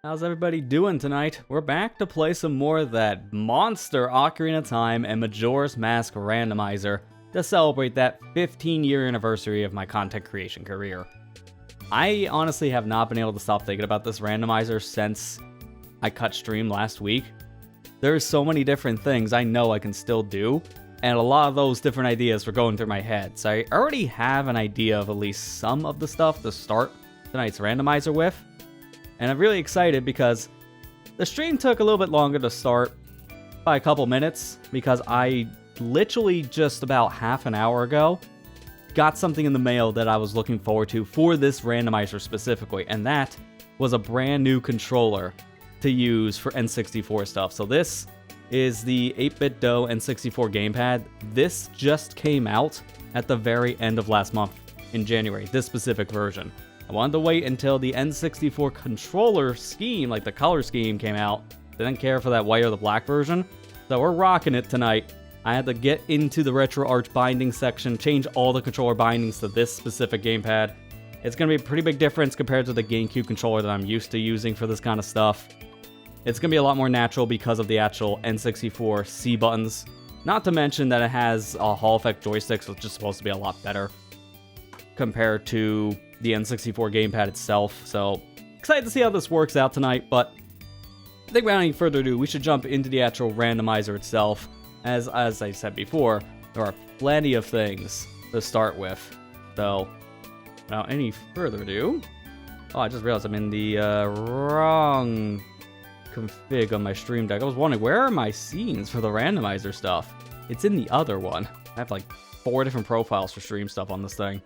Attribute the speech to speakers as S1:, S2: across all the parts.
S1: How's everybody doing tonight? We're back to play some more of that monster Ocarina of Time and Majora's Mask Randomizer to celebrate that 15-year anniversary of my content creation career. I honestly have not been able to stop thinking about this randomizer since I cut stream last week. There's so many different things I know I can still do, and a lot of those different ideas were going through my head, so I already have an idea of at least some of the stuff to start tonight's randomizer with. And I'm really excited because the stream took a little bit longer to start by a couple minutes because I literally just about half an hour ago got something in the mail that I was looking forward to for this randomizer specifically, and that was a brand new controller to use for N64 stuff. So this is the 8-bit Do N64 gamepad. This just came out at the very end of last month in January, this specific version. I wanted to wait until the N64 controller scheme, like the color scheme, came out. Didn't care for that white or the black version. So we're rocking it tonight. I had to get into the RetroArch binding section, change all the controller bindings to this specific gamepad. It's going to be a pretty big difference compared to the GameCube controller that I'm used to using for this kind of stuff. It's going to be a lot more natural because of the actual N64 C buttons. Not to mention that it has a Hall effect joystick, so it's just supposed to be a lot better compared to the N64 gamepad itself. So excited to see how this works out tonight, but I think without any further ado, we should jump into the actual randomizer itself. As I said before, there are plenty of things to start with. So without any further ado, oh, I just realized I'm in the wrong config on my stream deck. I was wondering, where are my scenes for the randomizer stuff? It's in the other one. I have like 4 different profiles for stream stuff on this thing.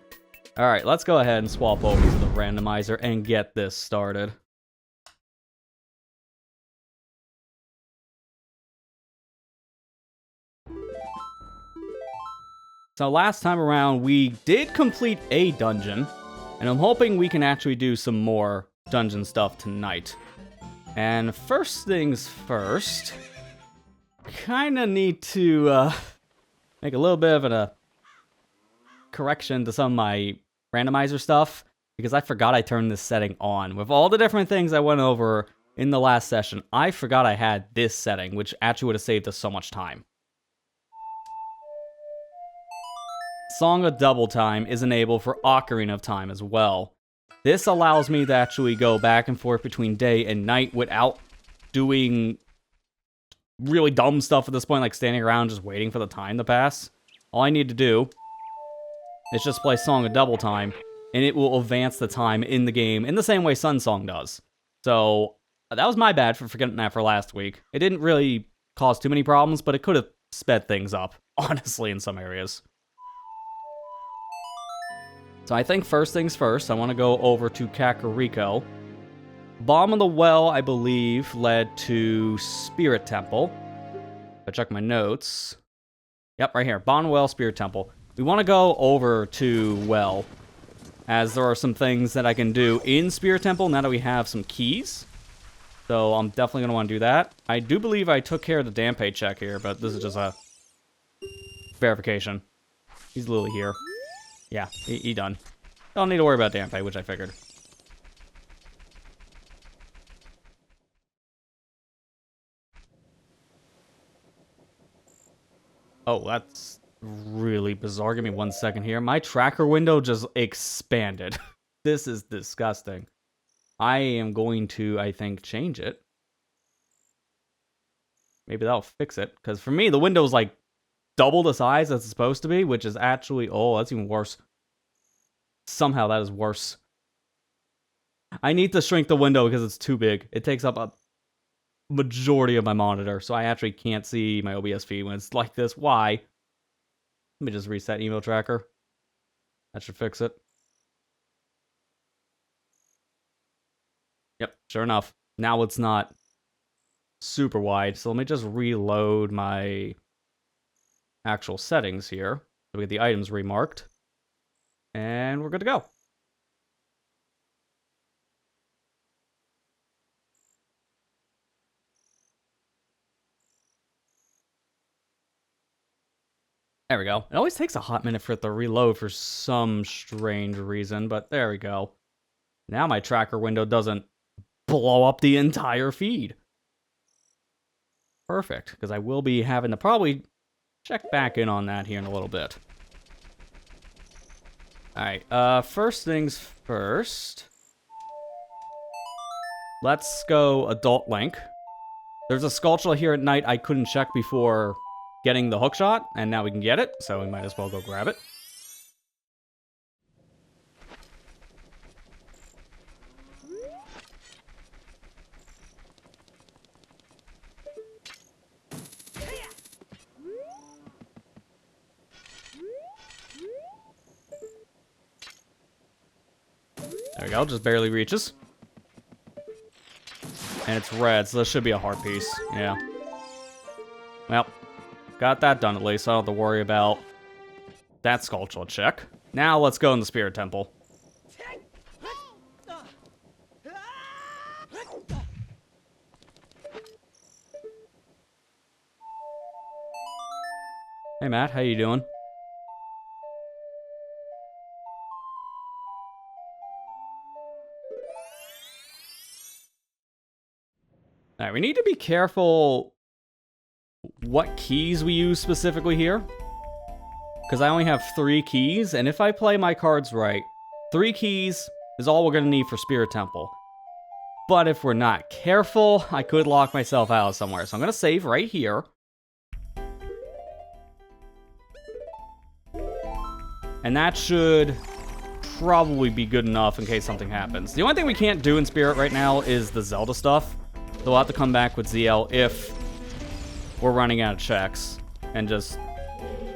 S1: Alright, let's go ahead and swap over to the randomizer and get this started. So last time around, we did complete a dungeon, and I'm hoping we can actually do some more dungeon stuff tonight. And first things first, kinda need to make a little bit of a correction to some of my randomizer stuff, because I forgot I turned this setting on. With all the different things I went over in the last session, I forgot I had this setting, which actually would have saved us so much time. Song of Double Time is enabled for Ocarina of Time as well. This allows me to actually go back and forth between day and night without doing really dumb stuff at this point, like standing around just waiting for the time to pass. All I need to do is just play Song of Double Time, and it will advance the time in the game in the same way Sun Song does. So that was my bad for forgetting that for last week. It didn't really cause too many problems, but it could have sped things up, honestly, in some areas. So I think first things first, I want to go over to Kakariko. Bomb of the Well, I believe, led to Spirit Temple. I check my notes. Yep, right here. Bomb of the Well, Spirit Temple. We want to go over to Well, as there are some things that I can do in Spirit Temple now that we have some keys. So I'm definitely going to want to do that. I do believe I took care of the Dampe check here, but this is just a verification. He's literally here. Yeah, he done. Don't need to worry about Dampe, which I figured. Oh, that's really bizarre. Give me 1 second here. My tracker window just expanded. This is disgusting. I am going to, I think, change it. Maybe that'll fix it. Because for me, the window is like double the size as it's supposed to be, which is actually, oh, that's even worse. Somehow that is worse. I need to shrink the window because it's too big. It takes up a majority of my monitor, so I actually can't see my OBS feed when it's like this. Why? Let me just reset email tracker. That should fix it. Yep, sure enough. Now it's not super wide, so let me just reload my actual settings here. So we get the items remarked. And we're good to go. There we go. It always takes a hot minute for it to reload for some strange reason, but there we go. Now my tracker window doesn't blow up the entire feed. Perfect, because I will be having to probably check back in on that here in a little bit. Alright, first things first. Let's go Adult Link. There's a Skulltula here at night I couldn't check before getting the hookshot, and now we can get it, so we might as well go grab it. There we go, just barely reaches. And it's red, so this should be a heart piece. Yeah. Well, got that done at least, so I don't have to worry about that Skulltula check. Now let's go in the Spirit Temple. Hey Matt, how you doing? Alright, we need to be careful what keys we use specifically here. Because I only have 3 keys, and if I play my cards right, 3 keys is all we're going to need for Spirit Temple. But if we're not careful, I could lock myself out somewhere. So I'm going to save right here. And that should probably be good enough in case something happens. The only thing we can't do in Spirit right now is the Zelda stuff. So we'll have to come back with ZL if we're running out of checks. And just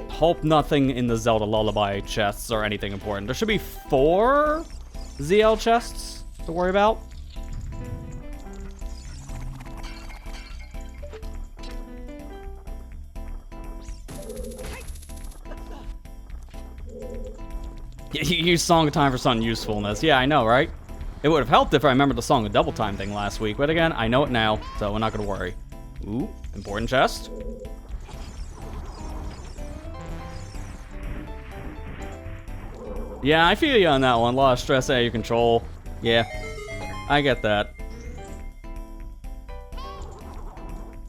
S1: hope nothing in the Zelda Lullaby chests or anything important. There should be 4 ZL chests to worry about. You use Song of Time for something usefulness. Yeah, I know, right? It would have helped if I remembered the Song of Double Time thing last week, but again, I know it now, so we're not gonna worry. Ooh, important chest. Yeah, I feel you on that one. A lot of stress out of your control. Yeah, I get that.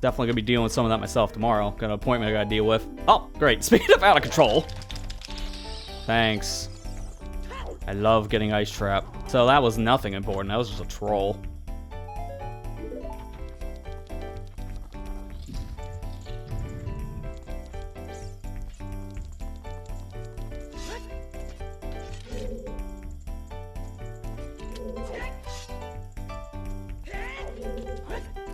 S1: Definitely gonna be dealing with some of that myself tomorrow. Got an appointment I gotta deal with. Oh, great. Speed of out of control. Thanks. I love getting ice trapped. So that was nothing important. That was just a troll.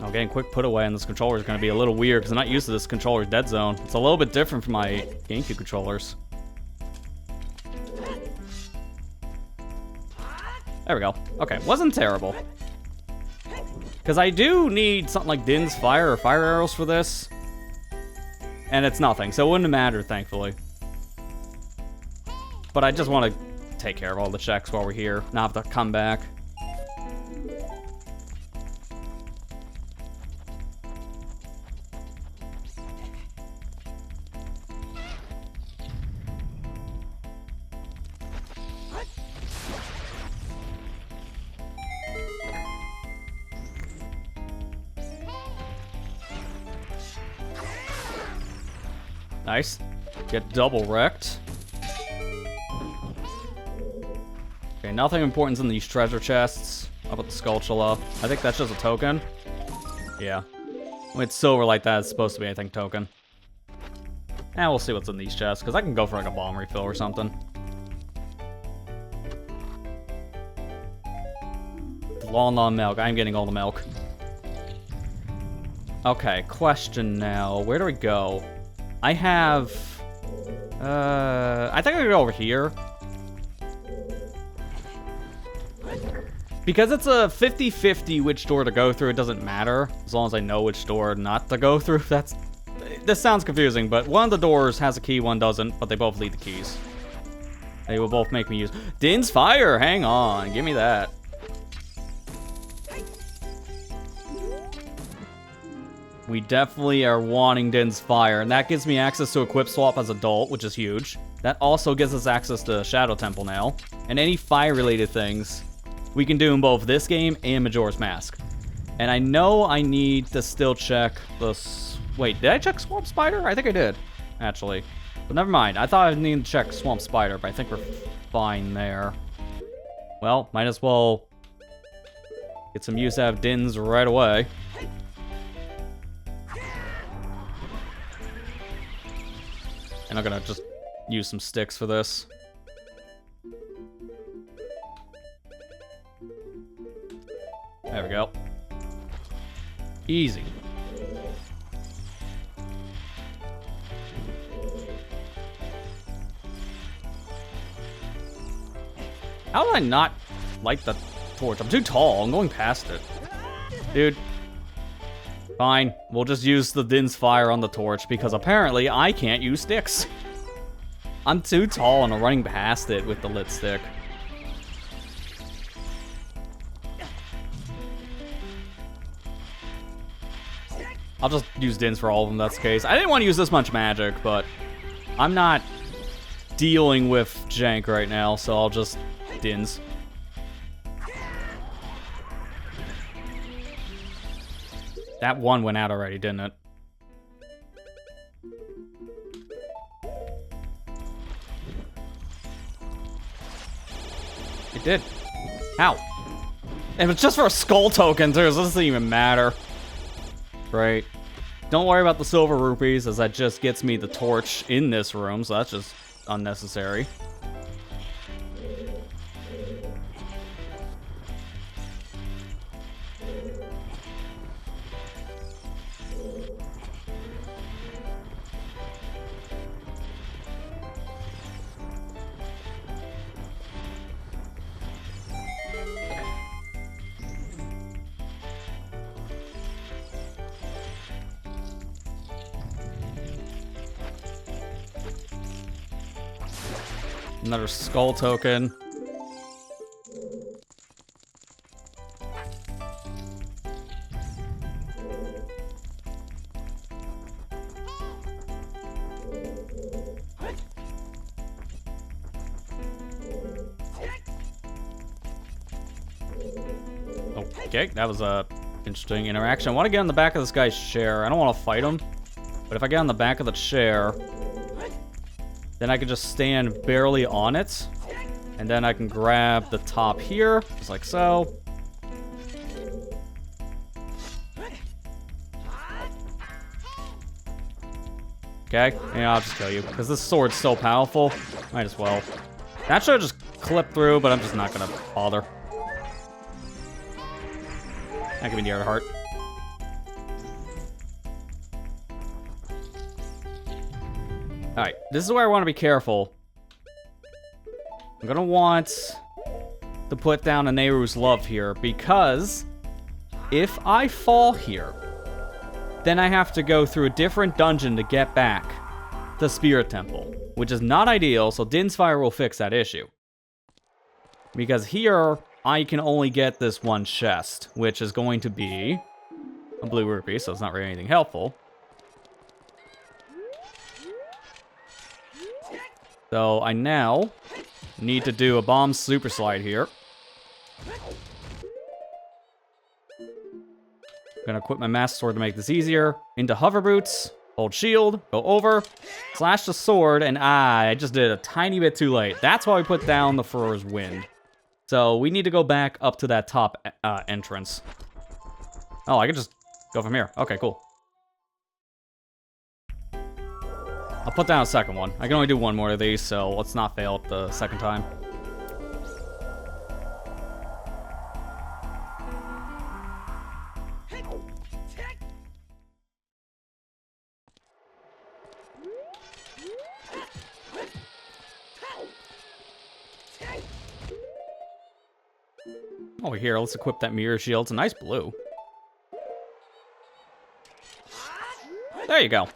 S1: Oh, getting quick put away on this controller is going to be a little weird because I'm not used to this controller's dead zone. It's a little bit different from my GameCube controllers. There we go. Okay, wasn't terrible. Because I do need something like Din's Fire or Fire Arrows for this. And it's nothing, so it wouldn't have mattered, thankfully. But I just want to take care of all the checks while we're here, not have to come back. Nice. Get double wrecked. Okay, nothing important in these treasure chests. How about the Skulltula? I think that's just a token. Yeah. When it's silver like that, it's supposed to be, I think, token. And we'll see what's in these chests, because I can go for like a bomb refill or something. Long on milk. I'm getting all the milk. Okay, question now. Where do we go? I have... I think I'm gonna go over here. Because it's a 50-50 which door to go through, it doesn't matter. As long as I know which door not to go through. This sounds confusing, but one of the doors has a key, one doesn't, but they both lead the keys. They will both make me use... Din's Fire! Hang on, give me that. We definitely are wanting Din's Fire, and that gives me access to Equip Swap as adult, which is huge. That also gives us access to Shadow Temple now, and any fire-related things we can do in both this game and Majora's Mask. And I know I need to still check the... Wait, did I check Swamp Spider? I think I did, actually. But never mind. I thought I needed to check Swamp Spider, but I think we're fine there. Well, might as well get some use out of Dins right away. And I'm gonna just use some sticks for this. There we go. Easy. How do I not light the torch? I'm too tall. I'm going past it. Dude. Fine. We'll just use the Din's fire on the torch because apparently I can't use sticks. I'm too tall and I'm running past it with the lit stick. I'll just use Dins for all of them, that's the case. I didn't want to use this much magic, but I'm not dealing with jank right now, so I'll just Dins. That one went out already, didn't it? It did. How? And it's just for a skull token, too, so it doesn't even matter. Right. Don't worry about the silver rupees, as that just gets me the torch in this room, so that's just unnecessary. Another skull token. Okay, that was a interesting interaction. I want to get on the back of this guy's chair. I don't want to fight him, but if I get on the back of the chair, then I can just stand barely on it, and then I can grab the top here, just like so. Okay, yeah, I'll just kill you, because this sword's so powerful. Might as well. That should have just clipped through, but I'm just not gonna bother. Not give me the other heart. Alright, this is where I want to be careful. I'm gonna want to put down a Nehru's Love here, because if I fall here, then I have to go through a different dungeon to get back to Spirit Temple, which is not ideal, so Din's Fire will fix that issue. Because here, I can only get this one chest, which is going to be a blue rupee, so it's not really anything helpful. So I now need to do a bomb super slide here. I'm gonna equip my Master Sword to make this easier. Into hover boots, hold shield, go over, slash the sword, and I just did it a tiny bit too late. That's why we put down the Furor's Wind. So we need to go back up to that top entrance. Oh, I can just go from here. Okay, cool. I'll put down a second one. I can only do one more of these, so let's not fail it the second time. Over here, let's equip that mirror shield. It's a nice blue. There you go.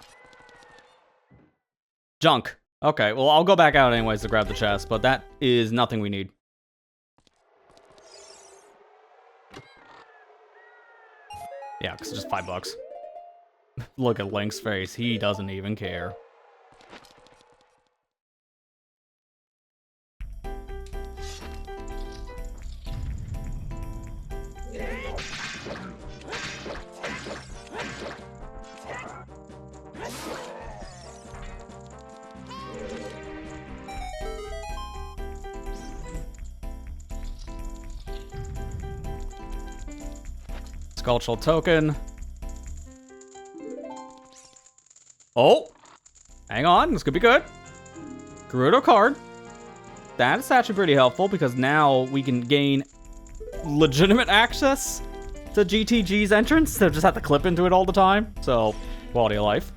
S1: Junk. Okay, well, I'll go back out anyways to grab the chest, but that is nothing we need. Yeah, because it's just $5. Look at Link's face. He doesn't even care. Cultural token. Oh! Hang on, this could be good. Gerudo card. That's actually pretty helpful because now we can gain legitimate access to GTG's entrance instead of just have to clip into it all the time. So, quality of life.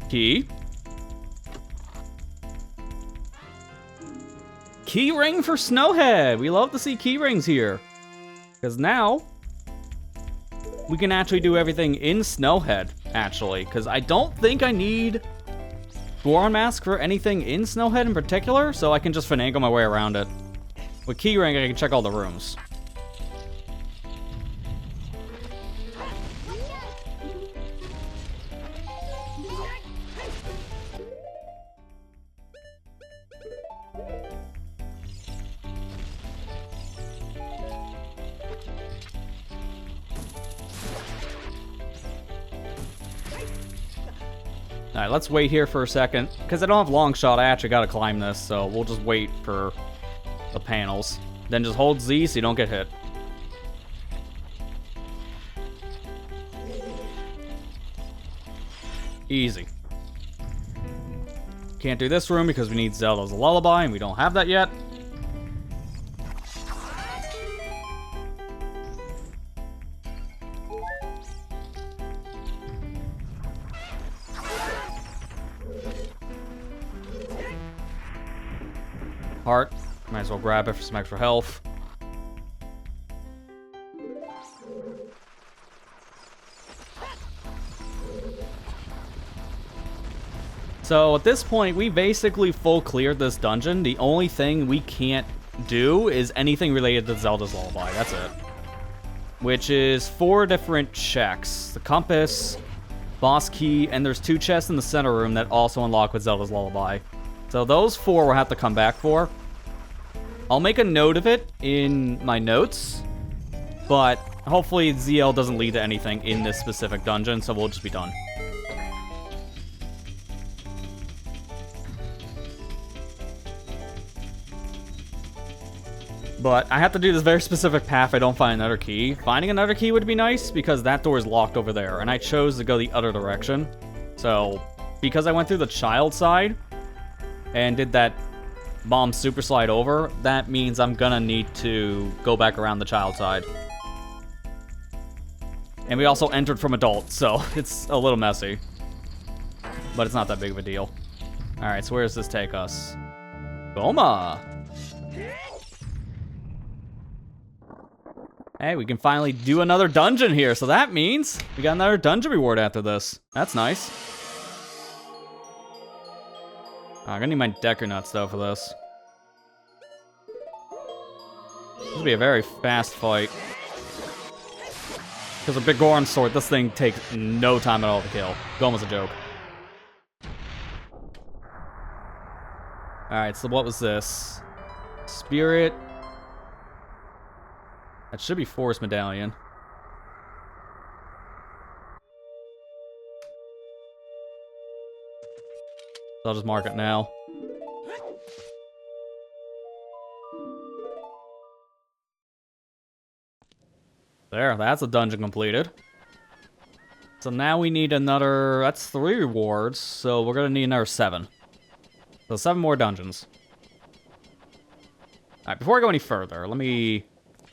S1: Key. Key ring for Snowhead. We love to see key rings here. Because now, we can actually do everything in Snowhead, actually. Because I don't think I need Goron Mask for anything in Snowhead in particular, so I can just finagle my way around it. With key ring, I can check all the rooms. Alright, let's wait here for a second. Because I don't have long shot, I actually gotta climb this, so we'll just wait for the panels. Then just hold Z so you don't get hit. Easy. Can't do this room because we need Zelda's Lullaby, and we don't have that yet. Heart. Might as well grab it for some extra health. So at this point, we basically full cleared this dungeon. The only thing we can't do is anything related to Zelda's Lullaby. That's it. Which is 4 different checks. The compass, boss key, and there's 2 chests in the center room that also unlock with Zelda's Lullaby. So those 4 we'll have to come back for. I'll make a note of it in my notes, but hopefully ZL doesn't lead to anything in this specific dungeon, so we'll just be done. But I have to do this very specific path if I don't find another key. Finding another key would be nice, because that door is locked over there, and I chose to go the other direction. So, because I went through the child side, and did that bomb super slide over, that means I'm gonna need to go back around the child side. And we also entered from adult, so it's a little messy. But it's not that big of a deal. Alright, so where does this take us? Goma! Hey, we can finally do another dungeon here, so that means we got another dungeon reward after this. That's nice. I'm gonna need my Decker Nuts, though, for this. This will be a very fast fight. Because a big Goron sword, this thing takes no time at all to kill. Goma's a joke. Alright, so what was this? Spirit. That should be Forest Medallion. So I'll just mark it now. There, that's a dungeon completed. So now we need another... That's 3 rewards, so we're gonna need another 7. So 7 more dungeons. Alright, before I go any further, let me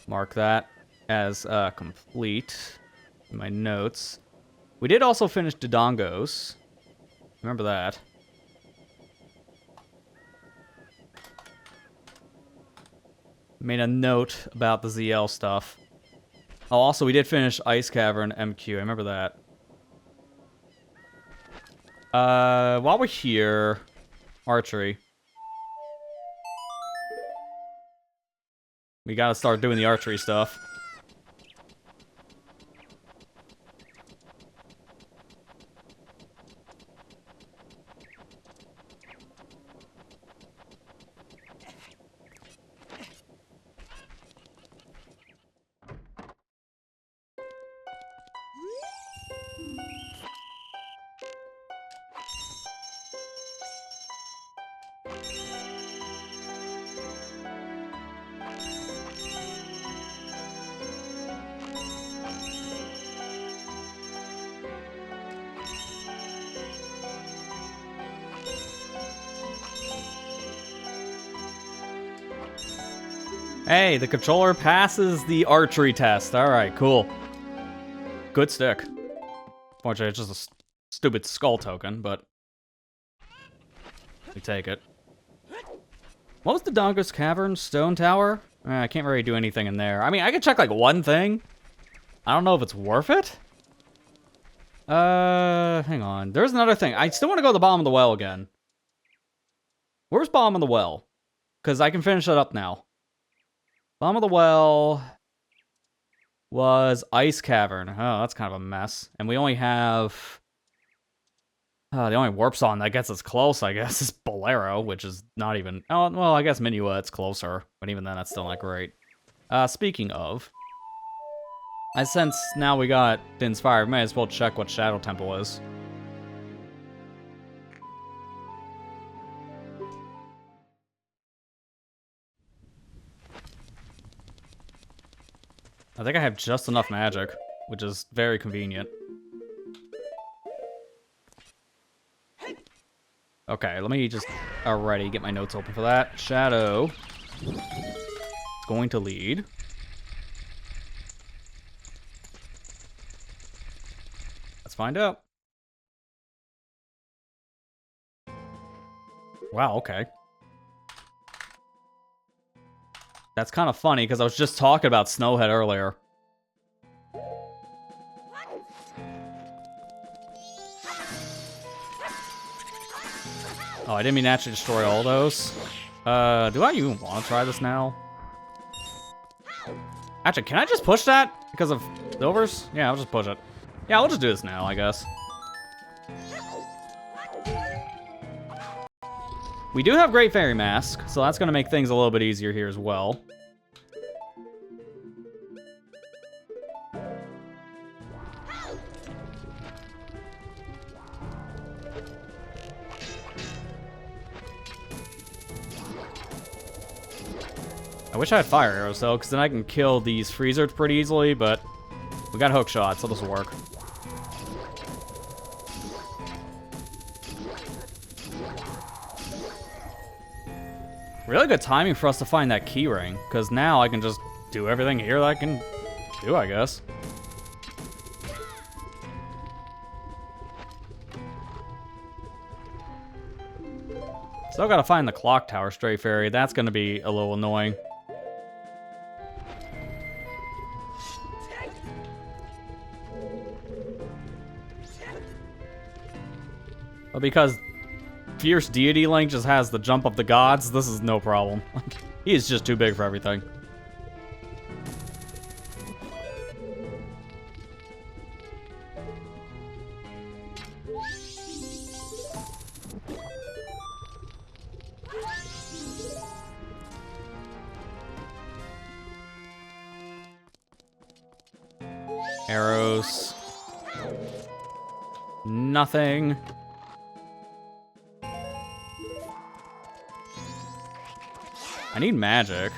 S1: mark that as complete in my notes. We did also finish Dodongos. Remember that. Made a note about the ZL stuff. Oh, also, we did finish Ice Cavern MQ. I remember that. While we're here... Archery. We gotta start doing the archery stuff. Hey, the controller passes the archery test. Alright, cool. Good stick. Fortunately, it's just a stupid skull token, but we take it. What was the Dongus Cavern? Stone Tower? I can't really do anything in there. I mean, I could check, like, one thing. I don't know if it's worth it. Hang on. There's another thing. I still want to go to the bottom of the well again. Where's bottom of the well? Because I can finish it up now. Bottom of the well was Ice Cavern. Oh, that's kind of a mess. And we only have... the only warp song that gets us close, I guess, is Bolero, which is not even... Oh, well, I guess Minuet's closer. But even then, that's still not great. Speaking of... since now we got the Inspire, we might as well check what Shadow Temple is. I think I have just enough magic, which is very convenient. Okay, let me just already get my notes open for that. Shadow is going to lead. Let's find out. Wow, okay. That's kind of funny, because I was just talking about Snowhead earlier. Oh, I didn't mean to actually destroy all those. Do I even want to try this now? Actually, can I just push that? Because of Silvers? Yeah, I'll just push it. Yeah, I'll just do this now, I guess. We do have Great Fairy Mask, so that's going to make things a little bit easier here as well. I wish I had fire arrows, though, because then I can kill these freezers pretty easily, but we got hook shots, so this will work. Really good timing for us to find that key ring, because now I can just do everything here that I can do, I guess. Still gotta find the clock tower, Stray Fairy. That's gonna be a little annoying. But because Fierce Deity Link just has the jump of the gods, this is no problem. He is just too big for everything. Arrows. Nothing. I need magic.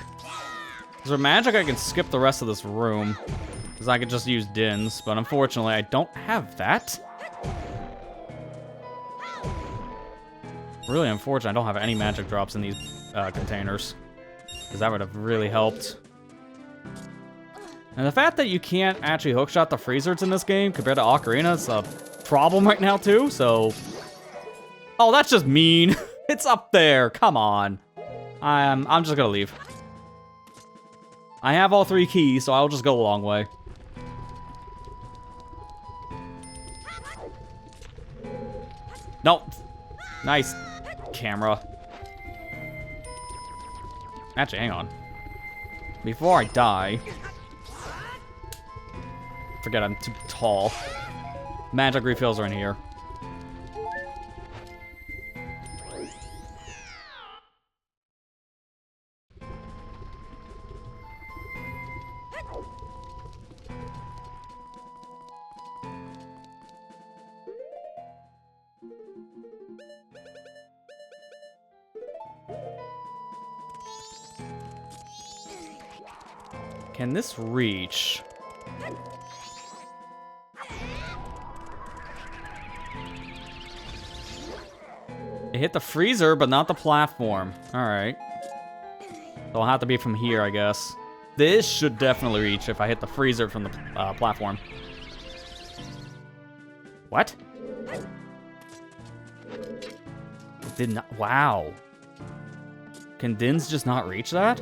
S1: Is there magic I can skip the rest of this room? Because I could just use Dins, but unfortunately I don't have that. Really unfortunate I don't have any magic drops in these containers. Because that would have really helped. And the fact that you can't actually hookshot the freezers in this game compared to Ocarina is a problem right now too, so... Oh, that's just mean. It's up there, come on. I'm just gonna leave. I have all 3 keys, so I'll just go a long way. Nope. Nice camera. Actually, hang on. Before I die... Forget I'm too tall. Magic refills are in here. Can this reach? It hit the freezer, but not the platform. Alright. So I'll have to be from here, I guess. This should definitely reach if I hit the freezer from the platform. What? It did not. Wow. Can Dins just not reach that?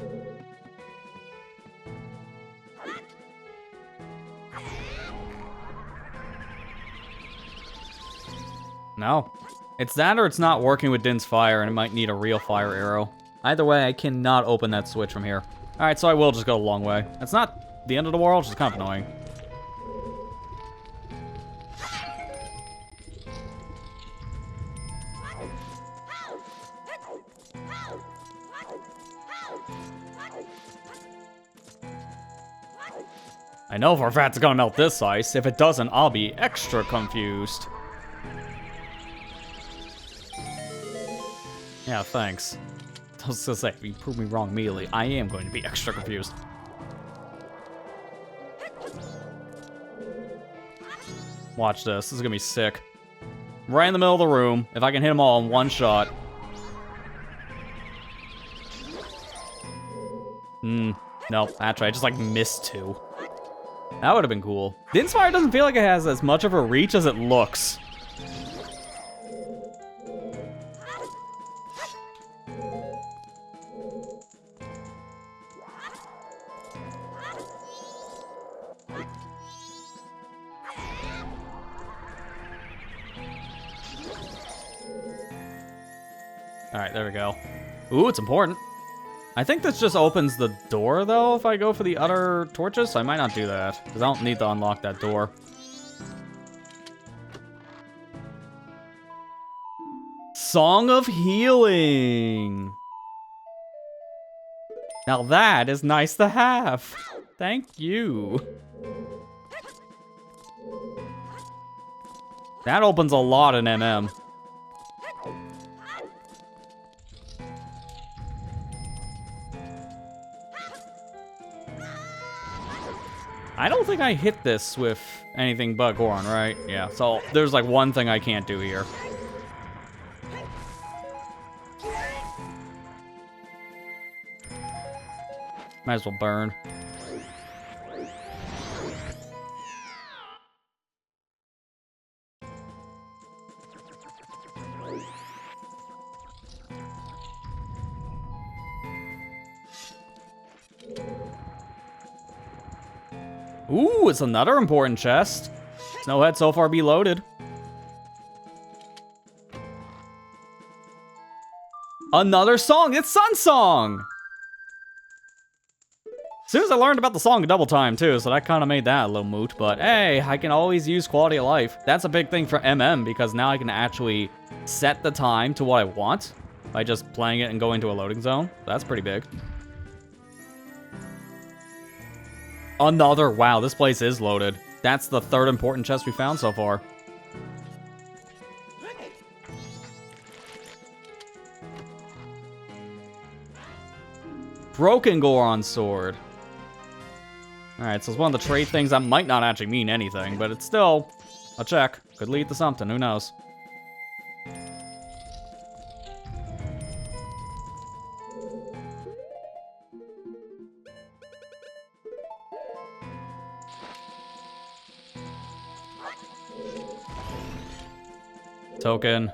S1: No. It's that or it's not working with Din's fire and it might need a real fire arrow. Either way, I cannot open that switch from here. Alright, so I will just go the long way. It's not the end of the world, it's just kind of annoying. I know for a fact it's gonna melt this ice. If it doesn't, I'll be extra confused. Yeah, thanks. I was gonna say, if you prove me wrong immediately, I am going to be extra confused. Watch this. This is gonna be sick. Right in the middle of the room. If I can hit them all in one shot. Nope. Actually, I just like missed two. That would have been cool. Din's fire doesn't feel like it has as much of a reach as it looks. Alright, there we go. Ooh, it's important. I think this just opens the door, though, if I go for the other torches. So I might not do that, because I don't need to unlock that door. Song of Healing! Now that is nice to have. Thank you. That opens a lot in MM. I don't think I hit this with anything but Goron, right? Yeah, so there's like one thing I can't do here. Might as well burn. Ooh, it's another important chest. Snowhead so far be loaded. Another song! It's Sun Song! As soon as I learned about the song double time too, so that kind of made that a little moot, but hey, I can always use quality of life. That's a big thing for MM, because now I can actually set the time to what I want by just playing it and going to a loading zone. That's pretty big. Another, wow, this place is loaded. That's the third important chest we found so far. Broken Goron sword. Alright, so it's one of the trade things that might not actually mean anything, but it's still a check. Could lead to something, who knows? Token.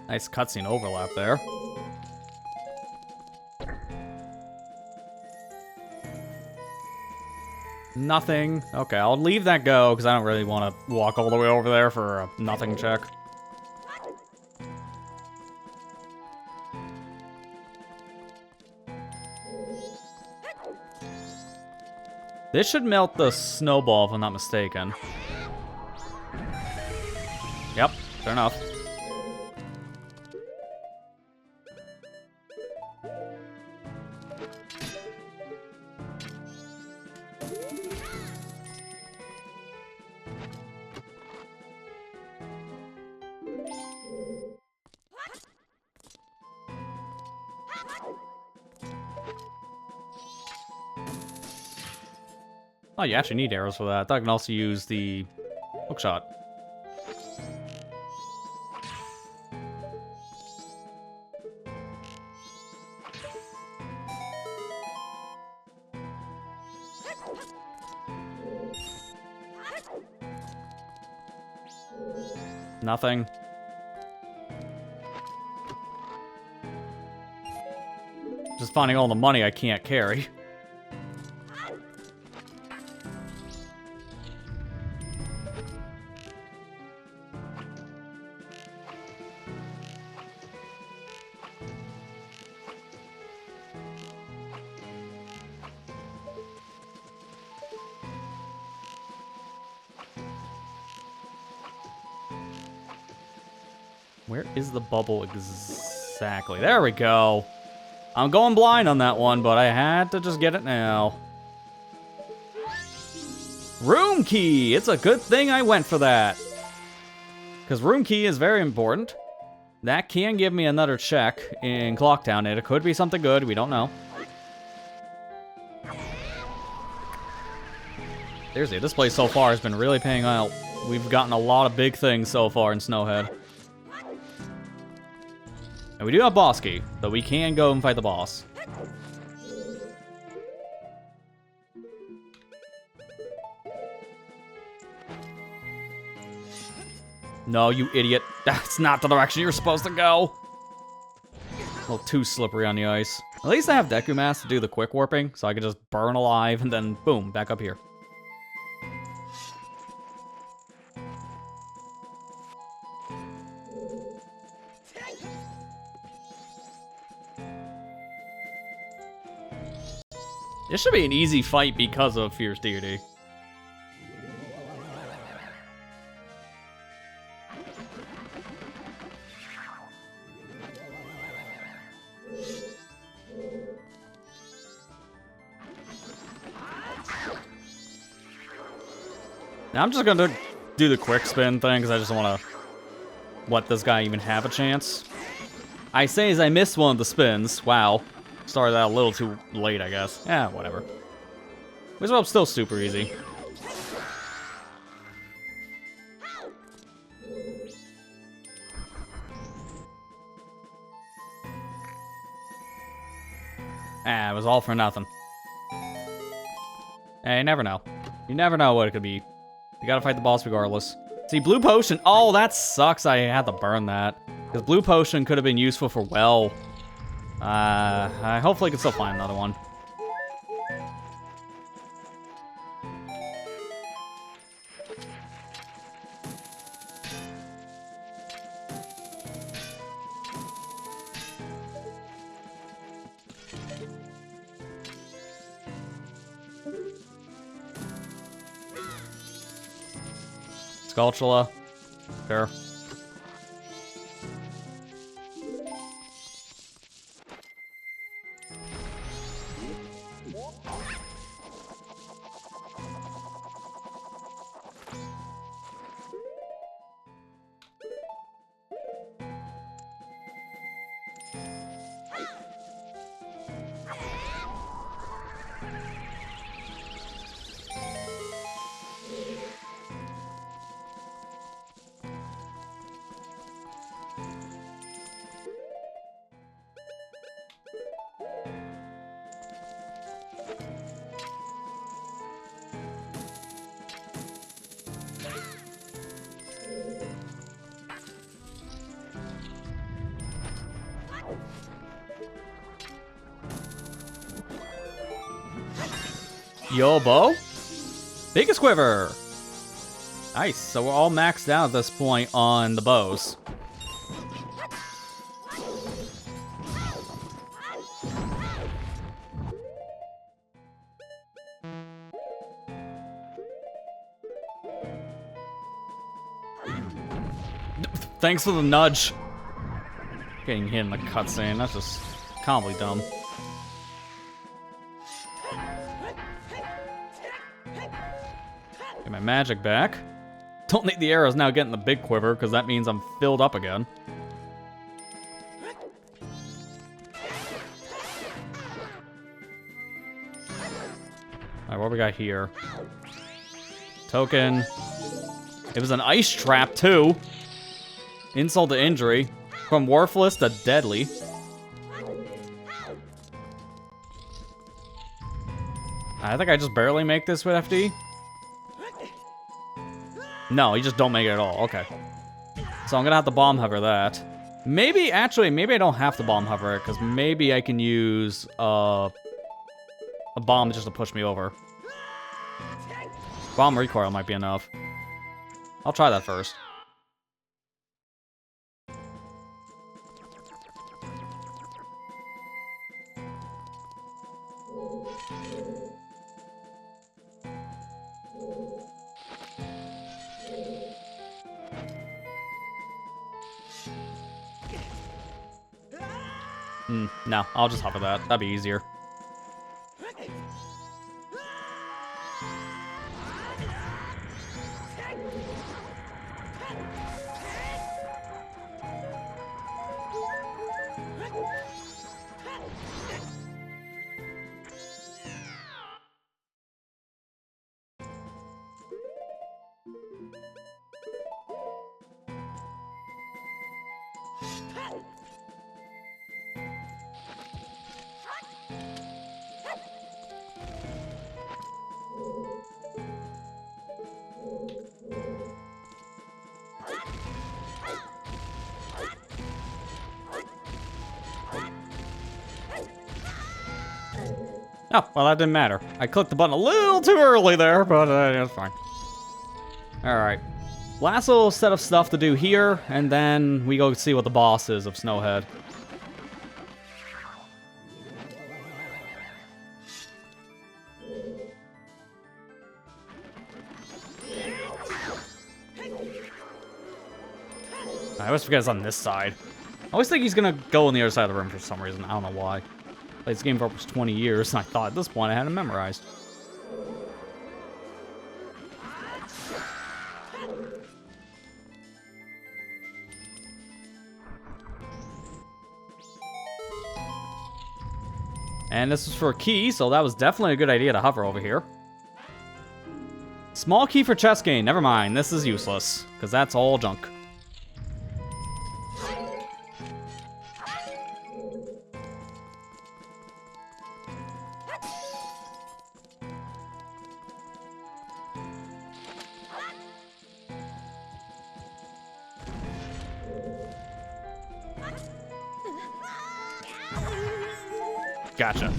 S1: Nice cutscene overlap there. Nothing. Okay, I'll leave that go, because I don't really want to walk all the way over there for a nothing check. This should melt the snowball, if I'm not mistaken. Yep, fair enough. Oh, you actually need arrows for that. I thought I can also use the hookshot. Nothing. Just finding all the money I can't carry. Where is the bubble exactly? There we go. I'm going blind on that one, but I had to just get it now. Room key! It's a good thing I went for that. Because room key is very important. That can give me another check in Clocktown. It could be something good, we don't know. Seriously, this place so far has been really paying out. We've gotten a lot of big things so far in Snowhead. And we do have boss key, so we can go and fight the boss. No, you idiot. That's not the direction you're supposed to go. A little too slippery on the ice. At least I have Deku Mask to do the quick warping, so I can just burn alive and then boom, back up here. This should be an easy fight because of Fierce Deity. Now I'm just gonna do the quick spin thing because I just want to let this guy even have a chance. I say as I missed one of the spins. Wow. Started that a little too late, I guess. Yeah, whatever. Wizard's still super easy. Ah, it was all for nothing. Hey, you never know. You never know what it could be. You gotta fight the boss regardless. See, blue potion. Oh, that sucks. I had to burn that. Because blue potion could have been useful for well. I hopefully can still find another one. Skulltula. Fair. Yo, bow. Biggest quiver. Nice. So we're all maxed out at this point on the bows. Thanks for the nudge. Getting hit in the cutscene. That's just Calmly dumb. Get my magic back. Don't need the arrows now getting the big quiver, because that means I'm filled up again. Alright, what we got here? Token. It was an ice trap, too. Insult to injury. From worthless to deadly. I think I just barely make this with FD. No, you just don't make it at all. Okay. So I'm gonna have to bomb hover that. Maybe, actually, maybe I don't have to bomb hover it, because maybe I can use a bomb just to push me over. Bomb recoil might be enough. I'll try that first. No, I'll just hover that. That'd be easier. Oh, well, that didn't matter. I clicked the button a little too early there, but it's fine. Alright. Last little set of stuff to do here, and then we go see what the boss is of Snowhead. I always forget it's on this side. I always think he's gonna go on the other side of the room for some reason. I don't know why. Played this game for almost 20 years, and I thought at this point I had it memorized. And this was for a key, so that was definitely a good idea to hover over here. Small key for chest gain. Never mind, this is useless, because that's all junk. Gotcha.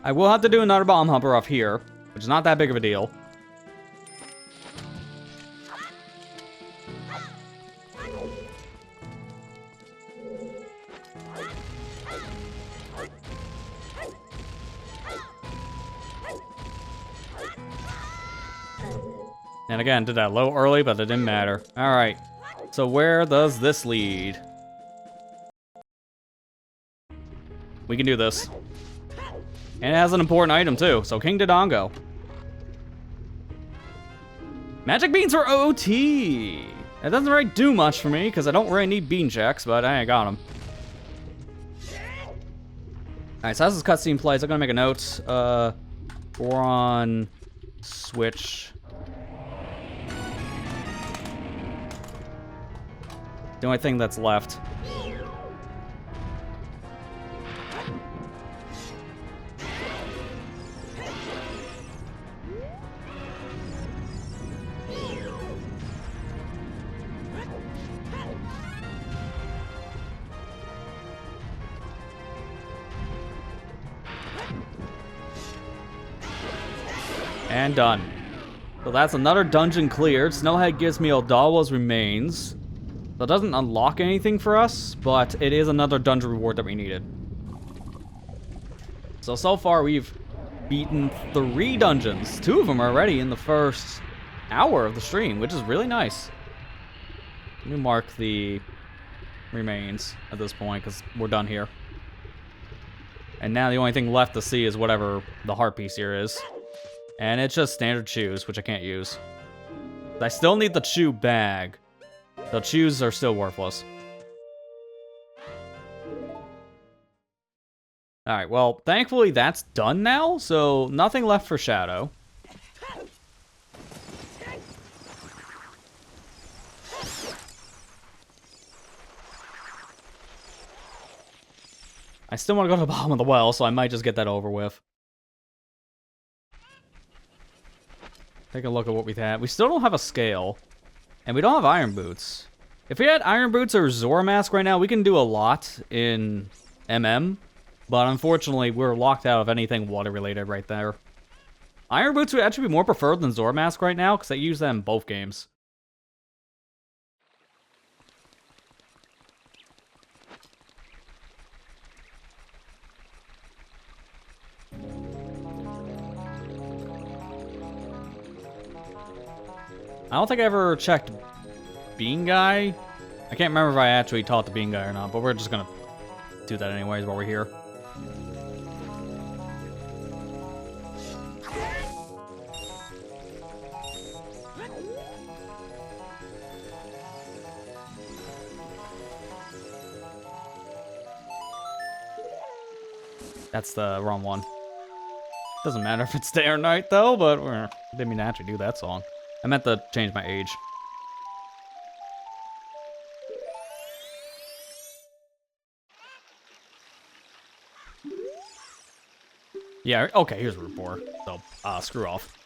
S1: I will have to do another bomb humper off here, which is not that big of a deal. And again, did that low early, but it didn't matter. Alright, so where does this lead? We can do this. And it has an important item too, so King Dodongo. Magic beans are OT! It doesn't really do much for me, because I don't really need bean checks, but I got them. Alright, so as this cutscene plays, I'm gonna make a note. We're on Switch. The only thing that's left. And done. So that's another dungeon cleared. Snowhead gives me Odawa's remains. So it doesn't unlock anything for us, but it is another dungeon reward that we needed. So far we've beaten 3 dungeons. 2 of them are already in the first hour of the stream, which is really nice. Let me mark the remains at this point, because we're done here. And now the only thing left to see is whatever the heart piece here is. And it's just standard chews, which I can't use. I still need the chew bag. The chews are still worthless. Alright, well, thankfully that's done now, so nothing left for Shadow. I still want to go to the bottom of the well, so I might just get that over with. Take a look at what we've had. We still don't have a scale, and we don't have iron boots. If we had iron boots or Zora mask right now, we can do a lot in MM, but unfortunately, we're locked out of anything water-related right there. Iron boots would actually be more preferred than Zora mask right now, because I use them in both games. I don't think I ever checked Bean Guy. I can't remember if I actually taught the Bean Guy or not, but we're just gonna do that anyways while we're here. That's the wrong one. Doesn't matter if it's day or night though, but didn't mean to actually do that song. I meant to change my age. Yeah, okay, here's root boar. So, screw off.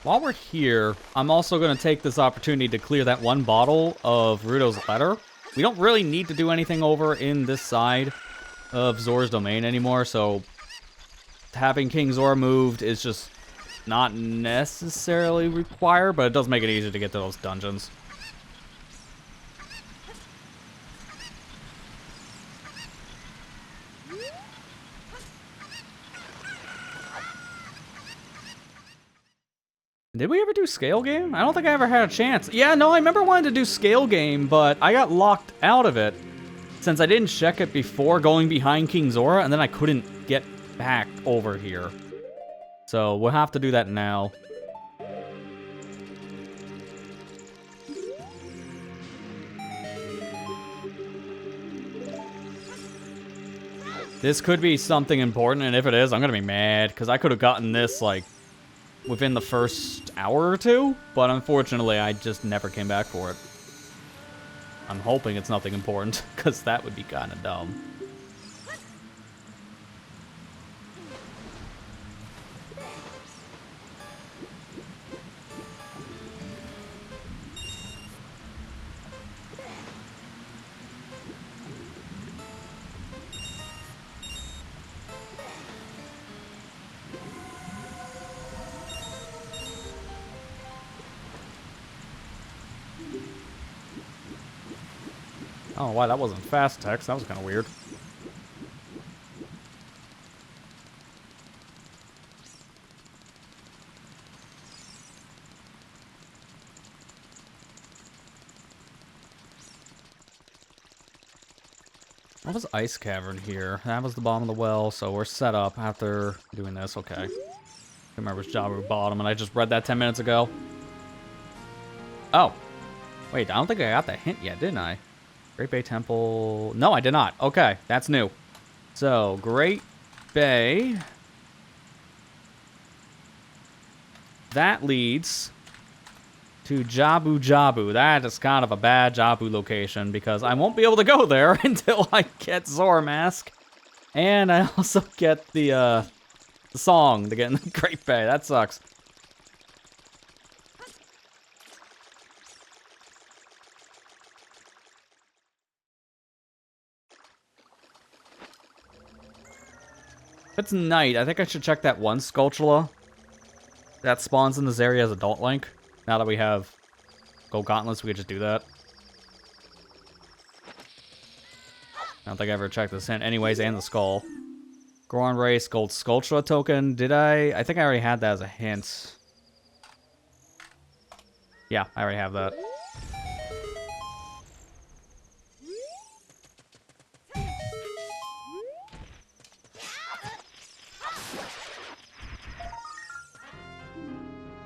S1: While we're here, I'm also going to take this opportunity to clear that one bottle of Ruto's letter. We don't really need to do anything over in this side of Zora's domain anymore, so having King Zora moved is just not necessarily required, but it does make it easier to get to those dungeons. Did we ever do Scale Game? I don't think I ever had a chance. Yeah, no, I remember wanting to do Scale Game, but I got locked out of it since I didn't check it before going behind King Zora, and then I couldn't get back over here. So we'll have to do that now. This could be something important, and if it is, I'm gonna be mad, because I could have gotten this, like, within the first hour or two, but unfortunately I just never came back for it. I'm hoping it's nothing important, because that would be kind of dumb. Oh, wow, that wasn't fast text. That was kind of weird. What was Ice Cavern here? That was the bottom of the well, so we're set up after doing this. Okay. I remember it's Jabu bottom, and I just read that 10 minutes ago. Oh. Wait, I don't think I got that hint yet, didn't I? Great Bay Temple. No, I did not. Okay, that's new. So, Great Bay. That leads to Jabu Jabu. That is kind of a bad Jabu location because I won't be able to go there until I get Zora Mask. And I also get the song to get in the Great Bay. That sucks. If it's night, I think I should check that one Skulltula that spawns in this area as Adult Link. Now that we have Gold Gauntlets, we could just do that. I don't think I ever checked this hint anyways, and the skull. Goron Race, Gold Skulltula token. Did I? I think I already had that as a hint. Yeah, I already have that.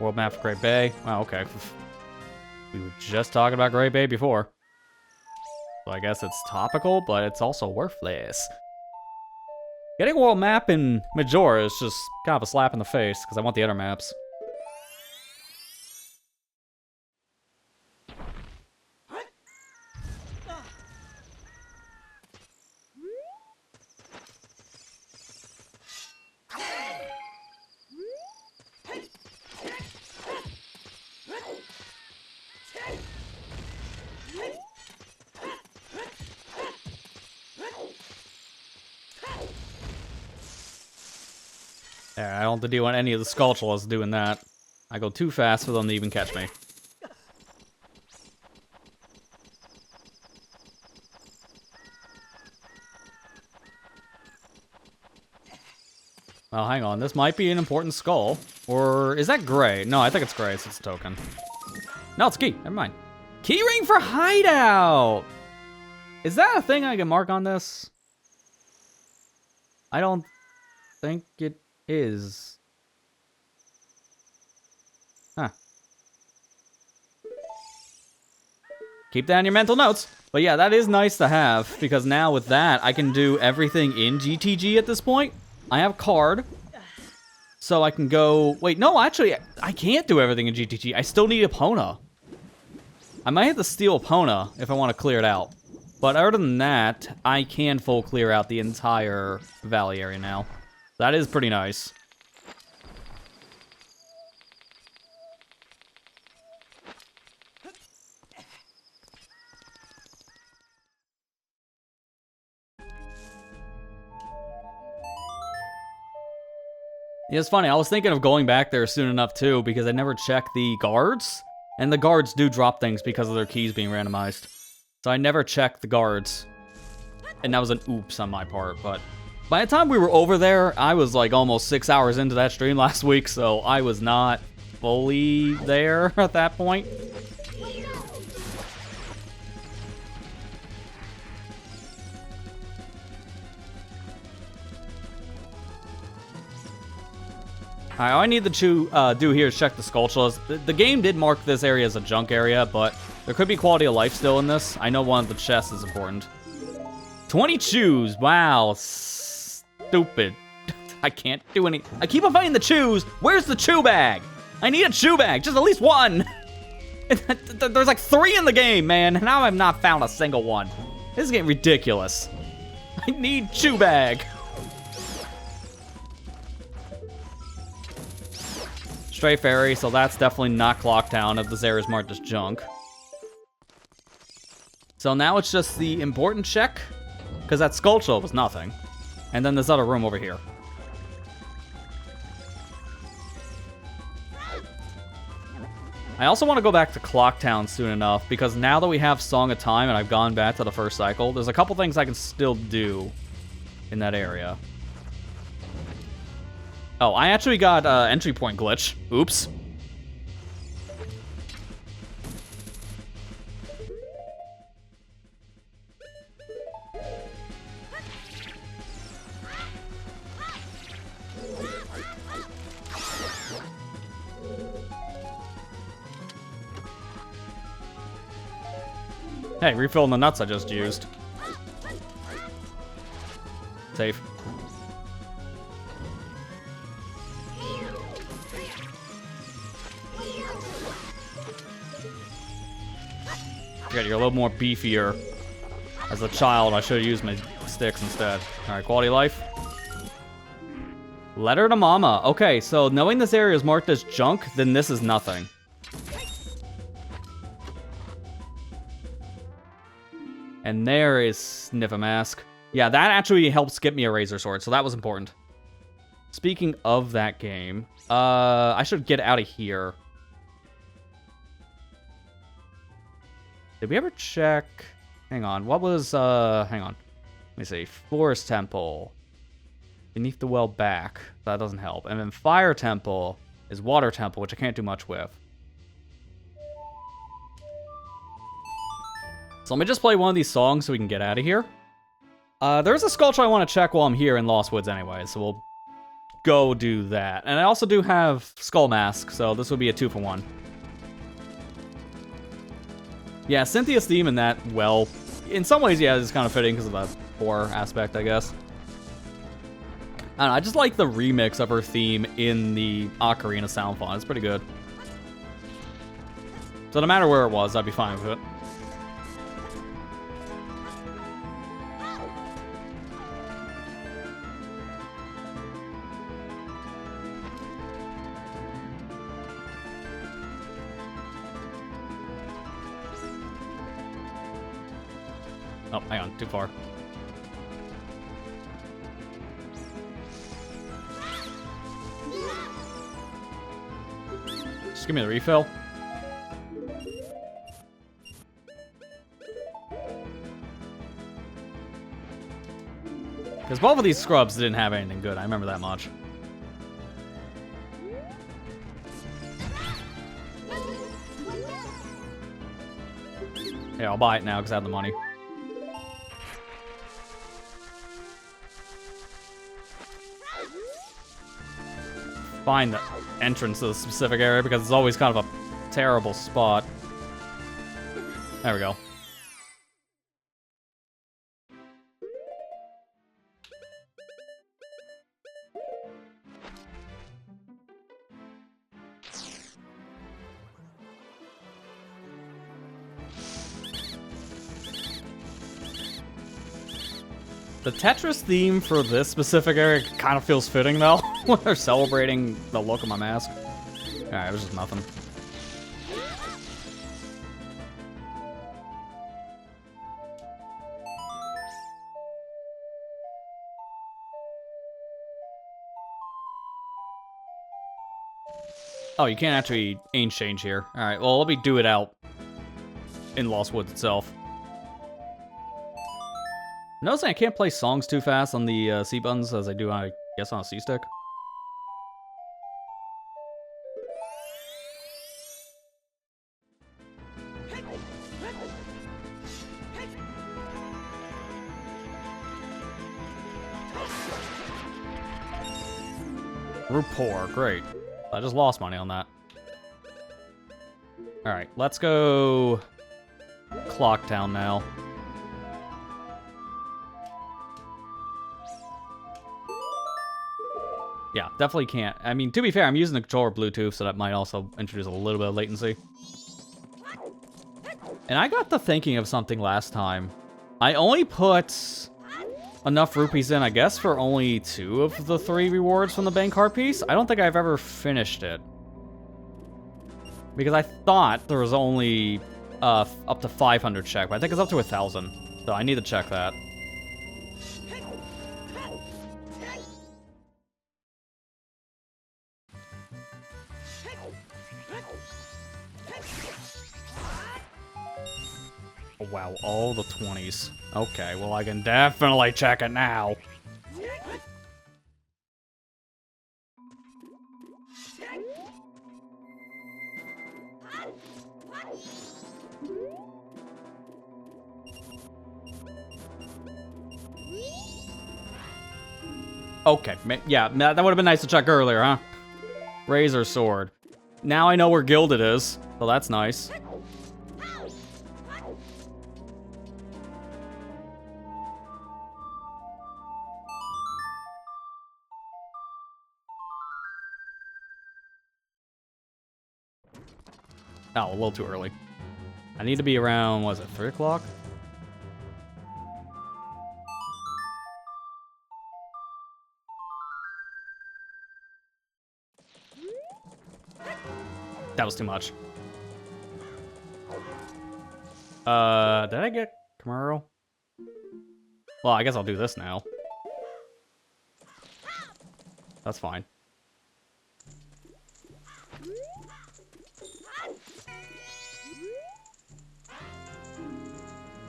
S1: World map for Great Bay. Wow, okay. We were just talking about Great Bay before. So I guess it's topical, but it's also worthless. Getting a world map in Majora is just kind of a slap in the face, because I want the other maps. Yeah, I don't have to deal with any of the Skulltulas doing that. I go too fast for them to even catch me. Well, hang on. This might be an important skull. Or is that gray? No, I think it's gray, so it's a token. No, it's key. Never mind. Keyring for hideout! Is that a thing I can mark on this? I don't think it is. Huh. Keep that in your mental notes. But yeah, that is nice to have, because now with that, I can do everything in GTG at this point. I have a card, so I can go... Wait, no, actually, I can't do everything in GTG. I still need Epona. I might have to steal Epona if I want to clear it out. But other than that, I can full clear out the entire valley area now. That is pretty nice. Yeah, it's funny, I was thinking of going back there soon enough too, because I never checked the guards, and the guards do drop things because of their keys being randomized. So I never checked the guards, and that was an oops on my part, but by the time we were over there, I was like almost 6 hours into that stream last week, so I was not fully there at that point. Alright, all I need to do here is check the Skulltulas. The game did mark this area as a junk area, but there could be quality of life still in this. I know one of the chests is important. 20 chews. Wow. Stupid. I can't do any... I keep on finding the chews. Where's the chew bag? I need a chew bag. Just at least one. There's like 3 in the game, man. Now I've not found a single one. This is getting ridiculous. I need chew bag. Stray Fairy, so that's definitely not Clocktown if this area is marked as junk. So now it's just the important check, because that Skulltula was nothing. And then this other room over here. I also want to go back to Clocktown soon enough, because now that we have Song of Time and I've gone back to the first cycle, there's a couple things I can still do in that area. Oh, I actually got entry point glitch. Oops. Hey, refilling the nuts I just used. Safe. Yeah, you're a little more beefier. As a child, I should have used my sticks instead. Alright, quality of life. Letter to Mama. Okay, so knowing this area is marked as junk, then this is nothing. And there is Sniff a Mask. Yeah, that actually helps get me a Razor Sword, so that was important. Speaking of that game, I should get out of here. Did we ever check? Hang on, what was, hang on. Let me see. Forest Temple. Beneath the well back. That doesn't help. And then Fire Temple is Water Temple, which I can't do much with. So let me just play one of these songs so we can get out of here. There's a sculpture I want to check while I'm here in Lost Woods anyway, so we'll go do that. And I also do have Skull Mask, so this would be a 2-for-1. Yeah, Cynthia's theme in that, well, in some ways, yeah, it's kind of fitting because of the horror aspect, I guess. I don't know, I just like the remix of her theme in the Ocarina sound font. It's pretty good. So no matter where it was, I'd be fine with it. Oh, hang on, too far. Just give me the refill. Because both of these scrubs didn't have anything good, I remember that much. Yeah, I'll buy it now because I have the money. Find the entrance to the specific area because it's always kind of a terrible spot. There we go. The Tetris theme for this specific area kind of feels fitting, though, when they're celebrating the look of my mask. Alright, it was just nothing. Oh, you can't actually aim change here. Alright, well, let me do it out in Lost Woods itself. Noticing I can't play songs too fast on the C buttons as I do, I guess, on a C stick. Rapport, great. I just lost money on that. Alright, let's go Clock Town now. Yeah, definitely can't. I mean, to be fair, I'm using the controller Bluetooth, so that might also introduce a little bit of latency. And I got to thinking of something last time. I only put enough rupees in, I guess, for only 2 of the 3 rewards from the bank card piece. I don't think I've ever finished it. Because I thought there was only up to 500 check, but I think it's up to 1,000. So I need to check that. Oh, wow, all the 20s. Okay, well, I can definitely check it now. Okay, yeah, that would have been nice to check earlier, huh? Razor Sword. Now I know where Gilded is, so that's nice. Oh, a little too early. I need to be around, what is it, 3 o'clock? That was too much. Did I get Camaro? Well, I guess I'll do this now. That's fine.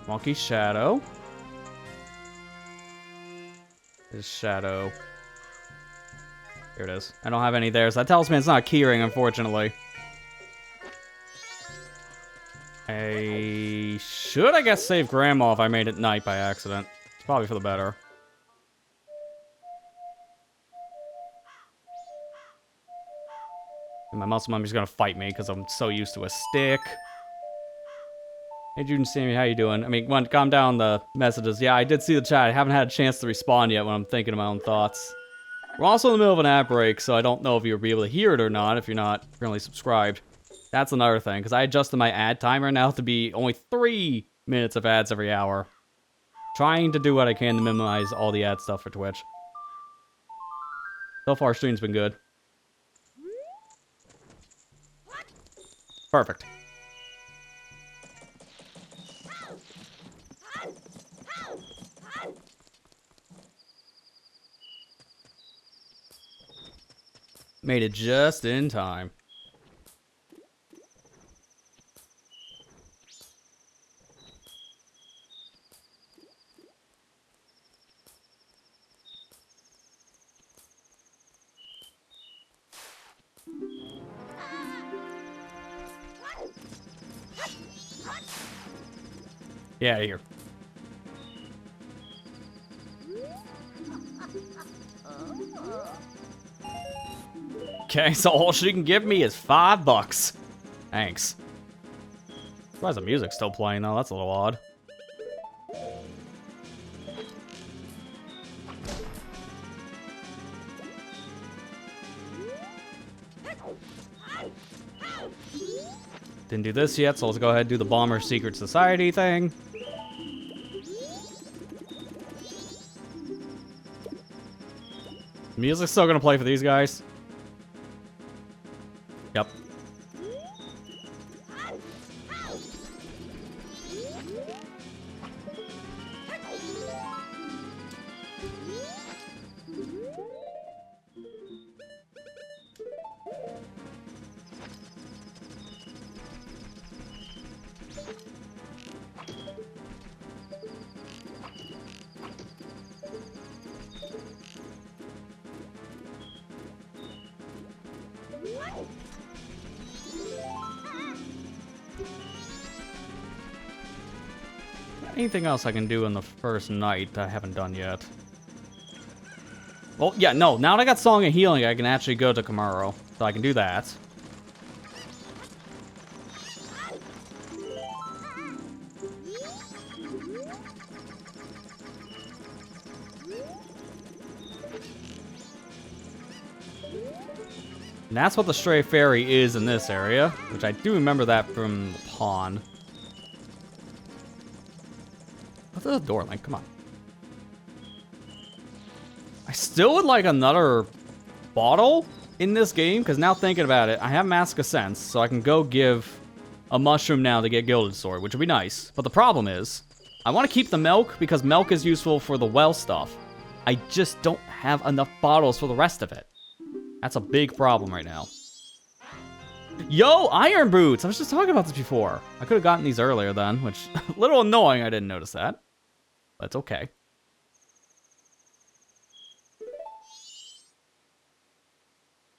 S1: Monkey Shadow. His Shadow. Here it is. I don't have any there, so that tells me it's not a keyring, unfortunately. I should, I guess, save Grandma if I made it night by accident. It's probably for the better. And my muscle mummy's gonna fight me because I'm so used to a stick. Hey, Jude and Sammy, how you doing? I mean, calm down the messages. Yeah, I did see the chat. I haven't had a chance to respond yet when I'm thinking of my own thoughts. We're also in the middle of an ad break, so I don't know if you'll be able to hear it or not if you're not currently subscribed. That's another thing, because I adjusted my ad timer now to be only 3 minutes of ads every hour. Trying to do what I can to minimize all the ad stuff for Twitch. So far, stream's been good. Perfect. Made it just in time. Yeah, here. Okay, so all she can give me is $5. Thanks. Why is the music still playing though? That's a little odd. Didn't do this yet, so let's go ahead and do the Bomber Secret Society thing. Music's still gonna play for these guys. Yep. Anything else I can do in the first night that I haven't done yet? Well, yeah, no. Now that I got Song of Healing, I can actually go to Kamaro. So I can do that. And that's what the Stray Fairy is in this area, which I do remember that from the pond. What's the door, Link? Come on. I still would like another bottle in this game, because now thinking about it, I have Mask of Sense, so I can go give a mushroom now to get Gilded Sword, which would be nice. But the problem is, I want to keep the milk, because milk is useful for the well stuff. I just don't have enough bottles for the rest of it. That's a big problem right now. Yo, Iron Boots! I was just talking about this before. I could have gotten these earlier then, which a little annoying I didn't notice that. But it's okay.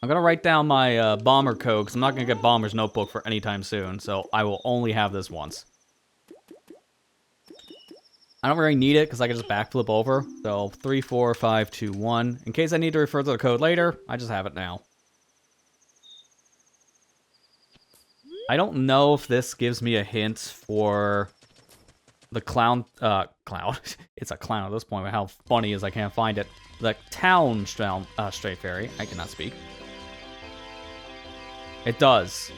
S1: I'm gonna write down my Bomber code, because I'm not gonna get Bomber's notebook for any time soon, so I will only have this once. I don't really need it, because I can just backflip over. So, 3, 4, 5, 2, 1. In case I need to refer to the code later, I just have it now. I don't know if this gives me a hint for the clown, it's a clown at this point, but how funny is I can't find it. The town Stray Fairy, I cannot speak. It does.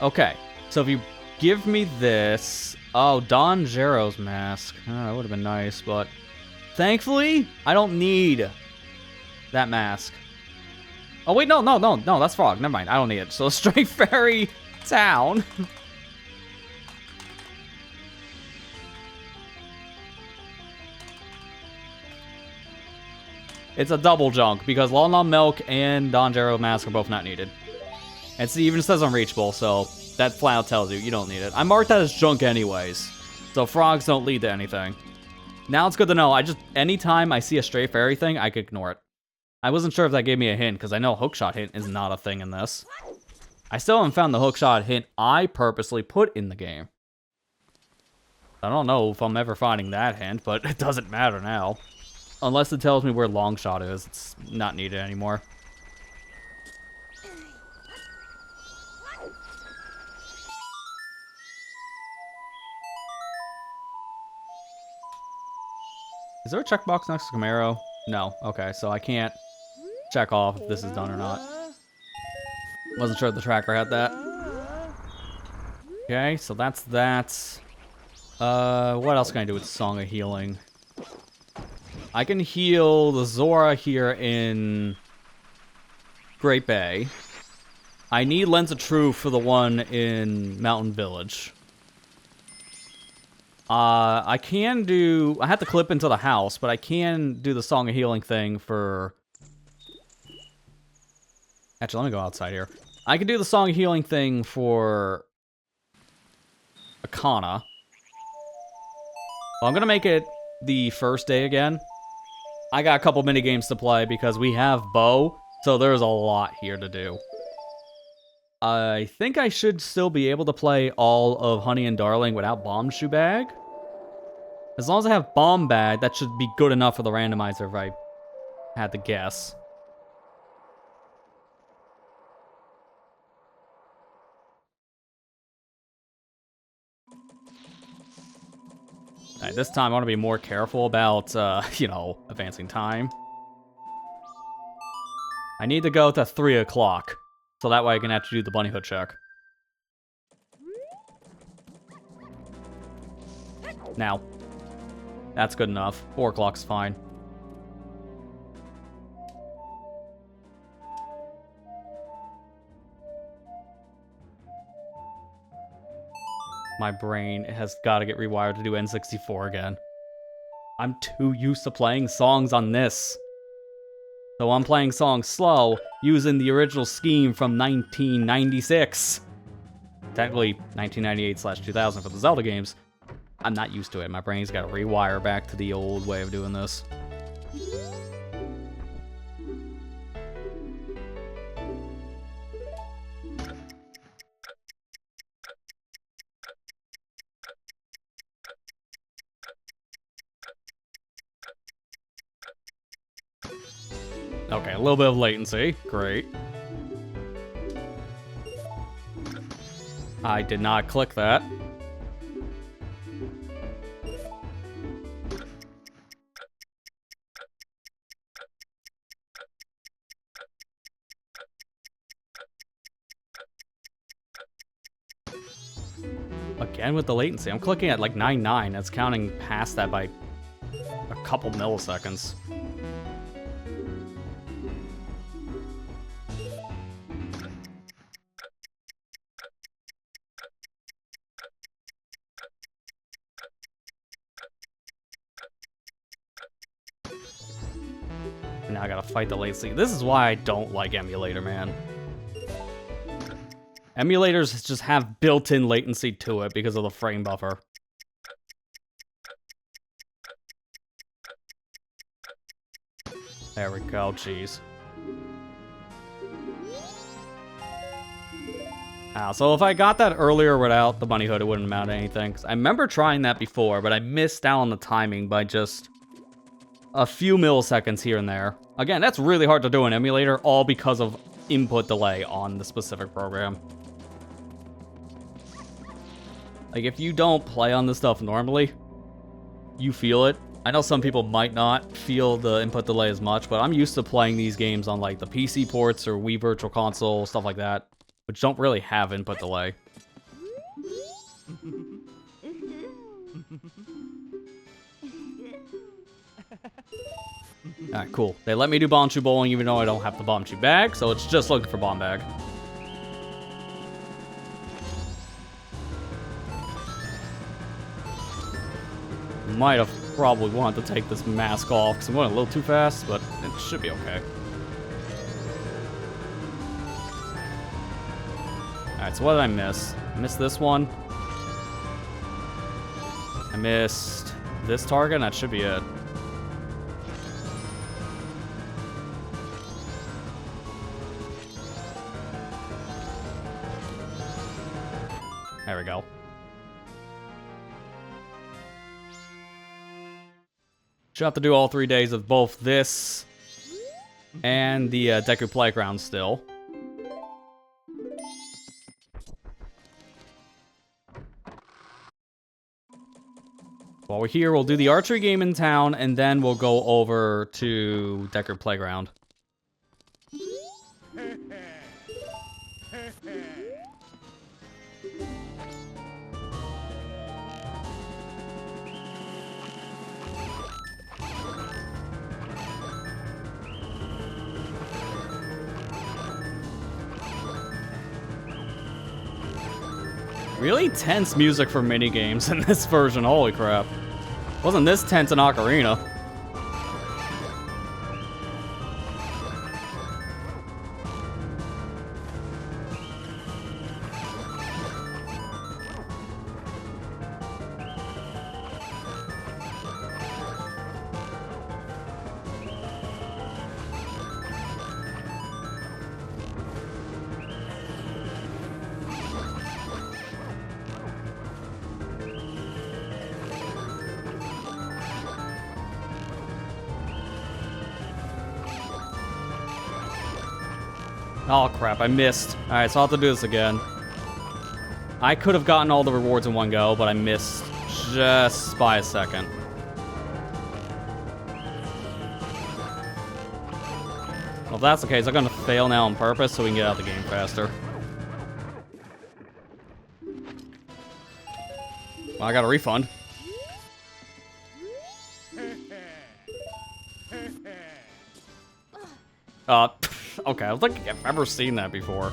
S1: Okay, so if you give me this, oh, Don Gero's mask. Oh, that would have been nice, but thankfully, I don't need that mask. Oh, wait, no, that's Frog. Never mind, I don't need it. So, Stray Fairy Town. It's a double junk, because Long Long Milk and Donjaro Mask are both not needed. And it even says unreachable, so that flat out tells you you don't need it. I marked that as junk anyways, so frogs don't lead to anything. Now it's good to know. Anytime I see a stray fairy thing, I can ignore it. I wasn't sure if that gave me a hint, because I know hookshot hint is not a thing in this. I still haven't found the hookshot hint I purposely put in the game. I don't know if I'm ever finding that hint, but it doesn't matter now. Unless it tells me where Longshot is, it's not needed anymore. Is there a checkbox next to Camaro? No. Okay, so I can't check off if this is done or not. Wasn't sure if the tracker had that. Okay, so that's that. What else can I do with Song of Healing? I can heal the Zora here in Great Bay. I need Lens of Truth for the one in Mountain Village. I can do... I have to clip into the house, but I can do the Song of Healing thing for... Actually, let me go outside here. I can do the Song of Healing thing for... Akana. Well, I'm gonna make it the first day again. I got a couple mini games to play because we have Bo, so there's a lot here to do. I think I should still be able to play all of Honey and Darling without Bomb Shoe Bag. As long as I have Bomb Bag, that should be good enough for the randomizer if I had to guess. Alright, this time I want to be more careful about, you know, advancing time. I need to go to 3 o'clock, so that way I can actually do the bunny hood check. Now. That's good enough. 4 o'clock's fine. My brain has got to get rewired to do N64 again. I'm too used to playing songs on this. So I'm playing songs slow, using the original scheme from 1996. Technically, 1998/2000 for the Zelda games. I'm not used to it. My brain's got to rewire back to the old way of doing this. Okay, a little bit of latency. Great. I did not click that. Again with the latency. I'm clicking at like 9.9. That's counting past that by a couple milliseconds. Now I gotta fight the latency. This is why I don't like emulator, man. Emulators just have built-in latency to it because of the frame buffer. There we go, jeez. So if I got that earlier without the bunny hood, it wouldn't amount to anything. 'Cause I remember trying that before, but I missed out on the timing by just a few milliseconds here and there. Again, that's really hard to do in emulator, all because of input delay on the specific program. Like, if you don't play on this stuff normally, you feel it. I know some people might not feel the input delay as much, but I'm used to playing these games on, like, the PC ports or Wii Virtual Console, stuff like that, which don't really have input delay. Alright, cool. They let me do Bomb Shoe Bowling even though I don't have the Bomb Shoe Bag, so it's just looking for Bomb Bag. Might have probably want to take this mask off because I'm going a little too fast, but it should be okay. Alright, so what did I miss? I missed this one. I missed this target, and that should be it. There we go. Should have to do all 3 days of both this and the Deku Playground still. While we're here, we'll do the archery game in town, and then we'll go over to Deku Playground. Really tense music for minigames in this version, holy crap. Wasn't this tense in Ocarina. Oh crap, I missed. Alright, so I'll have to do this again. I could have gotten all the rewards in one go, but I missed just by a second. Well, if that's the case, I'm gonna fail now on purpose so we can get out of the game faster. Well, I got a refund. Okay, I don't think I've ever seen that before.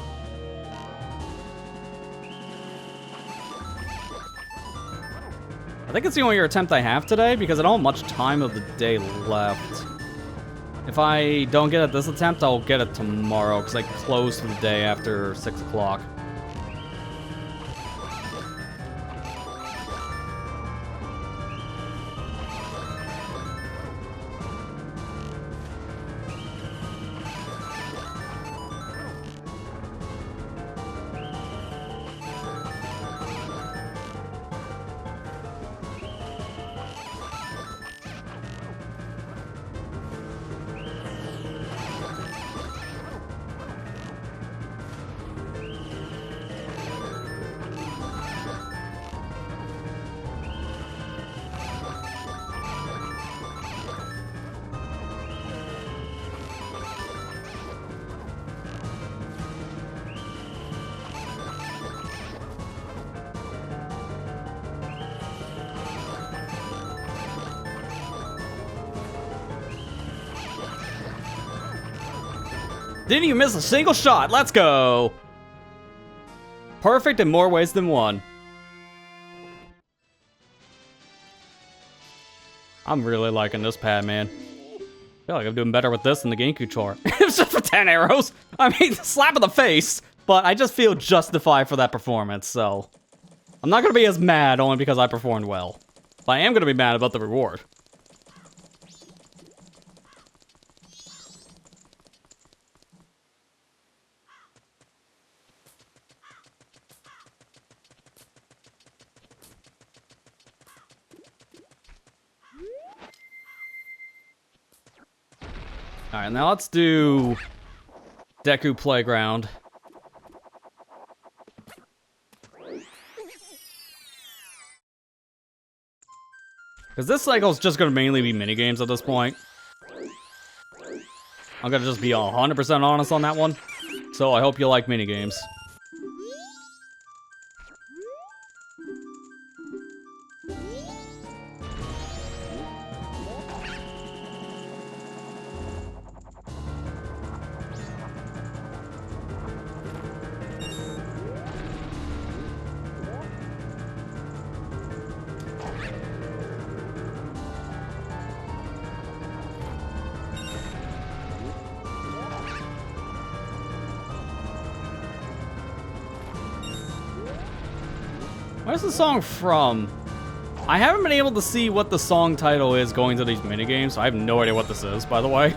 S1: I think it's the only attempt I have today because I don't have much time of the day left. If I don't get it this attempt, I'll get it tomorrow because I close for the day after 6 o'clock. Didn't even miss a single shot. Let's go. Perfect in more ways than one. I'm really liking this pad, man. I feel like I'm doing better with this than the GameCube chart. It was just for 10 arrows. I mean, slap in the face. But I just feel justified for that performance, so... I'm not going to be as mad only because I performed well. But I am going to be mad about the reward. Alright, now let's do Deku Playground. Because this cycle is just going to mainly be minigames at this point. I'm going to just be 100% honest on that one. So I hope you like minigames. Where's the song from? I haven't been able to see what the song title is going to these minigames, so I have no idea what this is, by the way.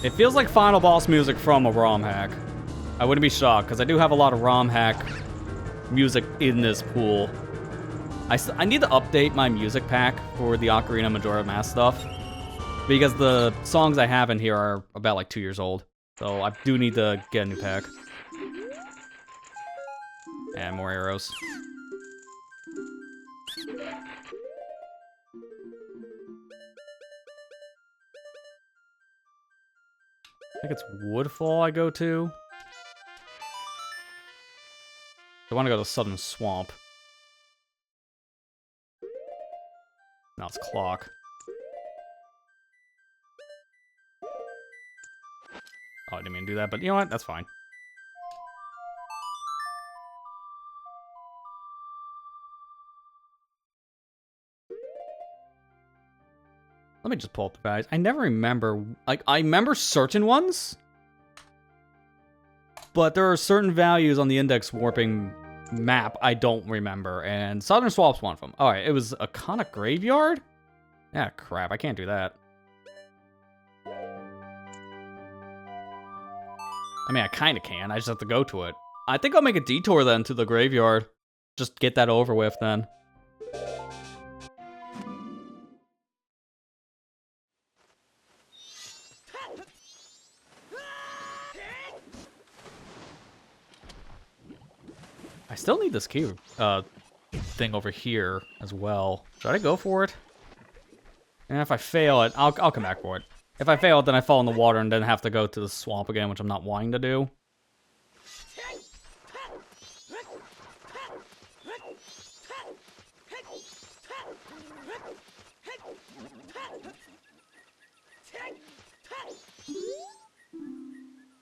S1: It feels like final boss music from a ROM hack. I wouldn't be shocked, because I do have a lot of ROM hack music in this pool. I need to update my music pack for the Ocarina Majora Mask stuff, because the songs I have in here are about like 2 years old. So I do need to get a new pack. And more arrows. I think it's Woodfall I go to. I want to go to Southern Swamp. No, it's Clock. Oh, I didn't mean to do that, but you know what? That's fine. Let me just pull up the values. I never remember, like, I remember certain ones, but there are certain values on the index warping map I don't remember, and Southern Swamp's one of them. Alright, it was a Conic Graveyard? Yeah, crap, I can't do that. I mean, I kinda can, I just have to go to it. I think I'll make a detour then to the graveyard. Just get that over with then. I still need this key thing over here as well. Should I go for it? And if I fail it, I'll come back for it. If I fail it, then I fall in the water and then have to go to the swamp again, which I'm not wanting to do.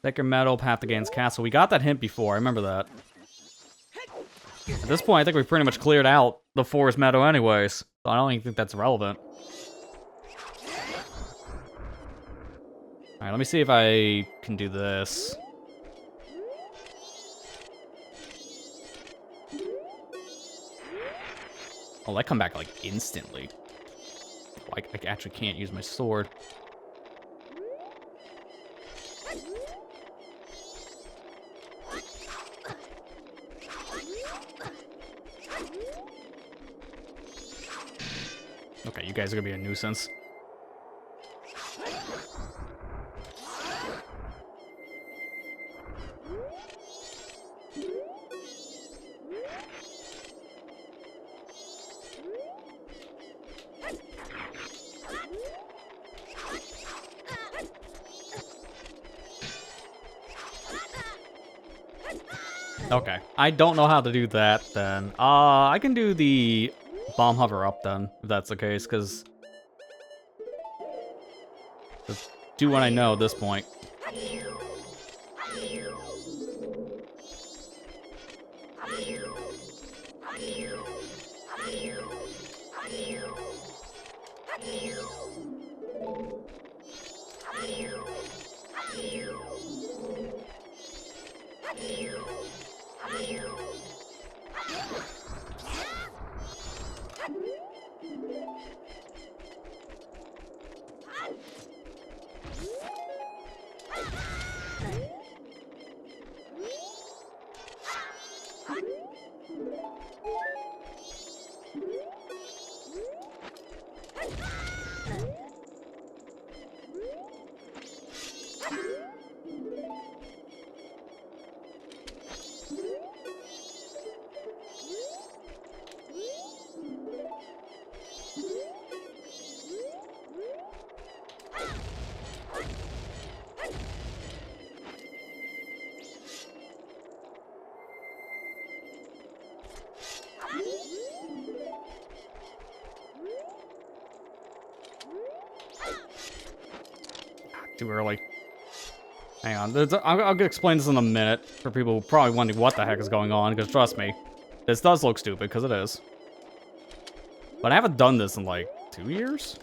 S1: Sacred Metal, Path to Gain's Castle. We got that hint before, I remember that. At this point, I think we've pretty much cleared out the Forest Meadow anyways, so I don't even think that's relevant. Alright, let me see if I can do this. Oh, I come back, like, instantly. I actually can't use my sword. Okay, you guys are gonna be a nuisance. Okay, I don't know how to do that then. I can do the bomb hover up then, if that's the case, because just do what I know at this point. Too early. Hang on, I'll explain this in a minute for people who probably wondering what the heck is going on, because trust me, this does look stupid, because it is. But I haven't done this in like 2 years?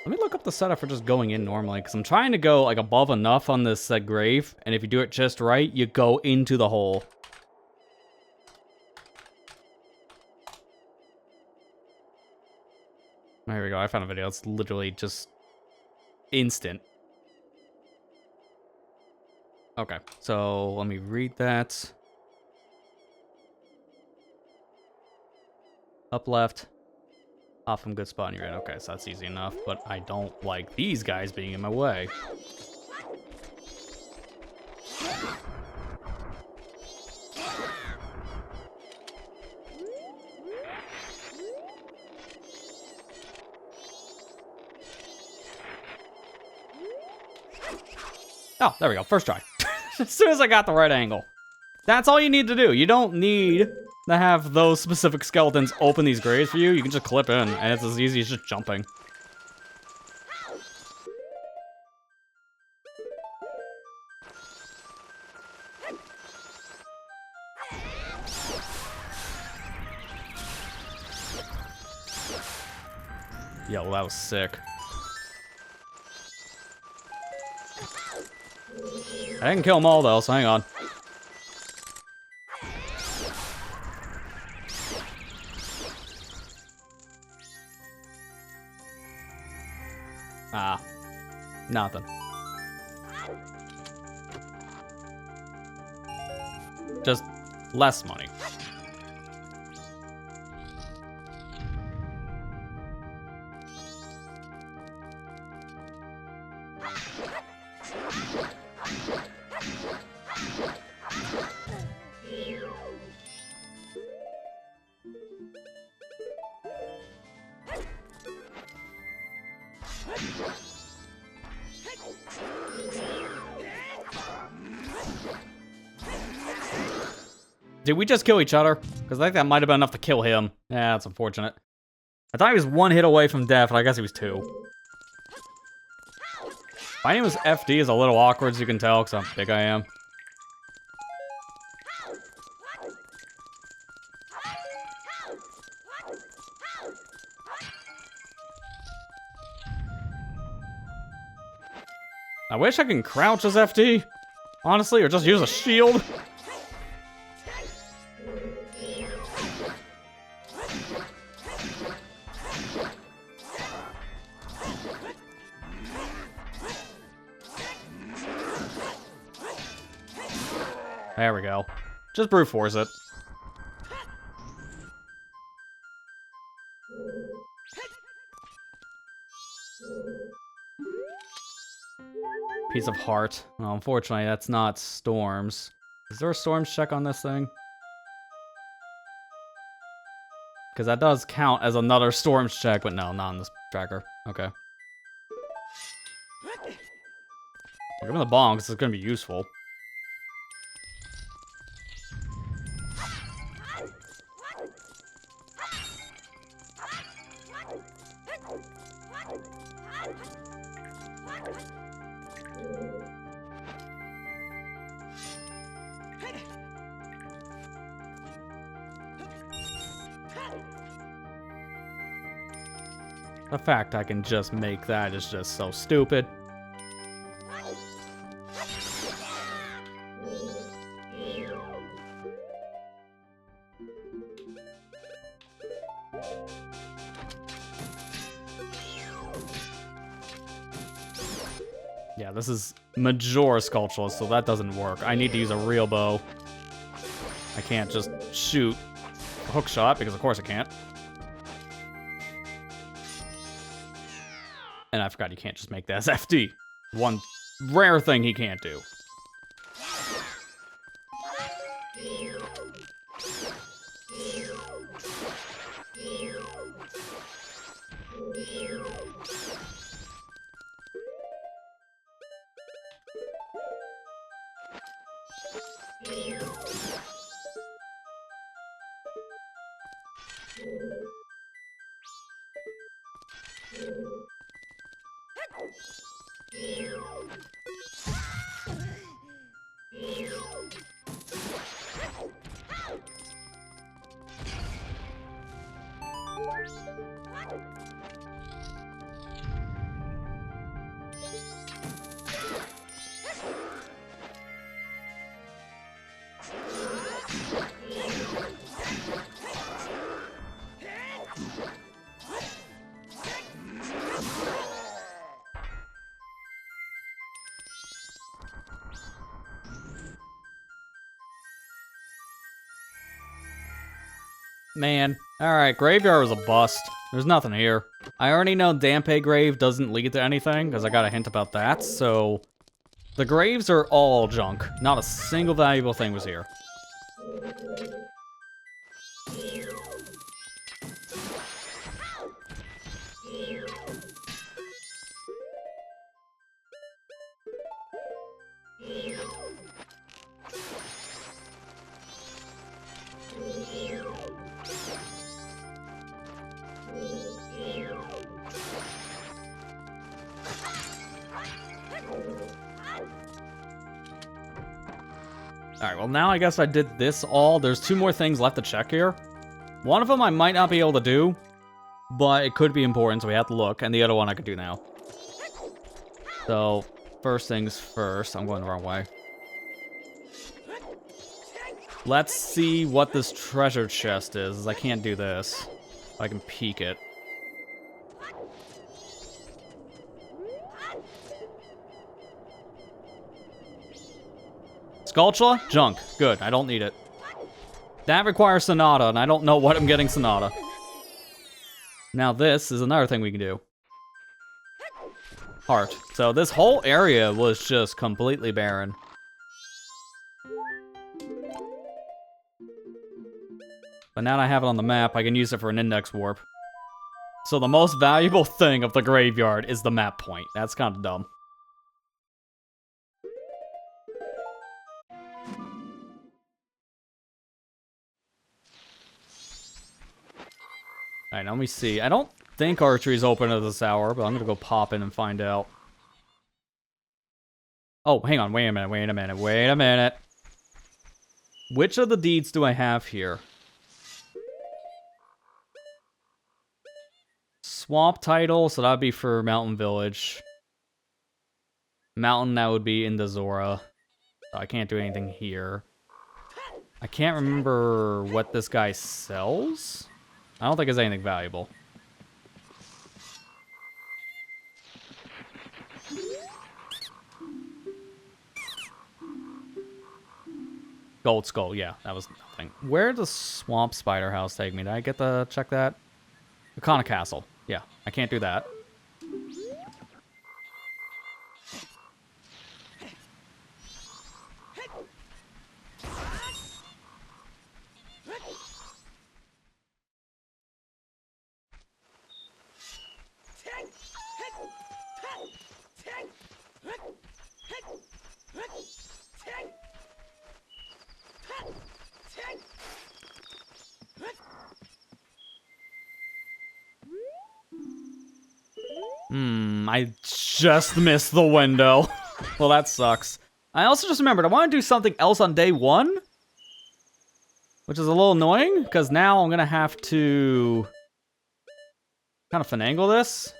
S1: Let me look up the setup for just going in normally, because I'm trying to go like above enough on this grave, and if you do it just right, you go into the hole. There we go, I found a video. It's literally just instant. Okay, so let me read that. Up left. Off from good spot and you're in. Okay, so that's easy enough, but I don't like these guys being in my way. Oh, there we go. First try. As soon as I got the right angle. That's all you need to do. You don't need to have those specific skeletons open these graves for you. You can just clip in, and it's as easy as just jumping. Yeah, well, that was sick. I didn't kill them all, though, so hang on. Ah. Nothing. Just less money. Did we just kill each other? Because I think that might have been enough to kill him. Yeah, that's unfortunate. I thought he was one hit away from death, but I guess he was two. My name was FD is a little awkward, as you can tell, because how big I am. I wish I can crouch as FD, honestly, or just use a shield. There we go. Just brute force it. Piece of heart. Well, unfortunately, that's not storms. Is there a storms check on this thing? Because that does count as another storms check, but no, not on this tracker. Okay. Give him the bomb, because it's going to be useful. The fact I can just make that is just so stupid. Yeah, this is Majora sculpture, so that doesn't work. I need to use a real bow. I can't just shoot a hook shot, because of course I can't. And I forgot you can't just make that as FD. One rare thing he can't do. Man. Alright, graveyard was a bust. There's nothing here. I already know Dampe Grave doesn't lead to anything, because I got a hint about that, so... The graves are all junk. Not a single valuable thing was here. Alright, well now I guess I did this all. There's 2 more things left to check here. One of them I might not be able to do, but it could be important, so we have to look. And the other one I could do now. So, first things first. I'm going the wrong way. Let's see what this treasure chest is. I can't do this. I can peek it. Sculpture? Junk. Good. I don't need it. That requires Sonata, and I don't know what I'm getting Sonata. Now this is another thing we can do. Heart. So this whole area was just completely barren. But now that I have it on the map, I can use it for an index warp. So the most valuable thing of the graveyard is the map point. That's kind of dumb. Alright, now let me see. I don't think archery's open at this hour, but I'm gonna go pop in and find out. Oh, hang on. Wait a minute. Which of the deeds do I have here? Swamp title, so that'd be for Mountain Village. Mountain, that would be in the Zora. So I can't do anything here. I can't remember what this guy sells. I don't think it's anything valuable. Gold Skull, yeah, that was nothing. Where does Swamp Spider House take me? Did I get to check that? Akana Castle. Yeah, I can't do that. I just missed the window. Well, that sucks. I also just remembered, I want to do something else on day 1. Which is a little annoying, because now I'm going to have to kind of finagle this.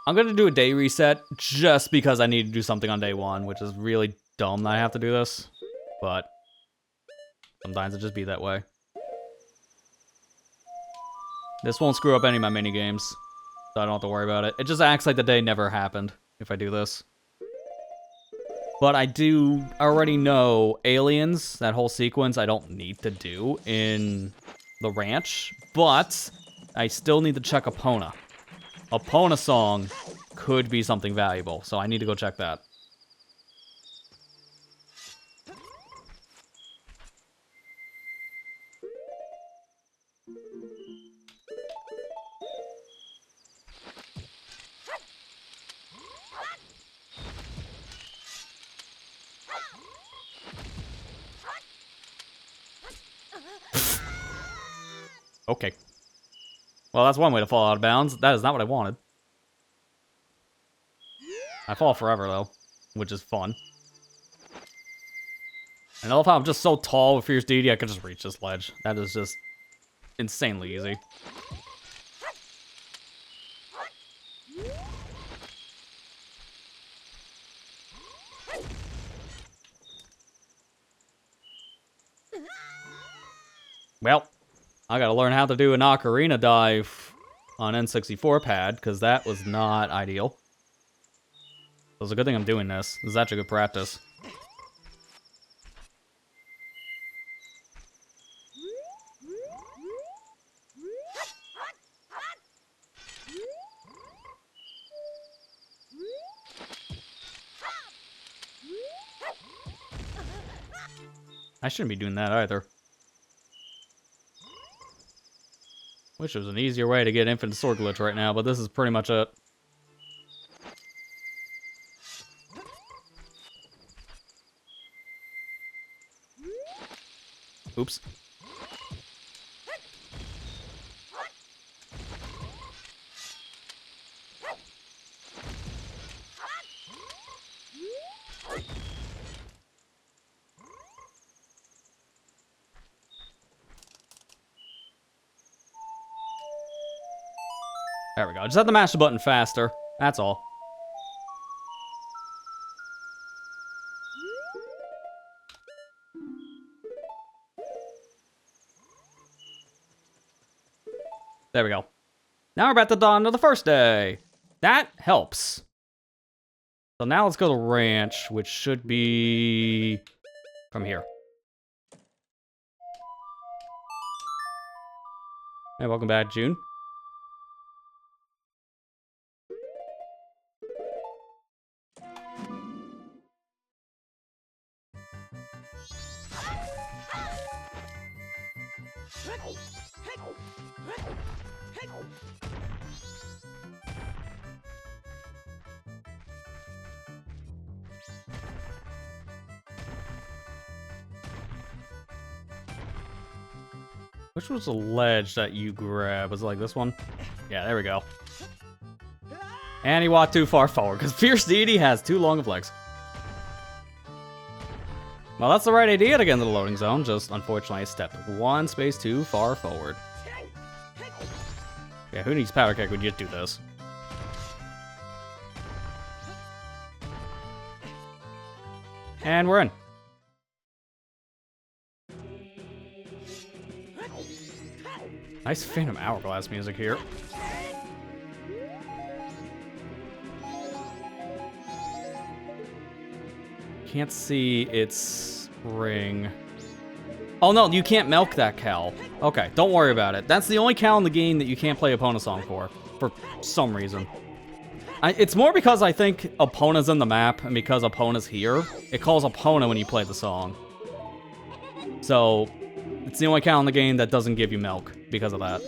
S1: I'm going to do a day reset, just because I need to do something on day 1, which is really dumb that I have to do this. But sometimes it just be that way. This won't screw up any of my minigames, so I don't have to worry about it. It just acts like the day never happened if I do this. But I do already know aliens, that whole sequence, I don't need to do in the ranch. But I still need to check Epona. Epona song could be something valuable, so I need to go check that. Okay. Well, that's one way to fall out of bounds. That is not what I wanted. I fall forever, though, which is fun. And I love how I'm just so tall with Fierce Deity, I can just reach this ledge. That is just insanely easy. Well, I gotta learn how to do an Ocarina dive on N64 pad, because that was not ideal. So it's a good thing I'm doing this. This is actually good practice. I shouldn't be doing that either. Wish there was an easier way to get infinite sword glitch right now, but this is pretty much it. Oops. There we go. Just have to mash the button faster. That's all. There we go. Now we're about to dawn of the first day. That helps. So now let's go to Ranch, which should be from here. Hey, welcome back, June. Which was the ledge that you grab? Was it like this one? Yeah, there we go. And he walked too far forward, because Fierce Deity has too long of legs. Well, that's the right idea to get into the loading zone, just unfortunately I stepped one space too far forward. Yeah, who needs powder keg when you just do this? And we're in. Nice Phantom Hourglass music here. Can't see its ring. Oh no, you can't milk that cow. Okay, don't worry about it. That's the only cow in the game that you can't play Epona song for some reason. It's more because I think Epona's in the map, and because Epona's here, it calls Epona when you play the song. So, it's the only cow in the game that doesn't give you milk because of that.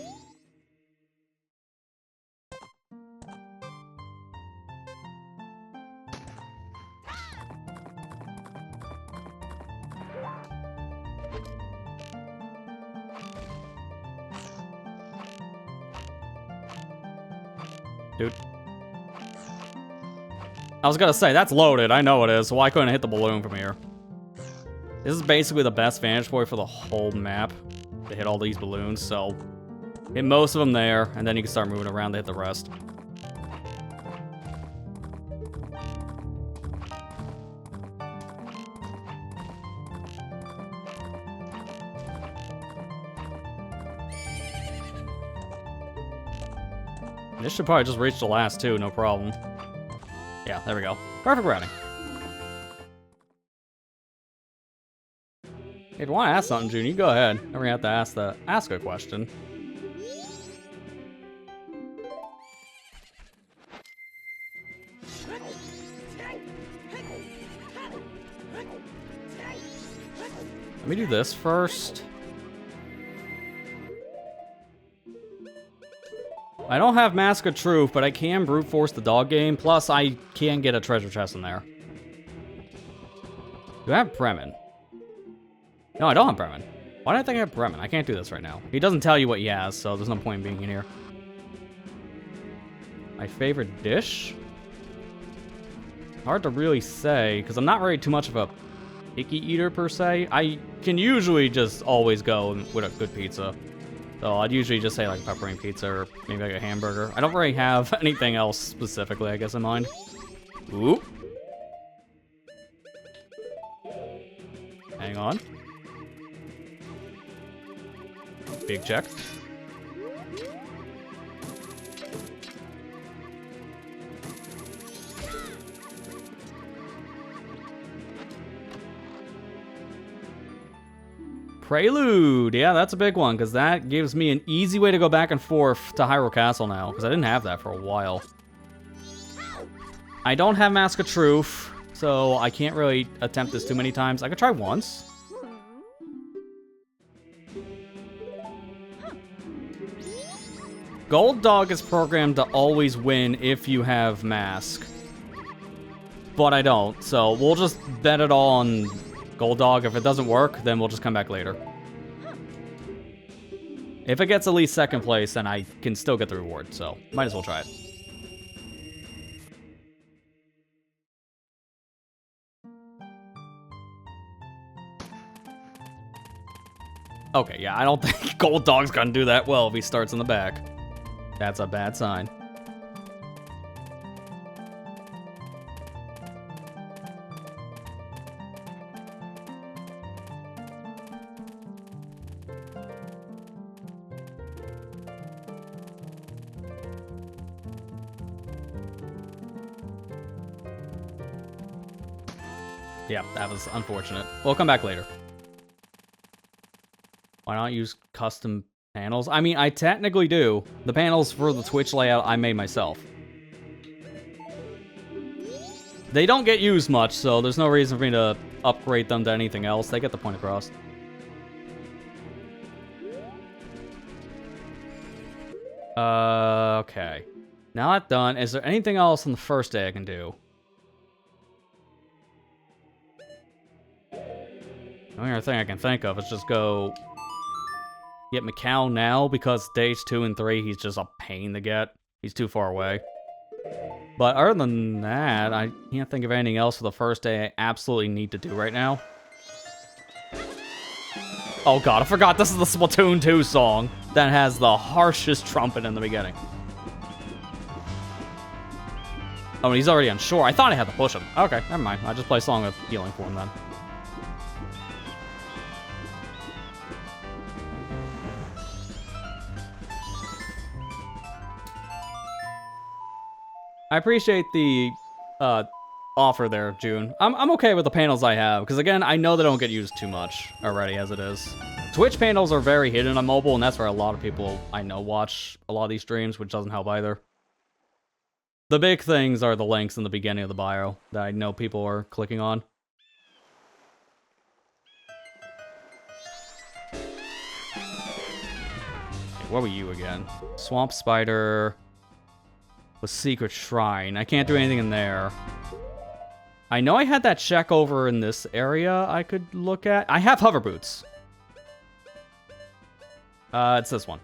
S1: Dude. I was gonna say, that's loaded. I know it is, so why couldn't I hit the balloon from here? This is basically the best vantage point for the whole map to hit all these balloons, so hit most of them there, and then you can start moving around to hit the rest. This should probably just reach the last two, no problem. Yeah, there we go. Perfect routing. If you want to ask something, June, you go ahead. Never gonna have to ask a question. Let me do this first. I don't have Mask of Truth, but I can brute force the dog game. Plus, I can get a treasure chest in there. Do I have Bremen? No, I don't have Bremen. Why do I think I have Bremen? I can't do this right now. He doesn't tell you what he has, so there's no point in being in here. My favorite dish? Hard to really say, because I'm not really too much of a picky eater, per se. I can usually just always go with a good pizza. So I'd usually just say like pepperoni pizza or maybe like a hamburger. I don't really have anything else specifically, I guess, in mind. Ooh. Hang on. Big check. Prelude! Yeah, that's a big one, because that gives me an easy way to go back and forth to Hyrule Castle now, because I didn't have that for a while. I don't have Mask of Truth, so I can't really attempt this too many times. I could try once. Gold Dog is programmed to always win if you have Mask. But I don't, so we'll just bet it all on Gold Dog. If it doesn't work, then we'll just come back later. If it gets at least second place, then I can still get the reward, so might as well try it. Okay, yeah, I don't think Gold Dog's gonna do that well if he starts in the back. That's a bad sign. Yeah, that was unfortunate. We'll come back later. Why not use custom panels? I mean, I technically do. The panels for the Twitch layout I made myself. They don't get used much, so there's no reason for me to upgrade them to anything else. They get the point across. Okay. Now that's done. Is there anything else on the first day I can do? The only other thing I can think of is just go get Macau now, because days 2 and 3, he's just a pain to get. He's too far away. But other than that, I can't think of anything else for the first day I absolutely need to do right now. Oh god, I forgot this is the Splatoon 2 song that has the harshest trumpet in the beginning. Oh, and he's already on shore. I thought I had to push him. Okay, never mind. I'll just play Song of Healing for him then. I appreciate the offer there, June. I'm okay with the panels I have, because again, I know they don't get used too much already as it is. Twitch panels are very hidden on mobile, and that's where a lot of people I know watch a lot of these streams, which doesn't help either. The big things are the links in the beginning of the bio that I know people are clicking on. Okay, what were you again? Swamp Spider... with Secret Shrine. I can't do anything in there. I know I had that check over in this area I could look at. I have hover boots. It's this one.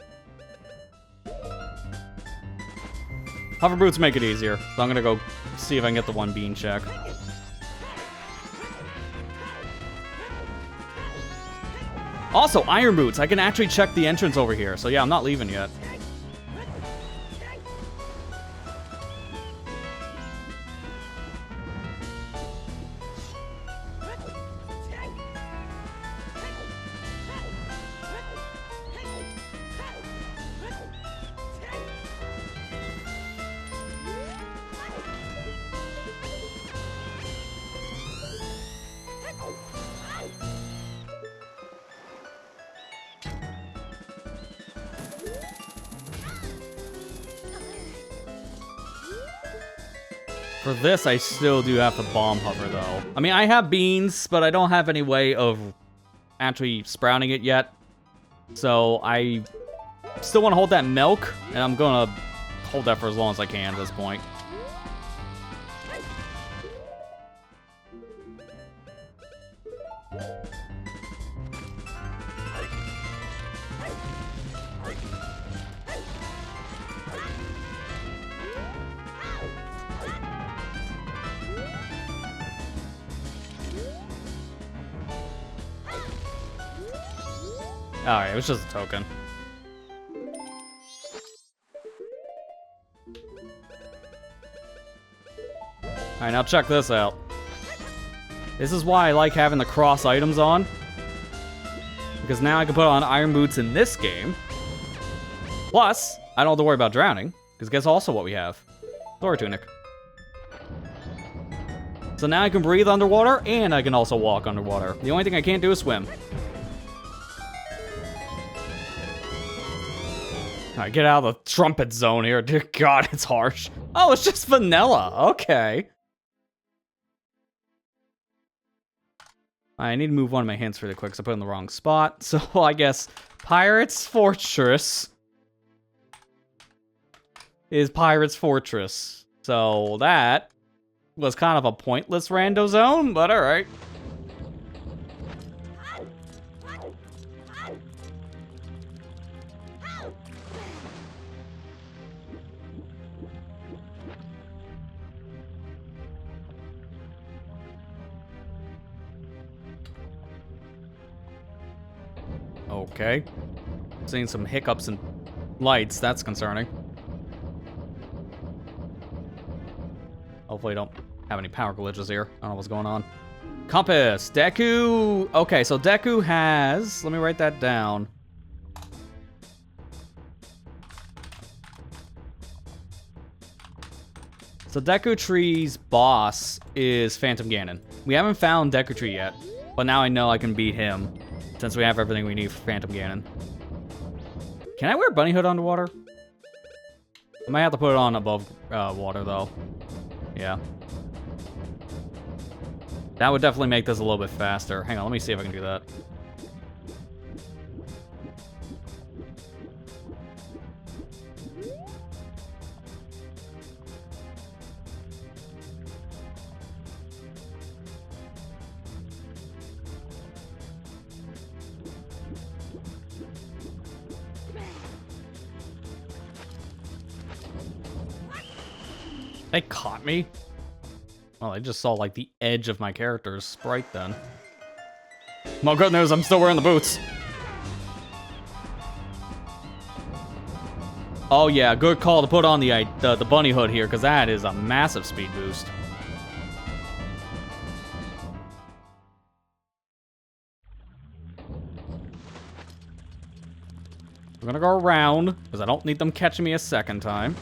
S1: Hover boots make it easier, so I'm gonna go see if I can get the one bean check. Also, iron boots. I can actually check the entrance over here, so yeah, I'm not leaving yet. For this, I still do have to bomb hover, though. I mean, I have beans, but I don't have any way of actually sprouting it yet. So I still want to hold that milk, and I'm going to hold that for as long as I can at this point. Alright, it was just a token. Alright, now check this out. This is why I like having the cross items on. Because now I can put on iron boots in this game. Plus, I don't have to worry about drowning. Because guess also what we have? Thor tunic. So now I can breathe underwater, and I can also walk underwater. The only thing I can't do is swim. Alright, get out of the trumpet zone here. Dear God, it's harsh. Oh, it's just vanilla. Okay. I need to move one of my hints really quick because I put it in the wrong spot. So I guess Pirate's Fortress. is Pirate's Fortress. So that was kind of a pointless rando zone, but alright. Okay. Seeing some hiccups and lights, that's concerning. Hopefully I don't have any power glitches here. I don't know what's going on. Compass! Deku! Okay, so Deku has... Let me write that down. So Deku Tree's boss is Phantom Ganon. We haven't found Deku Tree yet, but now I know I can beat him since we have everything we need for Phantom Ganon. Can I wear Bunny Hood underwater? I might have to put it on above water, though. Yeah. That would definitely make this a little bit faster. Hang on, let me see if I can do that. They caught me? Well, I just saw, like, the edge of my character's sprite then. Well, good news, I'm still wearing the boots. Oh, yeah, good call to put on the bunny hood here, because that is a massive speed boost. We're gonna go around, because I don't need them catching me a second time.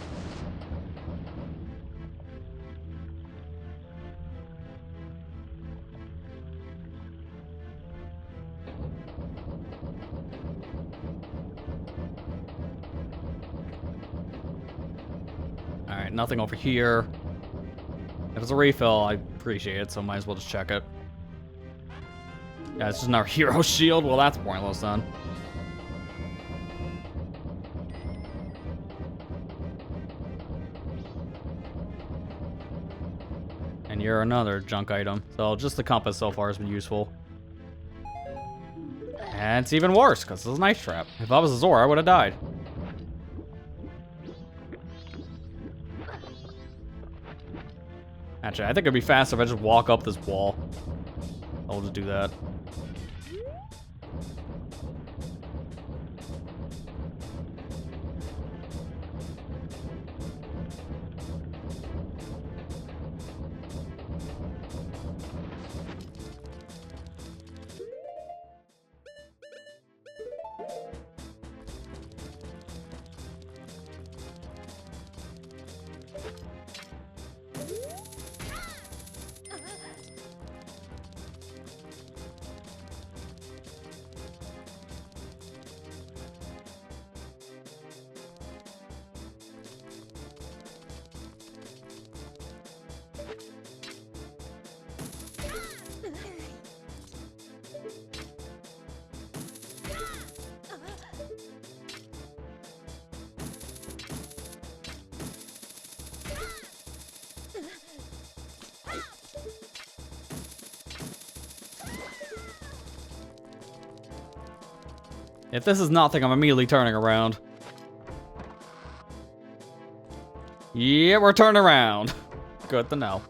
S1: Alright, nothing over here. If it's a refill, I appreciate it, so might as well just check it. Yeah, it's just another hero shield. Well, that's pointless then. And you're another junk item. So just the compass so far has been useful. And it's even worse, because it's a knife trap. If I was a Zora, I would have died. Actually, I think it'd be faster if I just walk up this wall. I'll just do that. If this is nothing, I'm immediately turning around. Yeah, we're turning around. Good to know.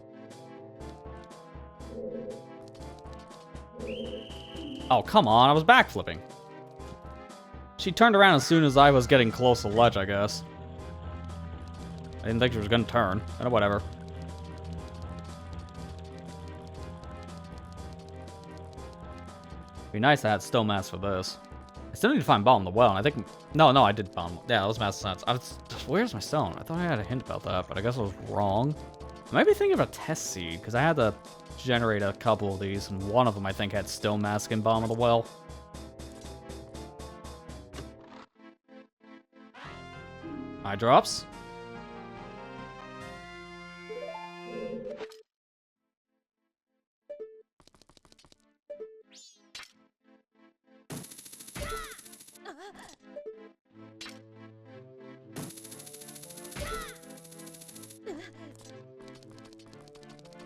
S1: Oh, come on, I was backflipping. She turned around as soon as I was getting close to the ledge, I guess. I didn't think she was gonna turn. Whatever. Be nice to have still mass for this. I still need to find bomb the well, and I think... No, I did bomb. Yeah, that was mass sense. Where's my stone? I thought I had a hint about that, but I guess I was wrong. I might be thinking of a test seed, because I had to generate a couple of these, and one of them I think had still mask and bomb of the well. Eye drops.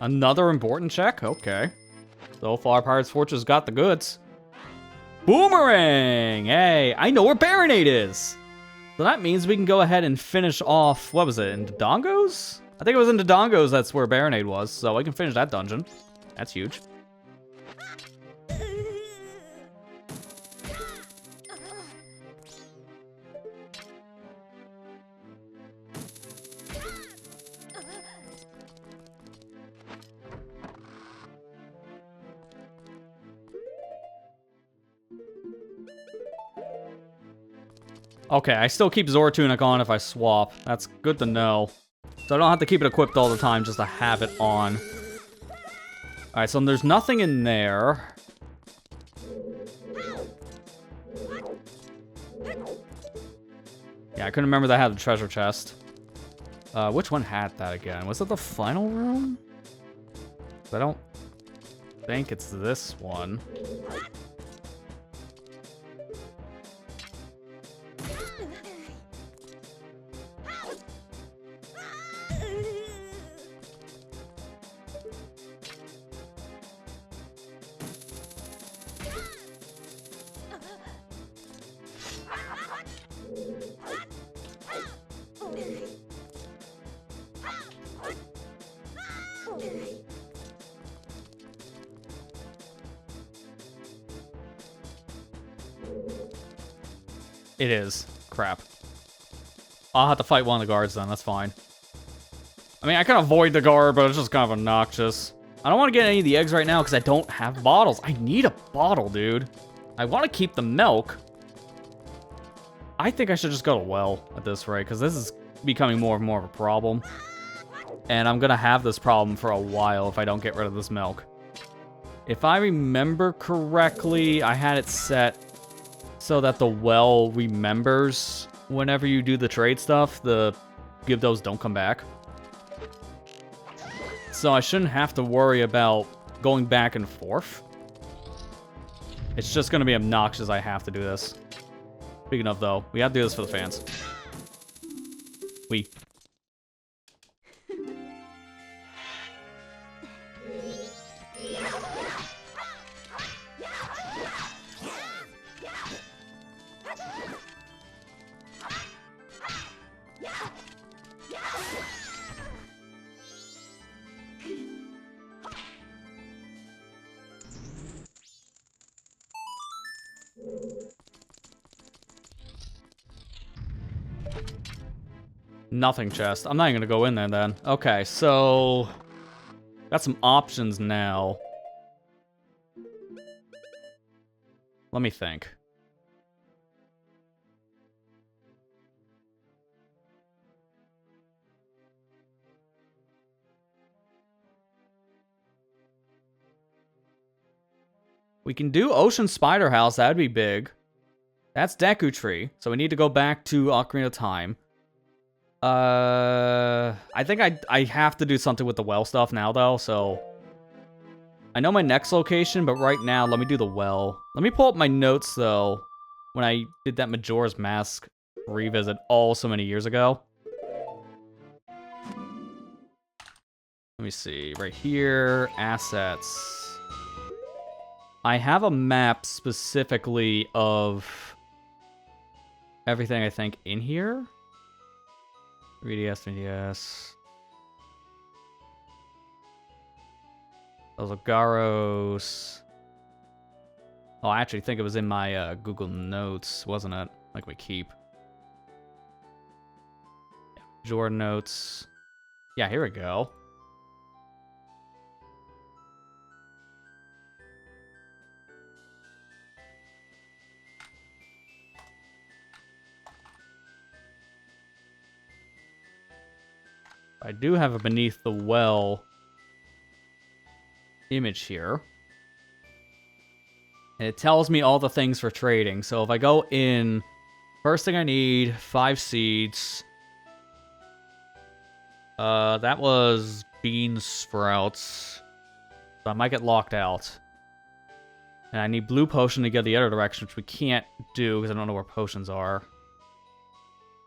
S1: Another important check? Okay. So far, Pirate's Fortune's got the goods. Boomerang! Hey, I know where Baronade is! So that means we can go ahead and finish off, what was it, in Dodongo's? I think it was in Dodongo's that's where Baronade was, so I can finish that dungeon. That's huge. Okay, I still keep Zoratunic on if I swap. That's good to know. So I don't have to keep it equipped all the time just to have it on. Alright, so there's nothing in there. Yeah, I couldn't remember that I had the treasure chest. Which one had that again? Was it the final room? I don't think it's this one. It is. Crap. I'll have to fight one of the guards then, that's fine. I mean, I can avoid the guard, but it's just kind of obnoxious. I don't want to get any of the eggs right now because I don't have bottles. I need a bottle, dude. I want to keep the milk. I think I should just go to well at this rate because this is becoming more and more of a problem. And I'm going to have this problem for a while if I don't get rid of this milk. If I remember correctly, I had it set so that the well remembers whenever you do the trade stuff, the Gyptos don't come back. So I shouldn't have to worry about going back and forth. It's just going to be obnoxious I have to do this. Speaking of, though, we have to do this for the fans. We. Nothing chest. I'm not even gonna go in there then. Okay, so got some options now. Let me think. We can do Ocean Spider House. That'd be big. That's Deku Tree. So we need to go back to Ocarina of Time. I think I have to do something with the well stuff now, though, so... I know my next location, but right now, let me do the well. Let me pull up my notes, though, when I did that Majora's Mask revisit so many years ago. Let me see. Right here, assets. I have a map specifically of everything, I think, in here. 3DS, 3DS. Those are Garos. Oh, I actually think it was in my Google Notes, wasn't it? Like we keep. Yeah, Majora Notes. Yeah, here we go. I do have a beneath the well image here. And it tells me all the things for trading. So if I go in, first thing I need, 5 seeds. That was bean sprouts. So I might get locked out. And I need blue potion to get the other direction, which we can't do because I don't know where potions are.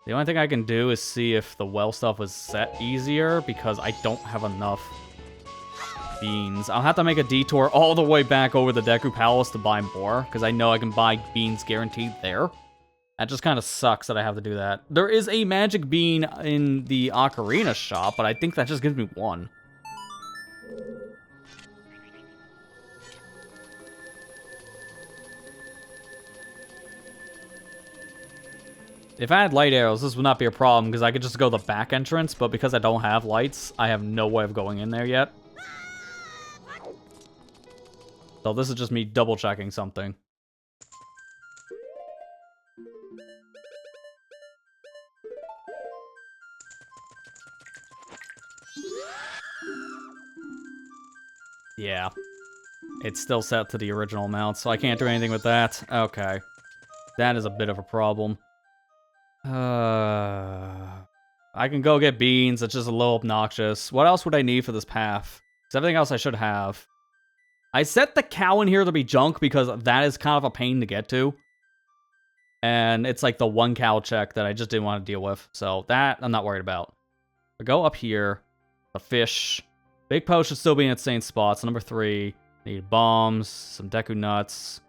S1: The only thing I can do is see if the well stuff was set easier, because I don't have enough beans. I'll have to make a detour all the way back over the Deku Palace to buy more, because I know I can buy beans guaranteed there. That just kind of sucks that I have to do that. There is a magic bean in the Ocarina shop, but I think that just gives me one. If I had light arrows, this would not be a problem, because I could just go the back entrance, but because I don't have lights, I have no way of going in there yet. So this is just me double-checking something. Yeah. It's still set to the original amount, so I can't do anything with that. Okay. That is a bit of a problem. I can go get beans. It's just a little obnoxious. What else would I need for this path? Because everything else I should have. I set the cow in here to be junk because that is kind of a pain to get to. And it's like the one cow check that I just didn't want to deal with. So that I'm not worried about. I go up here. The fish. Big Po should still be in its same spot. So number 3. Need bombs. Some Deku nuts.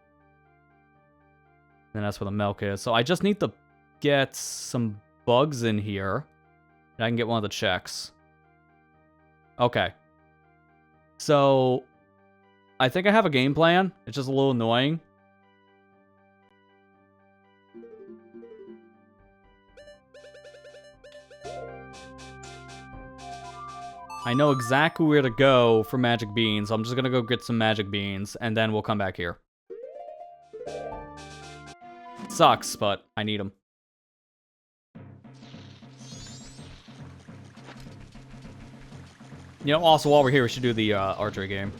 S1: And that's where the milk is. So I just need to get some bugs in here. And I can get one of the checks. Okay. So I think I have a game plan. It's just a little annoying. I know exactly where to go for magic beans. So I'm just gonna go get some magic beans, and then we'll come back here. Sucks, but I need them. You know, also, while we're here, we should do the archery game.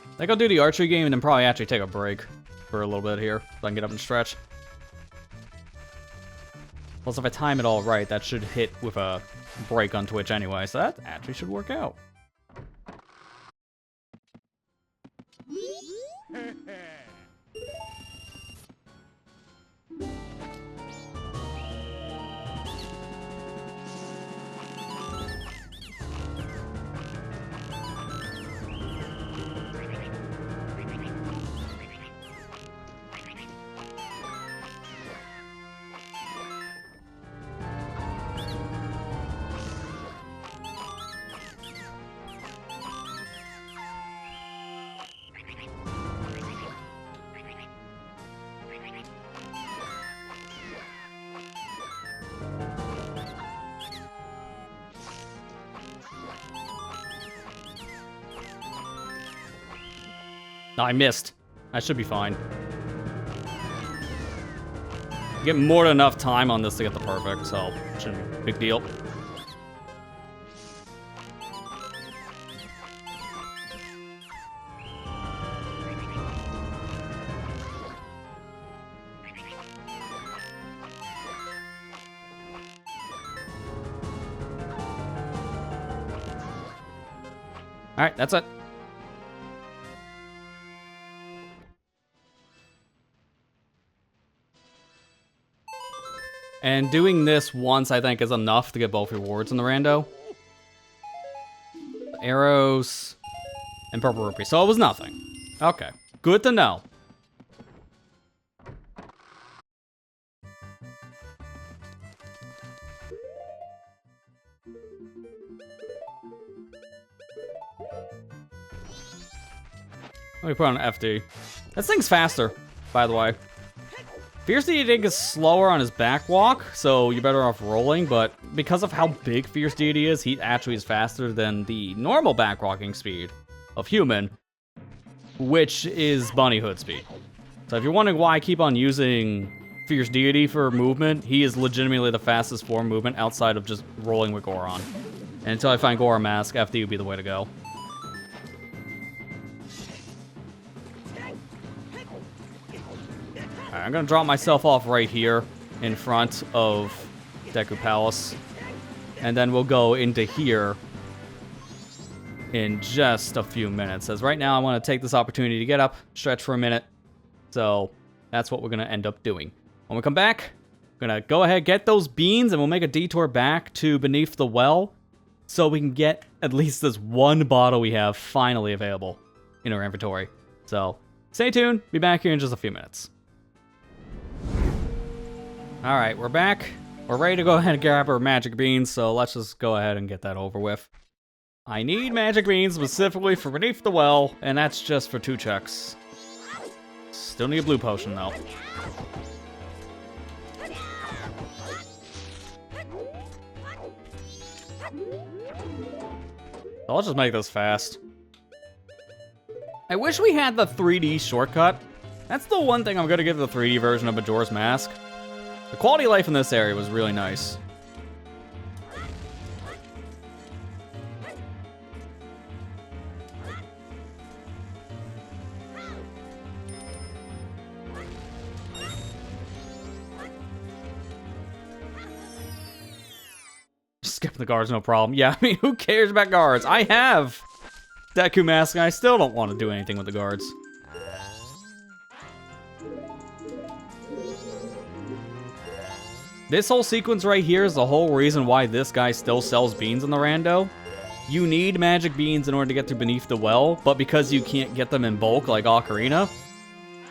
S1: I think I'll do the archery game and then probably actually take a break for a little bit here so I can get up and stretch. Plus, if I time it all right, that should hit with a break on Twitch anyway, so that actually should work out. No, I missed. I should be fine. Get more than enough time on this to get the perfect, so shouldn't be a big deal. Alright, that's it. And doing this once, I think, is enough to get both rewards in the rando. Arrows and purple rupee. So it was nothing. Okay. Good to know. Let me put on FD. This thing's faster, by the way. Fierce Deity is slower on his back walk, so you're better off rolling, but because of how big Fierce Deity is, he actually is faster than the normal back walking speed of human, which is Bunny Hood speed. So if you're wondering why I keep on using Fierce Deity for movement, he is legitimately the fastest form movement outside of just rolling with Goron. And until I find Goron Mask, FD would be the way to go. Alright, I'm gonna drop myself off right here in front of Deku Palace. And then we'll go into here in just a few minutes. As right now, I want to take this opportunity to get up, stretch for a minute. So, That's what we're going to end up doing. When we come back, we're going to go ahead, get those beans, and we'll make a detour back to beneath the well so we can get at least this one bottle we have finally available in our inventory. So stay tuned. Be back here in just a few minutes. All right, we're back. We're ready to go ahead and grab our magic beans, so let's just go ahead and get that over with. I need magic beans specifically for beneath the well, and that's just for 2 checks. Still need a blue potion, though. So let's just make this fast. I wish we had the 3D shortcut. That's the one thing I'm going to give the 3D version of Majora's Mask. The quality of life in this area was really nice. Skipping the guards, no problem. Yeah, I mean, who cares about guards? I have Deku Mask, and I still don't want to do anything with the guards. This whole sequence right here is the whole reason why this guy still sells beans in the rando. You need magic beans in order to get through beneath the well, but because you can't get them in bulk like Ocarina,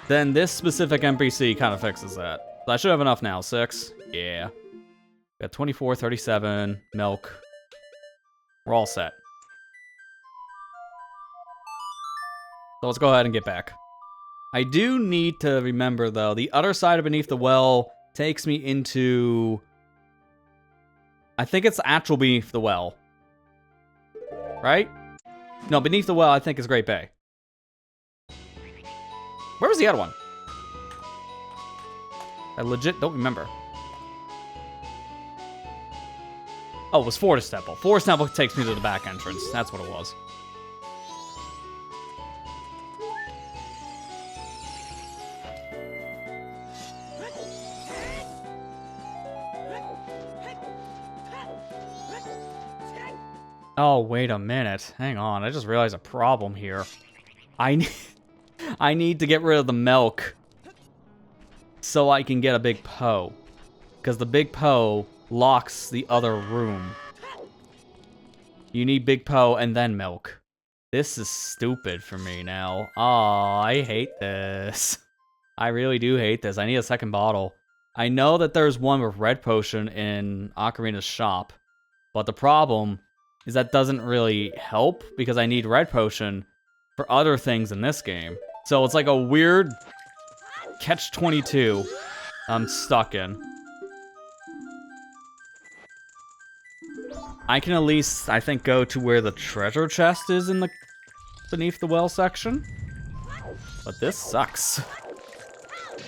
S1: then this specific NPC kind of fixes that. So I should have enough now. 6. Yeah. Got 24, 37, milk. We're all set. So let's go ahead and get back. I do need to remember, though, the other side of beneath the well takes me into... I think it's actual beneath the well. Right? No, beneath the well, I think is Great Bay. Where was the other one? I legit don't remember. Oh, it was Forest Temple. Forest Temple takes me to the back entrance. That's what it was. Oh, wait a minute. Hang on. I just realized a problem here. I need to get rid of the milk so I can get a big Poe. Because the big Poe locks the other room. You need big Poe and then milk. This is stupid for me now. Oh, I hate this. I really do hate this. I need a second bottle. I know that there's one with red potion in Ocarina's shop, but the problem is that doesn't really help because I need red potion for other things in this game. So it's like a weird catch-22 I'm stuck in. I can at least, I think, go to where the treasure chest is in the beneath the well section. But this sucks.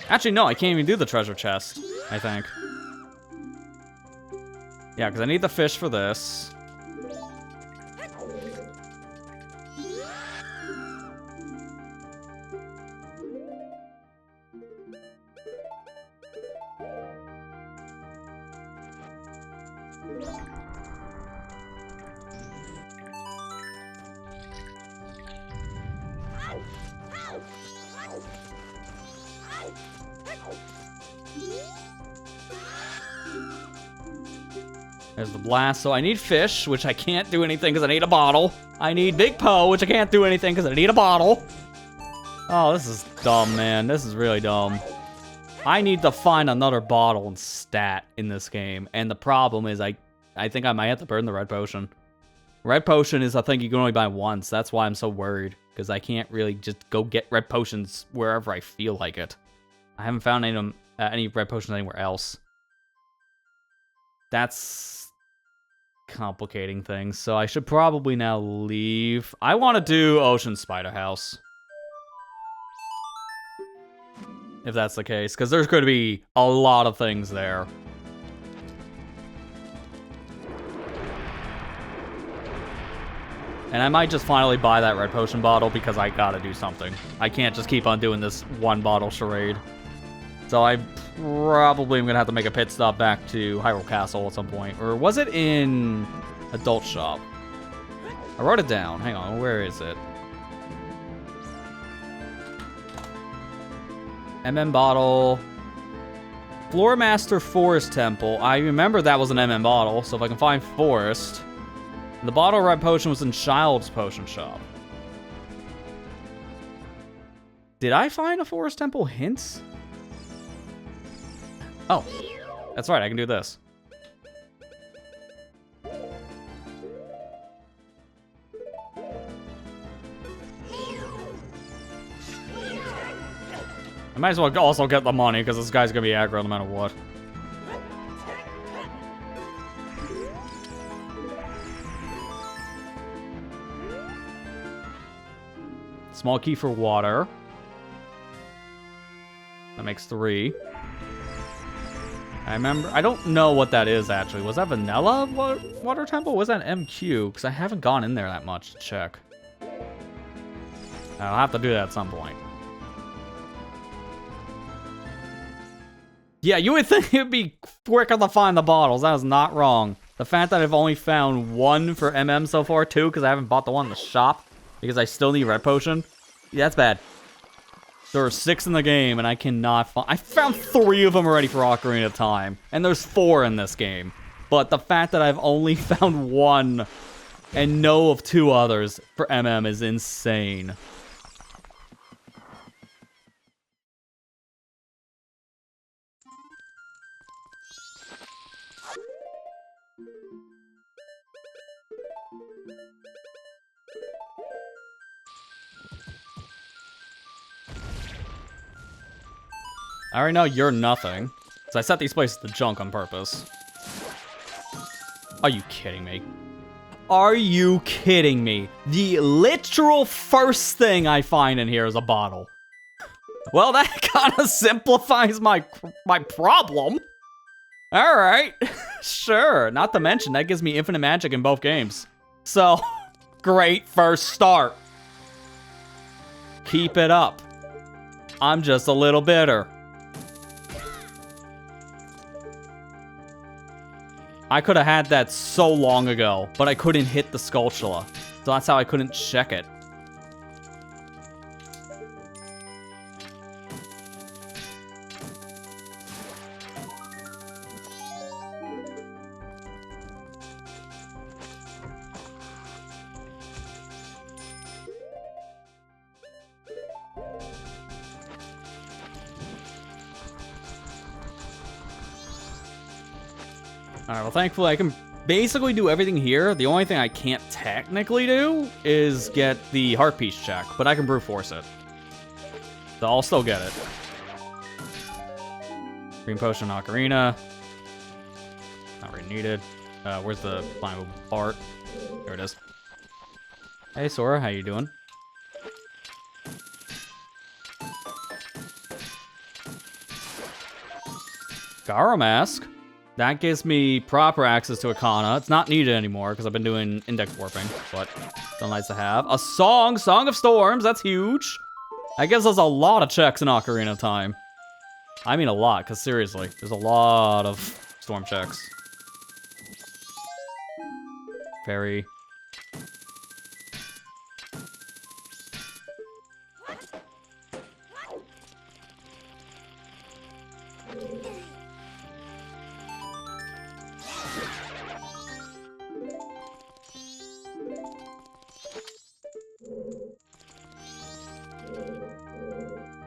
S1: Actually, no, I can't even do the treasure chest, I think. Yeah, because I need the fish for this. There's the blast. So I need fish, which I can't do anything because I need a bottle. I need Big Poe, which I can't do anything because I need a bottle. Oh, this is dumb, man. This is really dumb. I need to find another bottle and stat in this game. And the problem is I think I might have to burn the red potion. Red potion is a thing you can only buy once. That's why I'm so worried. Because I can't really just go get red potions wherever I feel like it. I haven't found any red potions anywhere else. That's complicating things, so I should probably now leave. I want to do Ocean Spider House. If that's the case, because there's going to be a lot of things there. And I might just finally buy that red potion bottle because I gotta do something. I can't just keep on doing this one bottle charade. So I probably am going to have to make a pit stop back to Hyrule Castle at some point. Or was it in Adult Shop? I wrote it down. Hang on, where is it? MM bottle. Floor Master Forest Temple. I remember that was an MM bottle, so if I can find Forest. The bottle red potion was in Child's Potion Shop. Did I find a Forest Temple hints? Oh, that's right, I can do this. I might as well also get the money, because this guy's gonna be aggro no matter what. Small key for water. That makes 3. I remember... I don't know what that is, actually. Was that Vanilla Water Temple? Was that MQ? Because I haven't gone in there that much to check. I'll have to do that at some point. Yeah, you would think it'd be quicker to find the bottles. That was not wrong. The fact that I've only found 1 for MM so far, too, because I haven't bought the one in the shop, because I still need red potion. Yeah, that's bad. There are 6 in the game, and I cannot find... I found 3 of them already for Ocarina of Time, and there's 4 in this game. But the fact that I've only found 1 and know of 2 others for MM is insane. I already know you're nothing. So I set these places to junk on purpose. Are you kidding me? Are you kidding me? The literal first thing I find in here is a bottle. Well, that kind of simplifies my problem. All right, sure. Not to mention, that gives me infinite magic in both games. So, great first start. Keep it up. I'm just a little bitter. I could have had that so long ago, but I couldn't hit the Skulltula. So that's how I couldn't check it. Alright, well thankfully I can basically do everything here. The only thing I can't technically do is get the heart piece check, but I can brute force it. So I'll still get it. Green potion, Ocarina. Not really needed. Where's the final part? There it is. Hey Sora, how you doing? Garo Mask. That gives me proper access to Akana. It's not needed anymore because I've been doing index warping, but still nice to have. A Song of Storms, that's huge. That gives us a lot of checks in Ocarina of Time. I mean a lot, because seriously, there's a lot of storm checks. Fairy.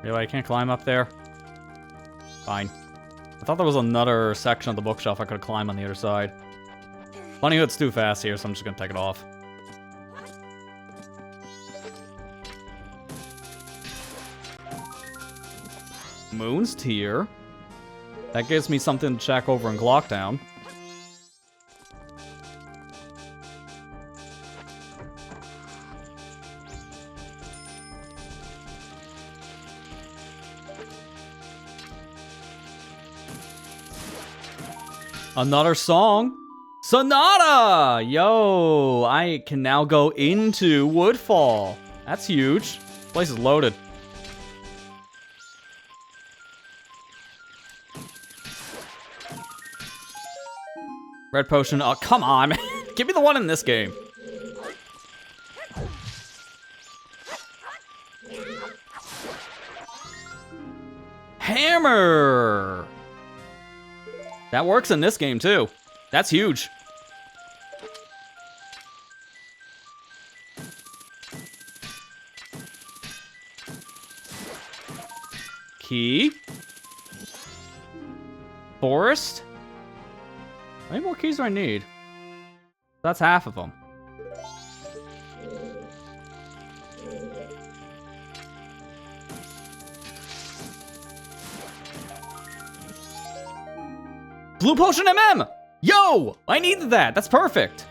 S1: Really, I can't climb up there? Fine. I thought there was another section of the bookshelf I could climb on the other side. Funny, it's too fast here, so I'm just gonna take it off. Moon's Tear. That gives me something to check over in Glocktown. Another song. Sonata! Yo, I can now go into Woodfall. That's huge. This place is loaded. Red potion. Oh, come on, man. Give me the one in this game. Hammer! That works in this game, too. That's huge. Key. Forest. How many more keys do I need? That's half of them. Blue Potion MM! Yo! I needed that. That's perfect.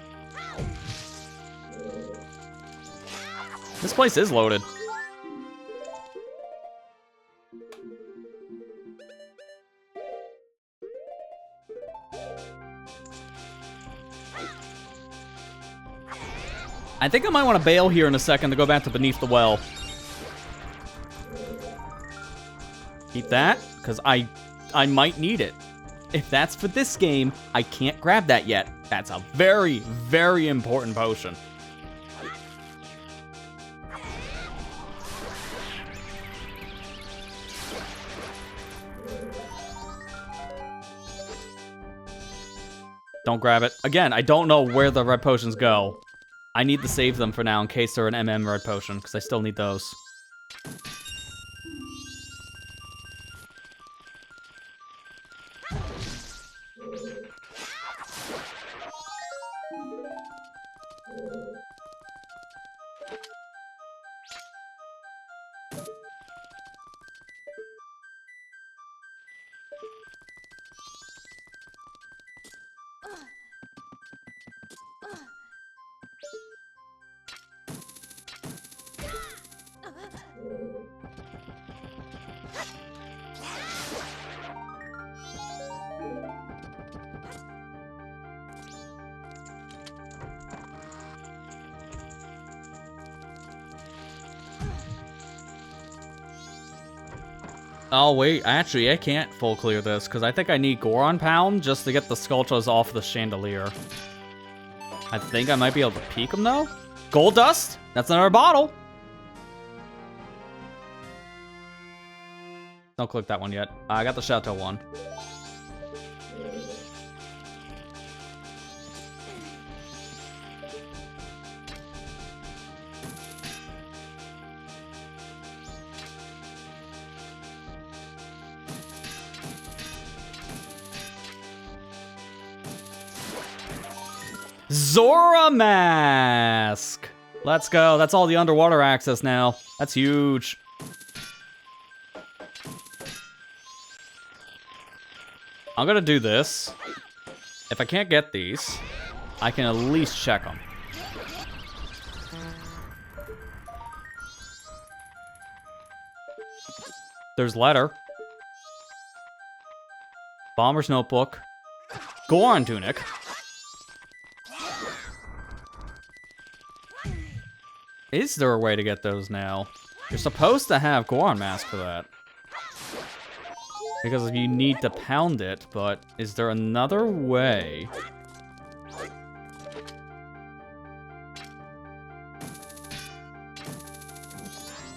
S1: This place is loaded. I think I might want to bail here in a second to go back to beneath the well. Keep that, because I might need it. If that's for this game, I can't grab that yet. That's a very, very important potion. Don't grab it. Again, I don't know where the red potions go. I need to save them for now in case they're an MM red potion, because I still need those. Oh, wait. Actually, I can't full clear this, because I think I need Goron Pound just to get the Skulltulas off the chandelier. I think I might be able to peek them, though. Gold Dust? That's another bottle. Don't click that one yet. I got the Chateau one. Zora Mask! Let's go. That's all the underwater access now. That's huge. I'm gonna do this. If I can't get these, I can at least check them. There's letter. Bomber's notebook. Goron tunic. Is there a way to get those now? You're supposed to have Goron Mask for that. Because you need to pound it, but is there another way?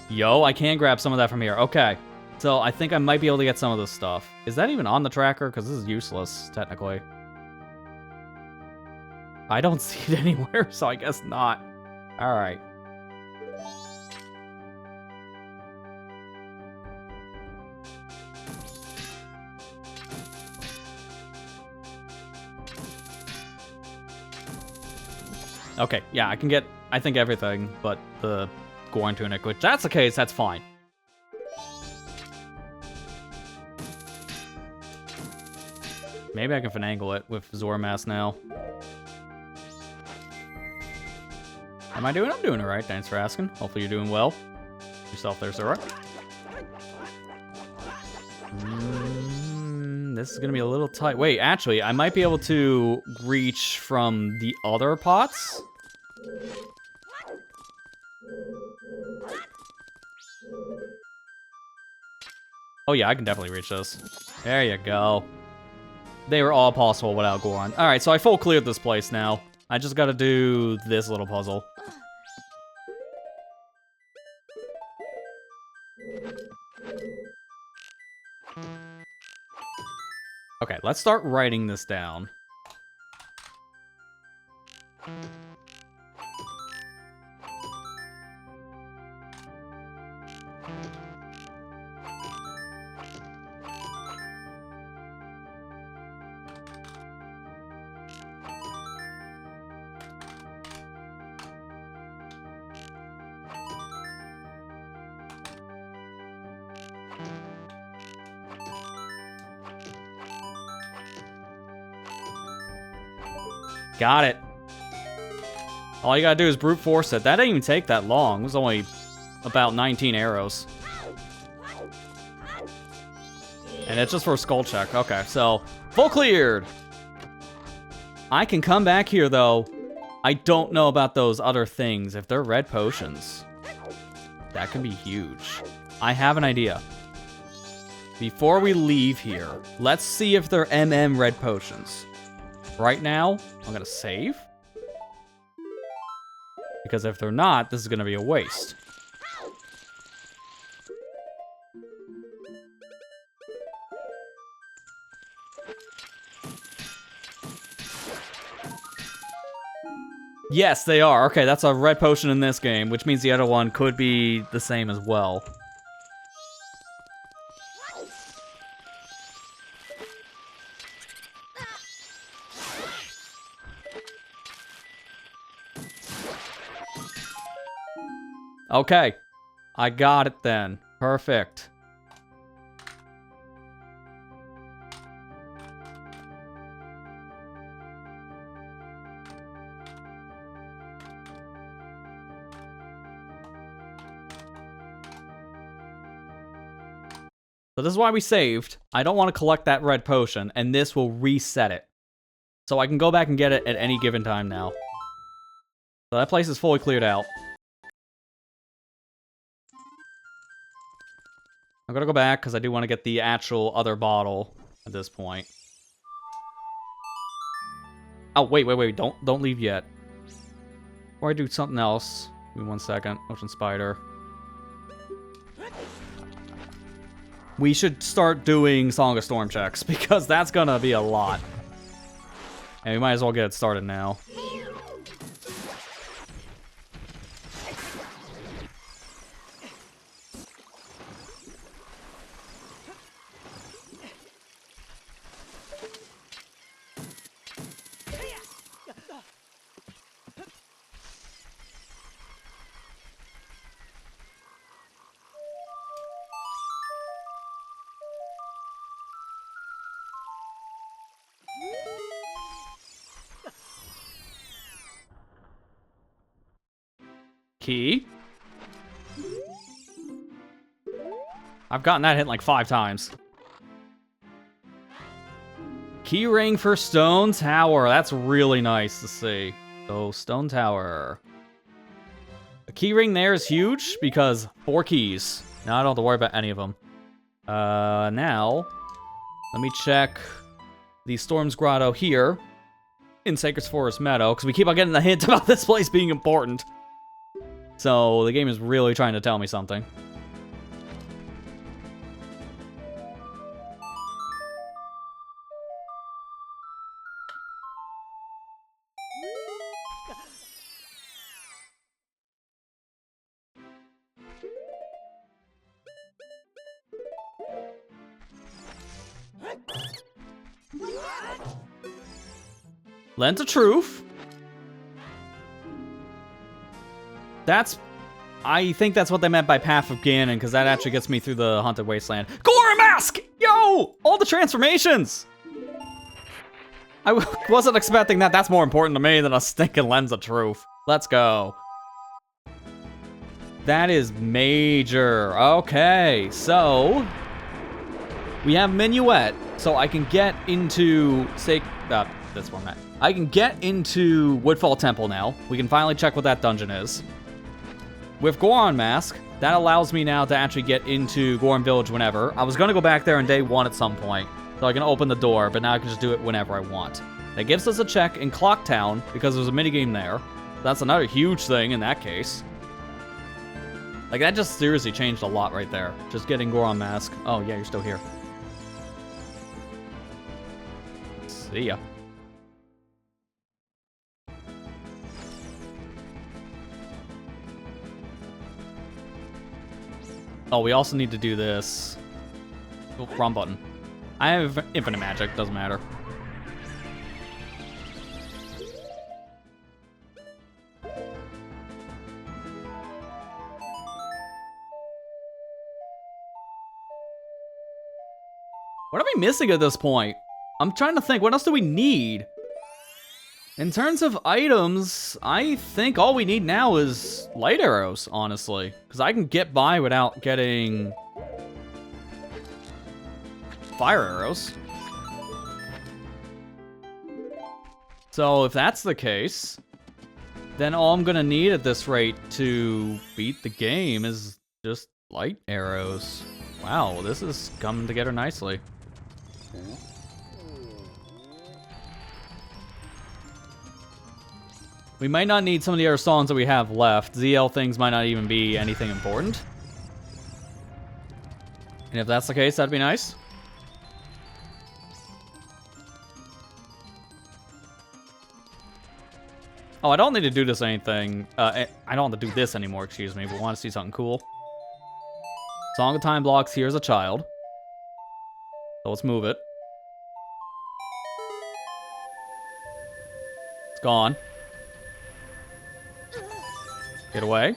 S1: Yo, I can grab some of that from here. Okay. So I think I might be able to get some of this stuff. Is that even on the tracker? Because this is useless, technically. I don't see it anywhere, so I guess not. Alright. Okay, yeah, I can get, I think, everything but the Goron tunic, which that's the case, that's fine. Maybe I can finagle it with Zora Mask now. Am I doing? I'm doing alright, thanks for asking. Hopefully you're doing well. Yourself there, Zora. This is gonna be a little tight. Wait, actually, I might be able to reach from the other pots. Oh yeah, I can definitely reach this. There you go. They were all possible without Goron. Alright, so I full cleared this place now. I just gotta do this little puzzle. Okay, let's start writing this down. Got it. All you gotta do is brute force it. That didn't even take that long. It was only about 19 arrows. And it's just for a skull check. Okay, so full cleared. I can come back here, though. I don't know about those other things. If they're red potions, that could be huge. I have an idea. Before we leave here, let's see if they're red potions. Right now, I'm gonna save. Because if they're not, this is gonna be a waste. Yes, they are. Okay, that's a red potion in this game, which means the other one could be the same as well. Okay, I got it then. Perfect. So this is why we saved. I don't want to collect that red potion, and this will reset it. So I can go back and get it at any given time now. So that place is fully cleared out. I'm gonna go back because I do want to get the actual other bottle at this point. Oh, wait, don't leave yet. Or I do something else. Give me 1 second. Ocean Spider. We should start doing Song of Storm checks because that's gonna be a lot. And we might as well get it started now. Key. I've gotten that hit like 5 times. Key ring for Stone Tower. That's really nice to see. So, Stone Tower. The key ring there is huge because 4 keys. Now I don't have to worry about any of them. Now, let me check the Storm's Grotto here in Sacred Forest Meadow because we keep on getting the hint about this place being important. So, the game is really trying to tell me something. Lens of Truth. I think that's what they meant by Path of Ganon, because that actually gets me through the Haunted Wasteland. Gora Mask! Yo! All the transformations! I wasn't expecting that. That's more important to me than a stinking Lens of Truth. Let's go. That is major. Okay, so we have Minuet, so I can get into this one, I can get into Woodfall Temple now. We can finally check what that dungeon is. With Goron Mask, that allows me now to actually get into Goron Village whenever. I was going to go back there on day 1 at some point, so I can open the door, but now I can just do it whenever I want. That gives us a check in Clock Town, because there's a minigame there. That's another huge thing in that case. Like, that just seriously changed a lot right there. Just getting Goron Mask. Oh, yeah, you're still here. See ya. Oh, we also need to do this. Oh, wrong button. I have infinite magic, doesn't matter. What are we missing at this point? I'm trying to think, what else do we need? In terms of items, I think all we need now is light arrows, honestly. Because I can get by without getting fire arrows. So if that's the case, then all I'm gonna need at this rate to beat the game is just light arrows. Wow, this is coming together nicely. We might not need some of the other songs that we have left. ZL things might not even be anything important. And if that's the case, that'd be nice. Oh, I don't need to do this anything. I don't have to do this anymore, excuse me, but want to see something cool. Song of Time blocks here as a child. So let's move it. It's gone. Get away.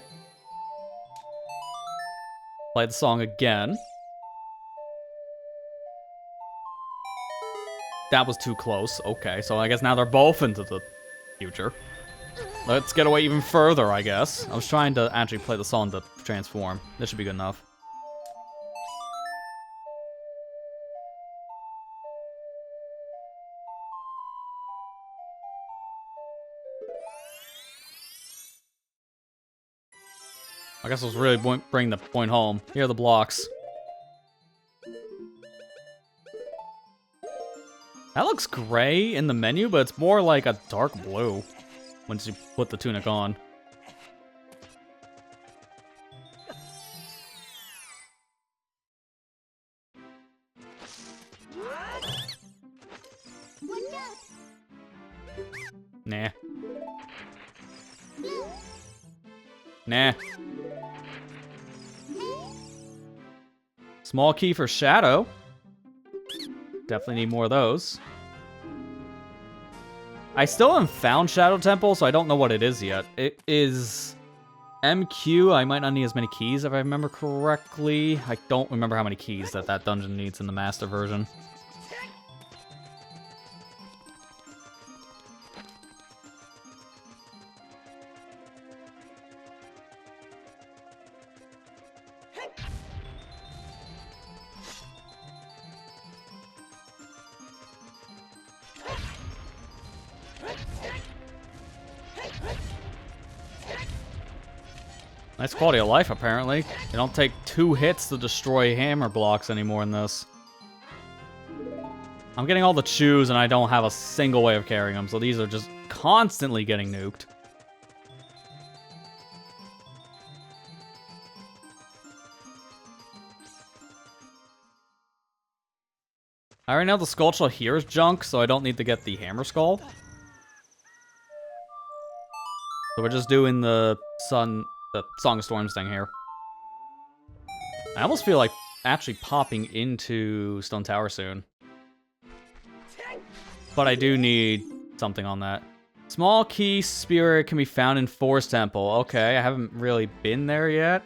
S1: Play the song again. That was too close. Okay, so I guess now they're both into the future. Let's get away even further, I guess. I was trying to actually play the song to transform. This should be good enough. I guess let's really bring the point home. Here are the blocks. That looks gray in the menu, but it's more like a dark blue once you put the tunic on. Nah. Nah. Small key for Shadow. Definitely need more of those. I still haven't found Shadow Temple, so I don't know what it is yet. It is MQ. I might not need as many keys if I remember correctly. I don't remember how many keys that dungeon needs in the master version. Nice quality of life, apparently. You don't take 2 hits to destroy hammer blocks anymore in this. I'm getting all the chews, and I don't have a single way of carrying them, so these are just constantly getting nuked. I already know the Skulltula here is junk, so I don't need to get the Hammer Skull. So we're just doing the Song of Storms thing here. I almost feel like actually popping into Stone Tower soon. But I do need something on that. Small key spirit can be found in Forest Temple. Okay, I haven't really been there yet.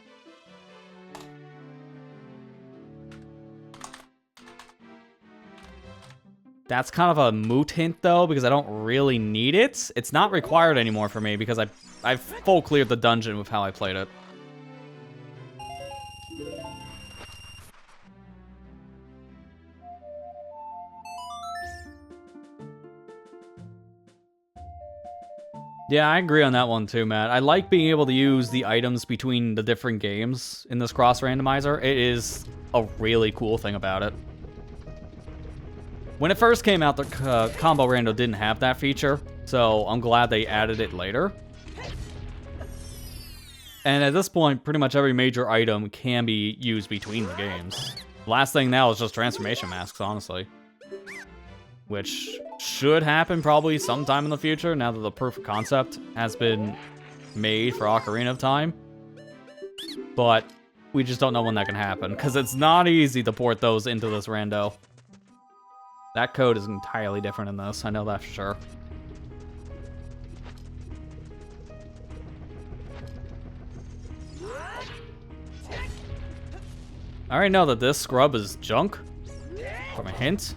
S1: That's kind of a moot hint, though, because I don't really need it. It's not required anymore for me, because I've full cleared the dungeon with how I played it. Yeah, I agree on that one too, Matt. I like being able to use the items between the different games in this cross randomizer. It is a really cool thing about it. When it first came out, the combo rando didn't have that feature, so I'm glad they added it later. And at this point, pretty much every major item can be used between the games. Last thing now is just transformation masks, honestly. Which should happen probably sometime in the future, now that the proof of concept has been made for Ocarina of Time. But we just don't know when that can happen, because it's not easy to port those into this rando. That code is entirely different in this, I know that for sure. I already know that this scrub is junk, from a hint.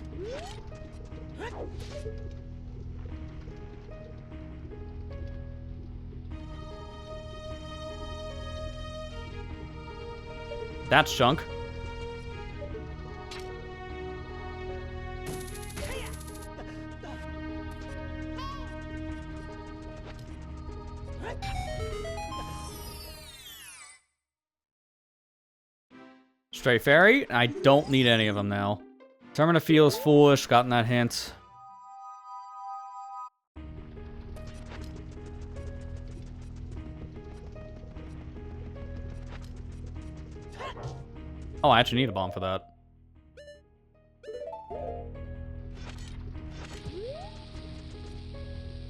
S1: That's junk. Stray Fairy? I don't need any of them now. Determined to feel is foolish, gotten that hint. Oh, I actually need a bomb for that.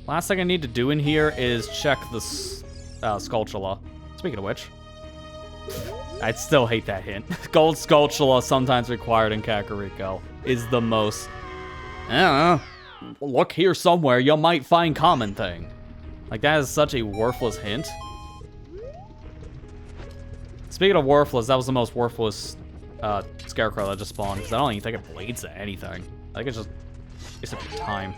S1: Last thing I need to do in here is check the Skulltula. Speaking of which, I'd still hate that hint. Gold Skulltula, sometimes required in Kakariko, is the most... I don't know. Look here somewhere, you might find common thing. Like, that is such a worthless hint. Speaking of worthless, that was the most worthless Scarecrow that just spawned, because I don't even think it blades to anything. I think it's just waste of time.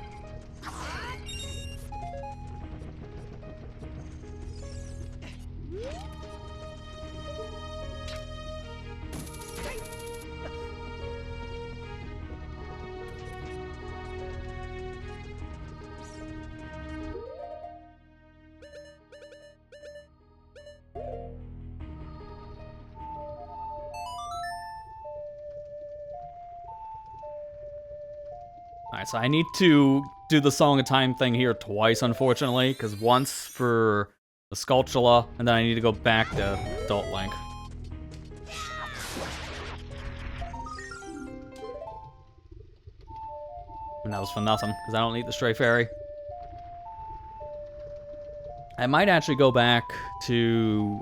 S1: Alright, so I need to do the Song of Time thing here twice, unfortunately, because once for the Skulltula, and then I need to go back to Adult Link. And that was for nothing, because I don't need the Stray Fairy. I might actually go back to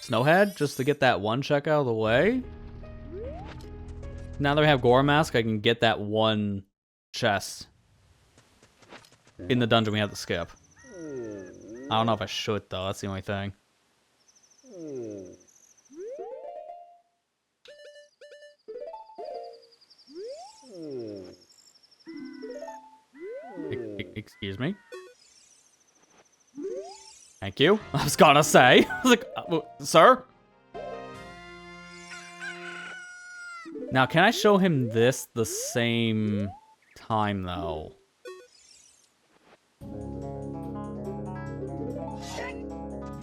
S1: Snowhead, just to get that one check out of the way. Now that we have Gore Mask, I can get that one chest in the dungeon we have to skip. I don't know if I should, though. That's the only thing. Excuse me? Thank you. I was gonna say. I was like, sir? Now, can I show him this the same time, though?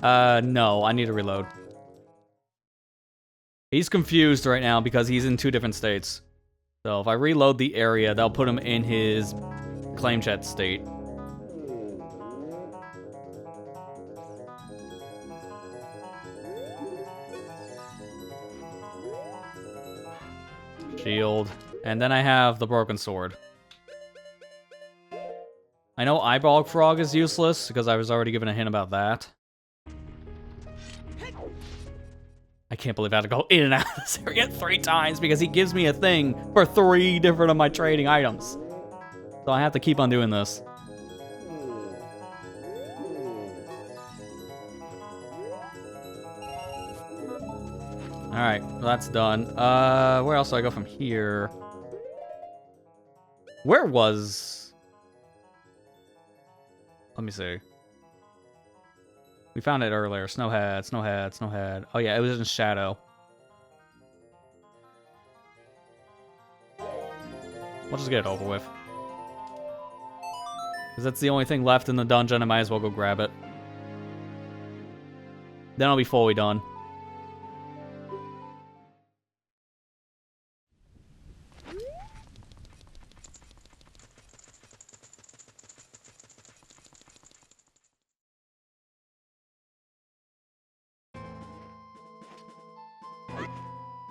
S1: No, I need to reload. He's confused right now because he's in two different states. So if I reload the area, that'll put him in his claim chat state. Shield. And then I have the Broken Sword. I know Eyeball Frog is useless, because I was already given a hint about that. I can't believe I had to go in and out of this area 3 times, because he gives me a thing for 3 different of my trading items. So I have to keep on doing this. Alright, well that's done. Where else do I go from here? Where was... Let me see. We found it earlier. Snowhead, Snowhead, Snowhead. Oh yeah, it was in Shadow. We'll just get it over with. Because that's the only thing left in the dungeon, I might as well go grab it. Then I'll be fully done.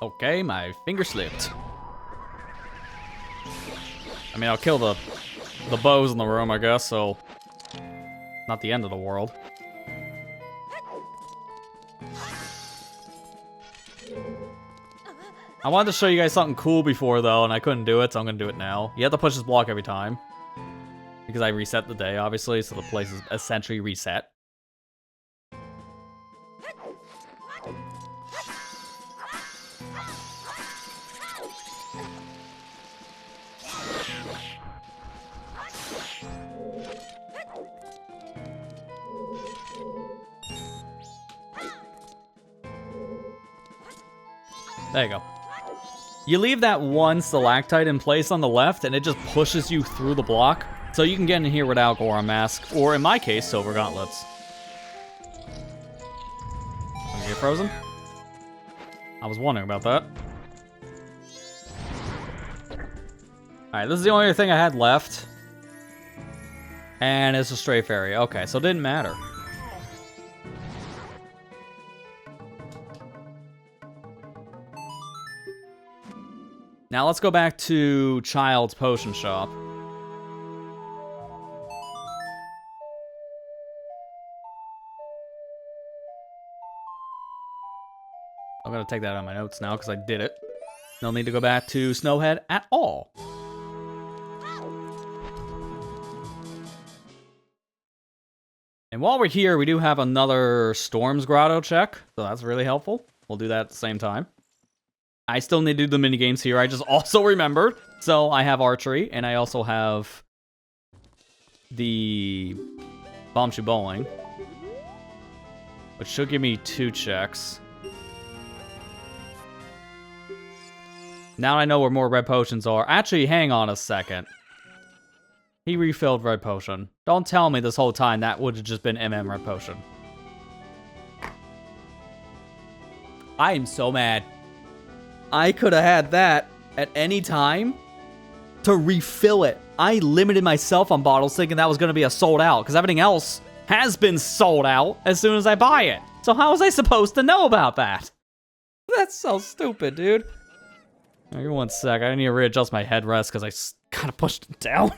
S1: Okay, my finger slipped. I mean, I'll kill the bows in the room, I guess, so not the end of the world. I wanted to show you guys something cool before, though, and I couldn't do it, so I'm gonna do it now. You have to push this block every time. Because I reset the day, obviously, so the place is essentially reset. There you go. You leave that one stalactite in place on the left, and it just pushes you through the block. So you can get in here without Goron Mask, or in my case, Silver Gauntlets. Gonna get frozen? I was wondering about that. Alright, this is the only thing I had left. And it's a stray fairy. Okay, so it didn't matter. Now let's go back to Child's Potion Shop. I'm gonna take that out of my notes now because I did it. No need to go back to Snowhead at all. And while we're here, we do have another Storm's Grotto check, so that's really helpful. We'll do that at the same time. I still need to do the minigames here, I just also remembered. So I have archery, and I also have the Bombchu Bowling, which should give me 2 checks. Now I know where more red potions are. Actually, hang on a second. He refilled red potion. Don't tell me this whole time that would have just been MM red potion. I am so mad. I could have had that at any time to refill it. I limited myself on bottles thinking that was going to be a sold out, because everything else has been sold out as soon as I buy it. So how was I supposed to know about that? That's so stupid, dude. Give me 1 sec. I need to readjust my headrest because I kind of pushed it down.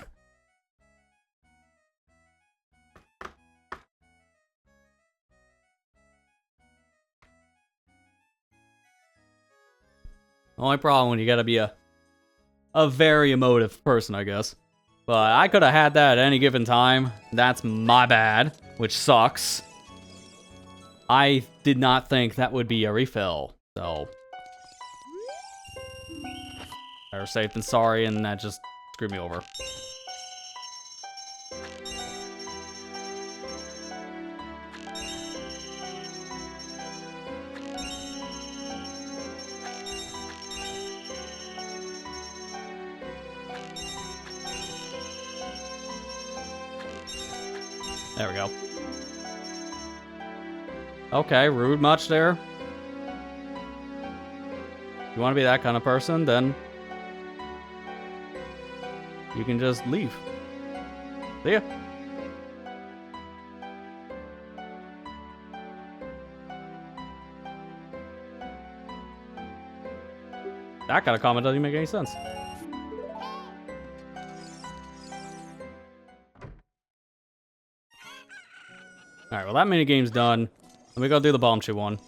S1: Only problem when you gotta be a very emotive person, I guess. But I could have had that at any given time. That's my bad, which sucks. I did not think that would be a refill, so better safe than sorry, and that just screwed me over. There we go. Okay, rude much there. You want to be that kind of person, then you can just leave. See ya. That kind of comment doesn't even make any sense. Alright, well that minigame's done. Let me go do the Bombchu one.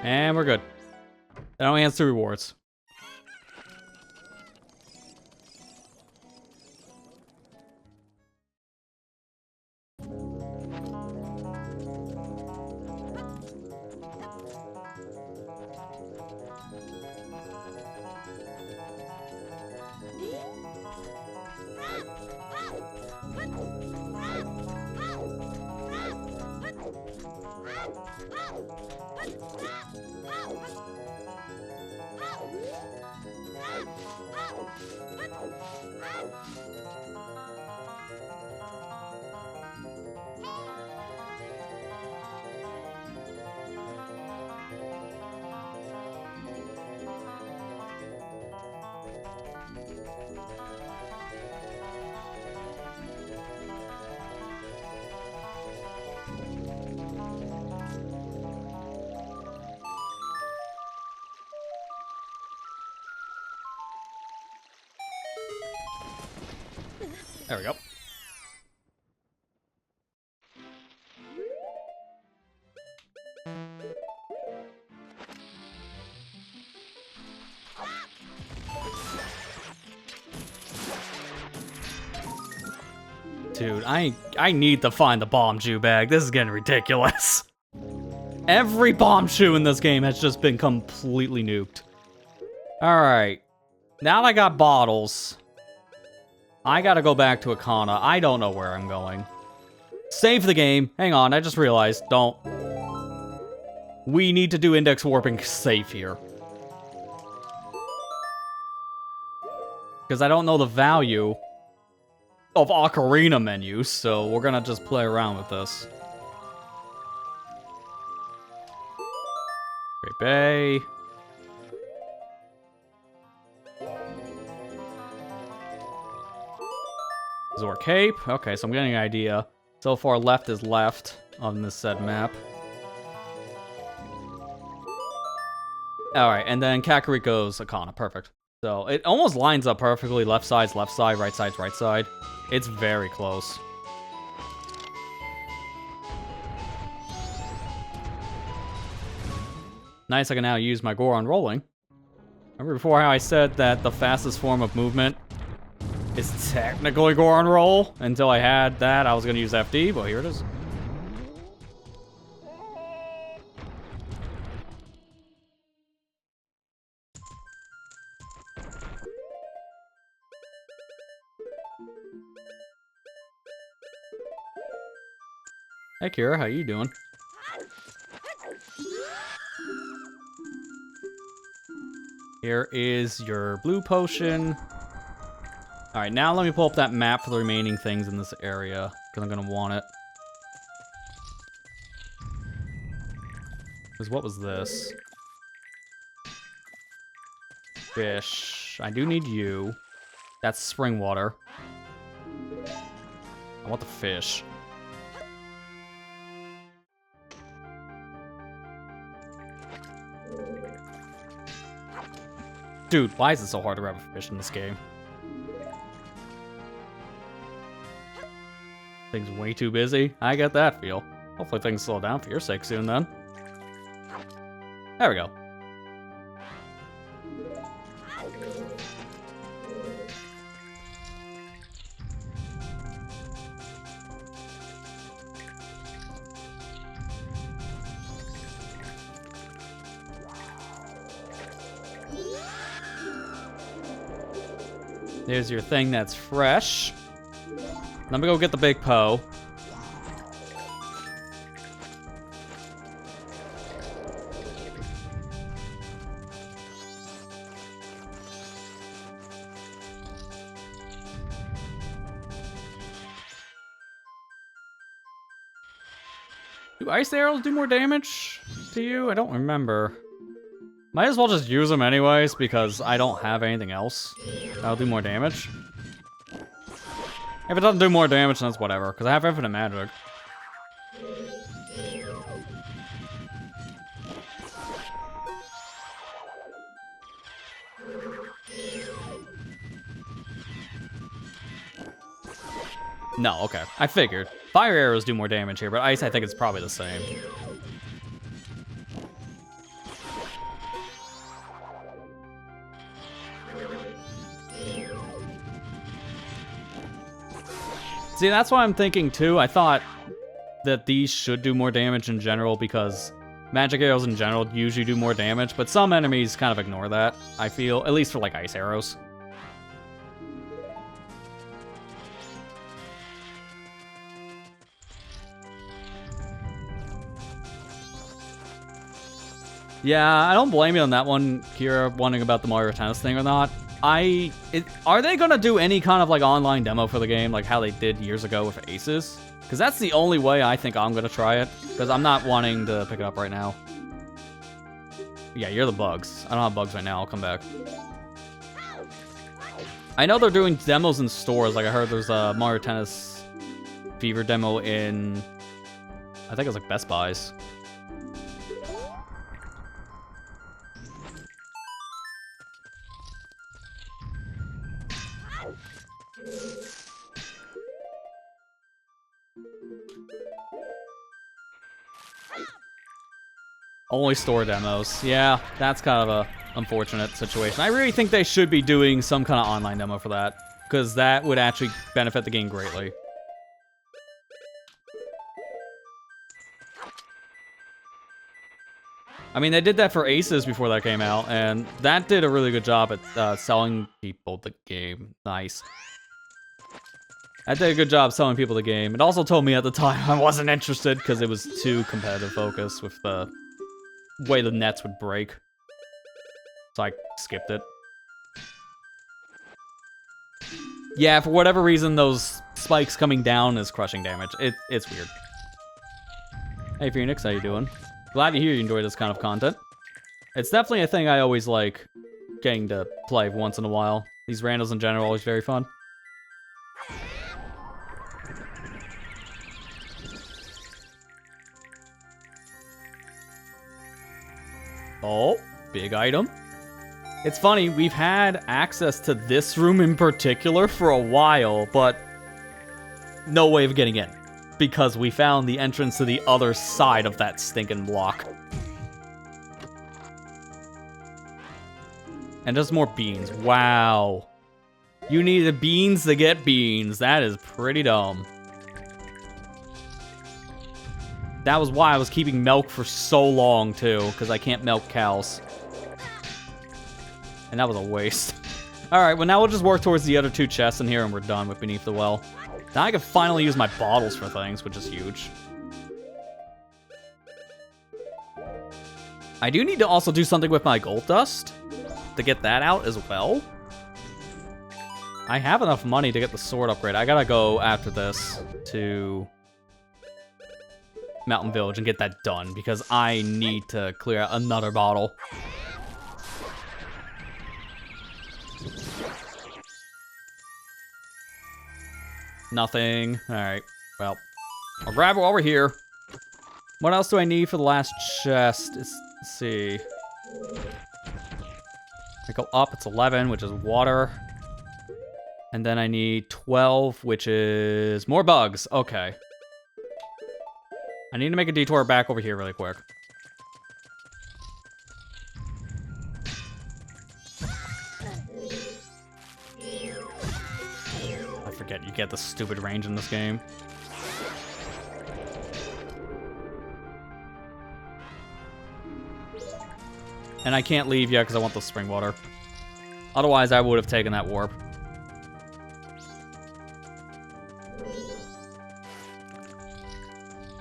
S1: And we're good. That only has 2 rewards. There we go. Dude, I need to find the bomb shoe bag. This is getting ridiculous. Every bomb shoe in this game has just been completely nuked. Alright. Now that I got bottles, I gotta go back to Ocarina. I don't know where I'm going. Save the game. Hang on, I just realized. Don't. We need to do index warping safe here. Because I don't know the value of Ocarina menus, so we're gonna just play around with this. Great Bay. Zor Cape. Okay, so I'm getting an idea. So far, left is left on this said map. Alright, and then Kakariko's Akana. Perfect. So it almost lines up perfectly. Left side's left side, right side's right side. It's very close. Nice, I can now use my Goron rolling. Remember before how I said that the fastest form of movement is technically Goron roll? Until I had that, I was going to use FD, but here it is. Hey Kira, how you doing? Here is your blue potion. Alright, now let me pull up that map for the remaining things in this area, because I'm going to want it. Because what was this? Fish. I do need you. That's spring water. I want the fish. Dude, why is it so hard to grab a fish in this game? Things way too busy. I get that feel. Hopefully things slow down for your sake soon then. There we go. There's your thing that's fresh. Let me go get the big Poe. Do ice arrows do more damage to you? I don't remember. Might as well just use them anyways, because I don't have anything else that'll do more damage. If it doesn't do more damage, then it's whatever, because I have infinite magic. No, okay. I figured. Fire arrows do more damage here, but ice, I think it's probably the same. See, that's what I'm thinking too. I thought that these should do more damage in general because magic arrows in general usually do more damage, but some enemies kind of ignore that, I feel. At least for like ice arrows. Yeah, I don't blame you on that one, Kira, wondering about the Mario Tennis thing or not. Are they gonna do any kind of like online demo for the game, like how they did years ago with Aces? Because that's the only way I think I'm gonna try it, because I'm not wanting to pick it up right now. Yeah, you're the bugs. I don't have bugs right now, I'll come back. I know they're doing demos in stores, like I heard there's a Mario Tennis Fever demo in, I think it was like Best Buys. Only store demos. Yeah, that's kind of a unfortunate situation. I really think they should be doing some kind of online demo for that, because that would actually benefit the game greatly. I mean, they did that for Aces before that came out, and that did a really good job at selling people the game. Nice. That did a good job selling people the game. It also told me at the time I wasn't interested because it was too competitive focus with the way the nets would break. So I skipped it. Yeah, for whatever reason, those spikes coming down is crushing damage. It's weird. Hey, Phoenix, how you doing? Glad to hear you enjoy this kind of content. It's definitely a thing I always like getting to play once in a while. These randos in general are always very fun. Oh, big item. It's funny, we've had access to this room in particular for a while, but no way of getting in. Because we found the entrance to the other side of that stinking block. And just more beans. Wow. You needed beans to get beans. That is pretty dumb. That was why I was keeping milk for so long, too. Because I can't milk cows. And that was a waste. Alright, well now we'll just work towards the other two chests in here and we're done with Beneath the Well. Now I can finally use my bottles for things, which is huge. I do need to also do something with my gold dust to get that out as well. I have enough money to get the sword upgrade. I gotta go after this to Mountain Village and get that done because I need to clear out another bottle. Nothing. Alright. Well, I'll grab it while we're here. What else do I need for the last chest? Let's see. I go up, it's 11, which is water. And then I need 12, which is more bugs. Okay. I need to make a detour back over here really quick. You get the stupid range in this game. And I can't leave yet because I want the spring water. Otherwise, I would have taken that warp.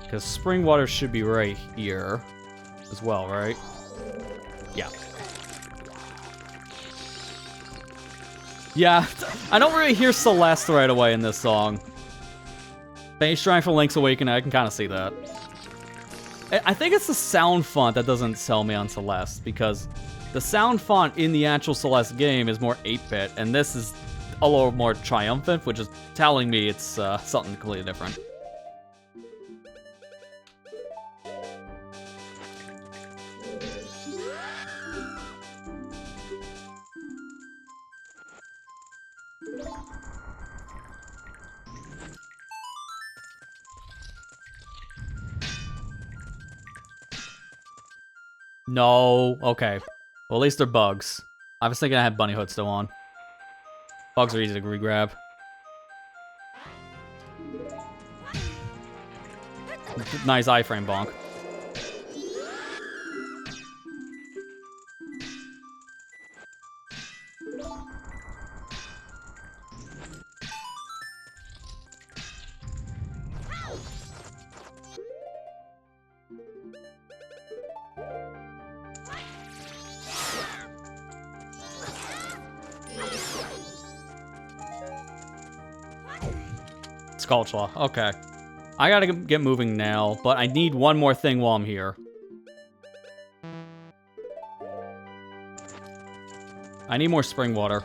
S1: Because spring water should be right here as well, right? Yeah. Yeah, I don't really hear Celeste right away in this song. Bass Shrine for Link's Awakening, I can kind of see that. I think it's the sound font that doesn't sell me on Celeste, because the sound font in the actual Celeste game is more 8-bit, and this is a little more triumphant, which is telling me it's something completely different. No. Okay. Well, at least they're bugs. I was thinking I had Bunny Hood still on. Bugs are easy to re-grab. Nice iframe bonk. Skullclaw. Okay. I gotta get moving now, but I need one more thing while I'm here. I need more spring water.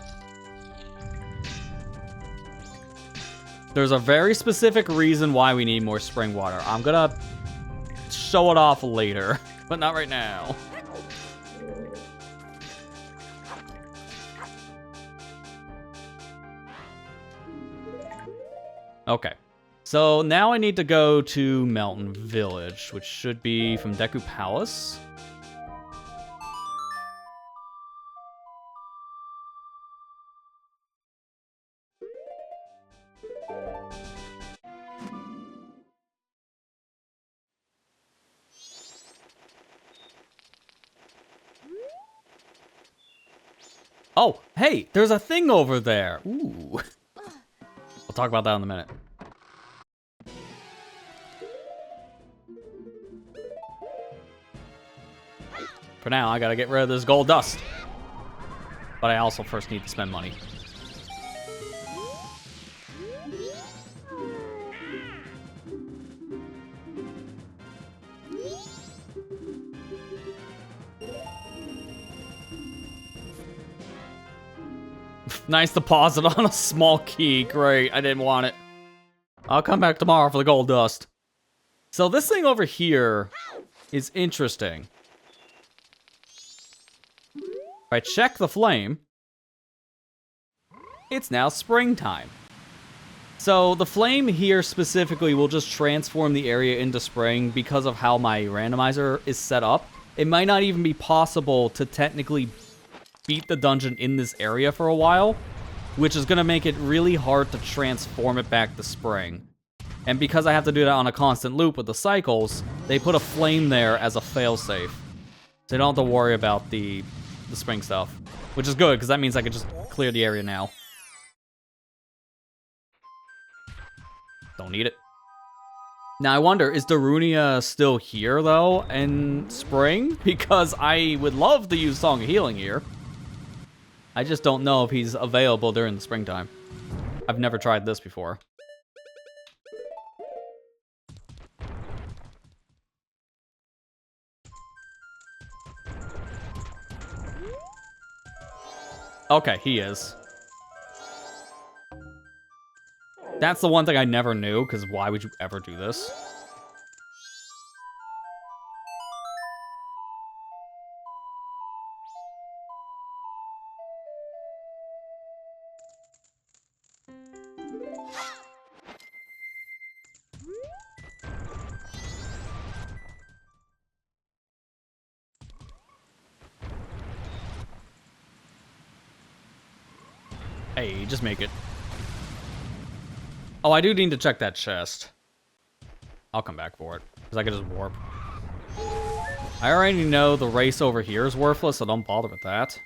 S1: There's a very specific reason why we need more spring water. I'm gonna show it off later, but not right now. Okay. So now I need to go to Mountain Village, which should be from Deku Palace. Oh, hey, there's a thing over there. Ooh. We'll talk about that in a minute. For now, I gotta get rid of this gold dust. But I also first need to spend money. Nice deposit on a small key. Great, I didn't want it. I'll come back tomorrow for the gold dust. So this thing over here is interesting. If I check the flame, it's now springtime. So the flame here specifically will just transform the area into spring because of how my randomizer is set up. It might not even be possible to technically beat the dungeon in this area for a while, which is going to make it really hard to transform it back to spring. And because I have to do that on a constant loop with the cycles, they put a flame there as a failsafe. So you don't have to worry about the spring stuff, which is good because that means I can just clear the area now. Don't need it. Now I wonder, is Darunia still here though in spring? Because I would love to use Song of Healing here. I just don't know if he's available during the springtime. I've never tried this before. Okay, he is. That's the one thing I never knew, because why would you ever do this? Hey, just make it. Oh, I do need to check that chest. I'll come back for it, because I can just warp. I already know the race over here is worthless, so don't bother with that.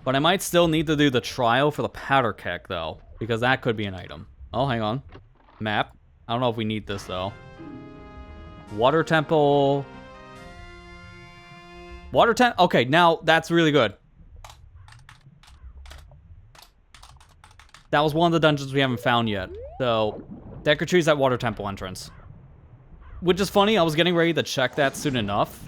S1: But I might still need to do the trial for the powder keg, though, because that could be an item. Oh, hang on. Map. I don't know if we need this, though. Water temple. Water temple. Okay, now that's really good. That was one of the dungeons we haven't found yet. So, Decker Tree's that water temple entrance. Which is funny, I was getting ready to check that soon enough.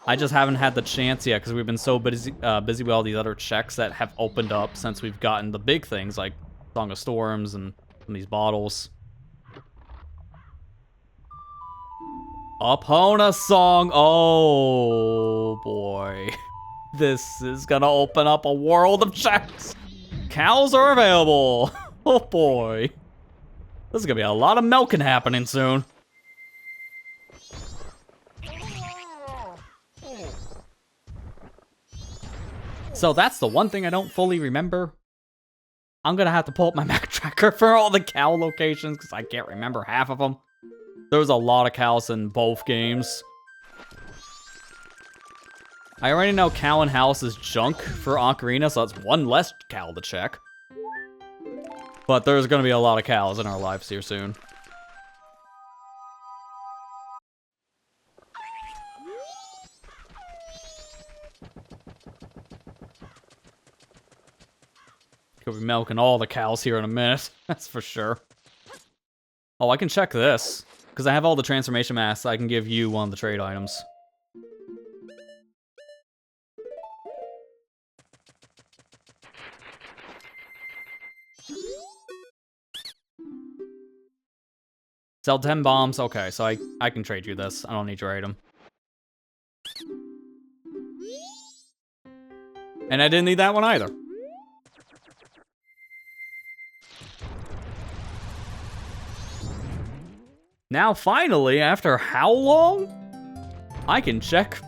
S1: I just haven't had the chance yet because we've been so busy with all these other checks that have opened up since we've gotten the big things like Song of Storms and these bottles. Epona song. Oh boy. This is gonna open up a world of checks. Cows are available. Oh boy. This is gonna be a lot of milking happening soon. So that's the one thing I don't fully remember. I'm gonna have to pull up my map tracker for all the cow locations because I can't remember half of them. There was a lot of cows in both games. I already know cow and house is junk for Ocarina, so that's one less cow to check. But there's gonna be a lot of cows in our lives here soon. Could be milking all the cows here in a minute, that's for sure. Oh, I can check this, because I have all the transformation masks. I can give you one of the trade items. Sell 10 bombs. Okay, so I can trade you this. I don't need your item. And I didn't need that one either. Now, finally, after how long? I can check,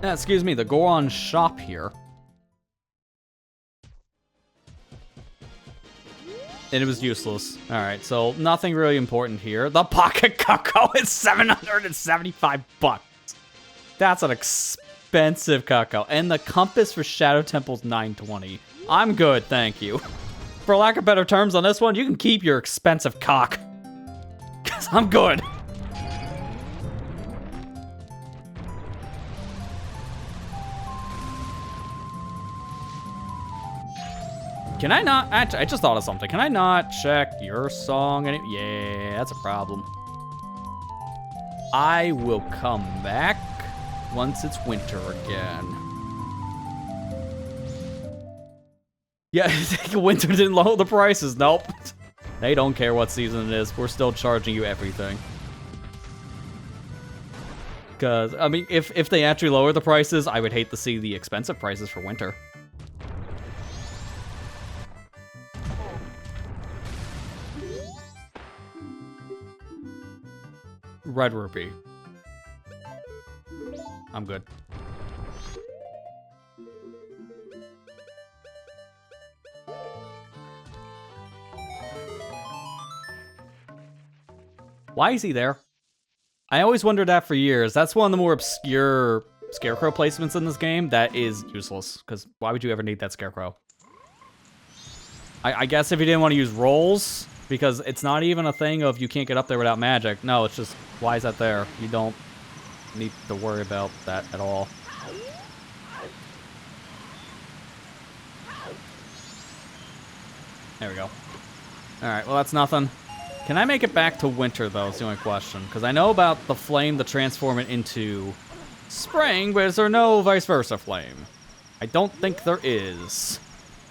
S1: excuse me, the Goron shop here. And it was useless. Alright, so nothing really important here. The pocket cocoa is 775 bucks. That's an expensive cacao. And the compass for Shadow Temple's 920. I'm good, thank you. For lack of better terms on this one, you can keep your expensive cock. Because I'm good. Can I not? Actually, I just thought of something. Can I not check your song? Yeah, that's a problem. I will come back once it's winter again. Yeah, winter didn't lower the prices. Nope. They don't care what season it is. We're still charging you everything. Because, I mean, if they actually lower the prices, I would hate to see the expensive prices for winter. Red rupee. I'm good. Why is he there? I always wondered that for years. That's one of the more obscure scarecrow placements in this game that is useless. Because why would you ever need that scarecrow? I guess if you didn't want to use rolls, because it's not even a thing of you can't get up there without magic. No, it's just, why is that there? You don't need to worry about that at all. There we go. Alright, well that's nothing. Can I make it back to winter, though, is the only question. Because I know about the flame to transform it into spring, but is there no vice versa flame? I don't think there is.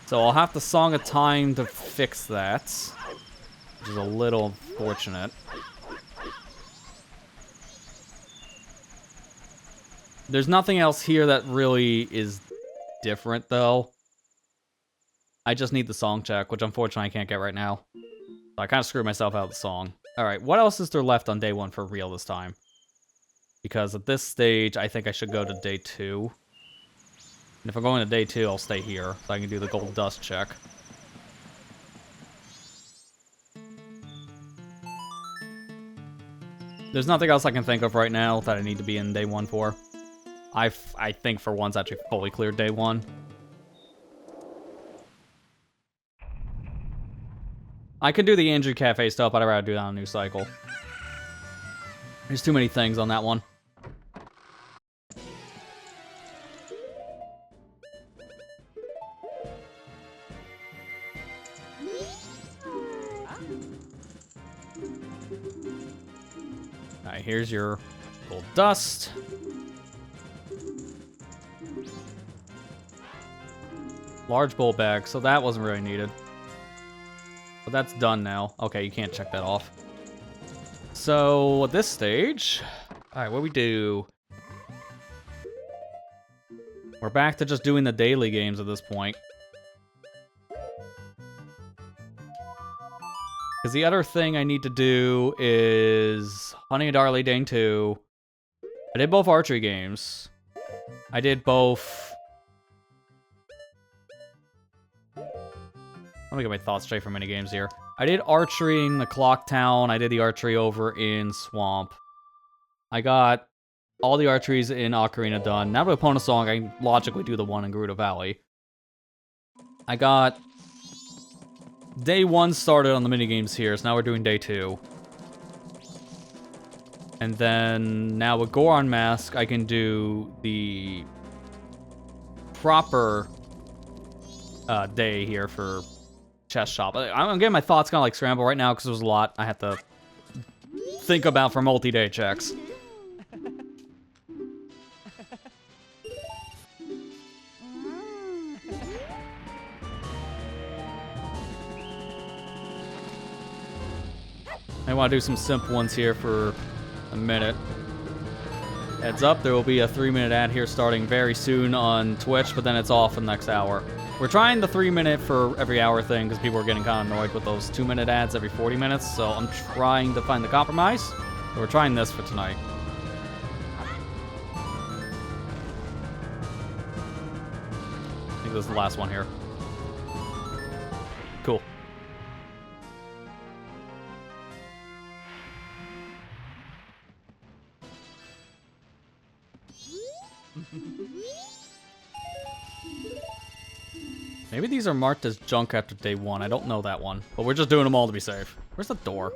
S1: So I'll have to Song of Time to fix that. Which is a little unfortunate. There's nothing else here that really is different, though. I just need the song check, which unfortunately I can't get right now. So I kind of screwed myself out of the song. Alright, what else is there left on day 1 for real this time? Because at this stage, I think I should go to day 2. And if I'm going to day 2, I'll stay here, so I can do the gold dust check. There's nothing else I can think of right now that I need to be in day 1 for. I think for once actually fully cleared day 1. I could do the Andrew Cafe stuff, but I'd rather do that on a new cycle. There's too many things on that one. Alright, here's your gold dust. Large bowl bag, so that wasn't really needed. But that's done now. Okay, you can't check that off. So, at this stage... Alright, what do we do? We're back to just doing the daily games at this point. Because the other thing I need to do is... Honey and Darley Dane 2. I did both archery games. I did both... Let me get my thoughts straight for minigames here. I did archery in the Clock Town. I did the archery over in Swamp. I got all the archeries in Ocarina done. Now with Epona Song, I can logically do the one in Gerudo Valley. I got day 1 started on the minigames here, so now we're doing day 2. And then now with Goron Mask, I can do the proper day here for chest shop. I'm getting my thoughts kind of like scrambled right now because there's a lot I have to think about for multi-day checks. I want to do some simple ones here for a minute. Heads up, there will be a 3-minute ad here starting very soon on Twitch, but then it's off in the next hour. We're trying the 3-minute for every hour thing because people are getting kind of annoyed with those 2-minute ads every 40 minutes, so I'm trying to find the compromise. So we're trying this for tonight. I think this is the last one here. Cool. Maybe these are marked as junk after day 1. I don't know that one. But we're just doing them all to be safe. Where's the door?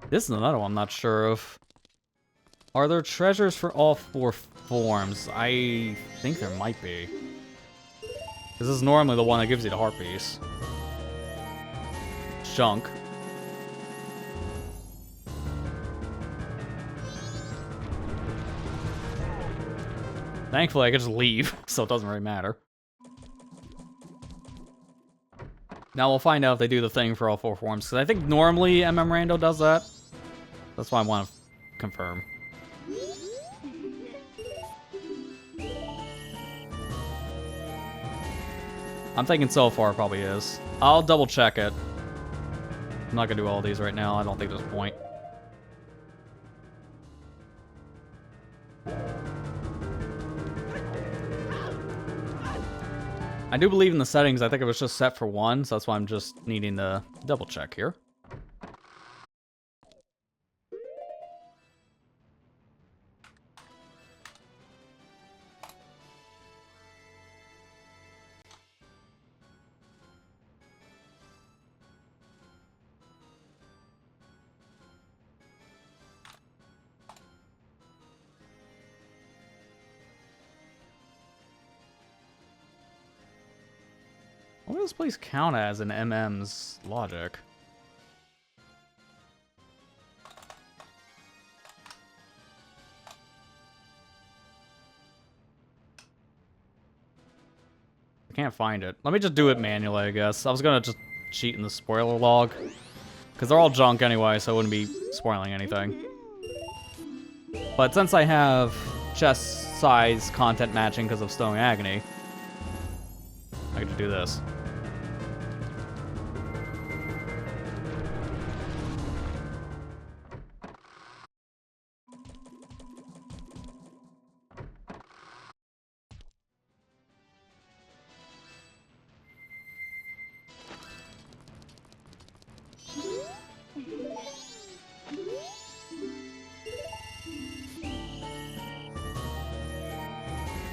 S1: This is another one I'm not sure of. Are there treasures for all 4 forms? I think there might be. This is normally the one that gives you the heart piece. Junk. Thankfully, I can just leave, so it doesn't really matter. Now we'll find out if they do the thing for all 4 forms, because I think normally Rando does that. That's why I want to confirm. I'm thinking so far it probably is. I'll double check it. I'm not gonna do all these right now. I don't think there's a point. I do believe in the settings. I think it was just set for 1, so that's why I'm just needing to double check here. What does this place count as in MM's logic? I can't find it. Let me just do it manually, I guess. I was gonna just cheat in the spoiler log. Because they're all junk anyway, so I wouldn't be spoiling anything. But since I have chest size content matching because of Stone Agony, I get to do this.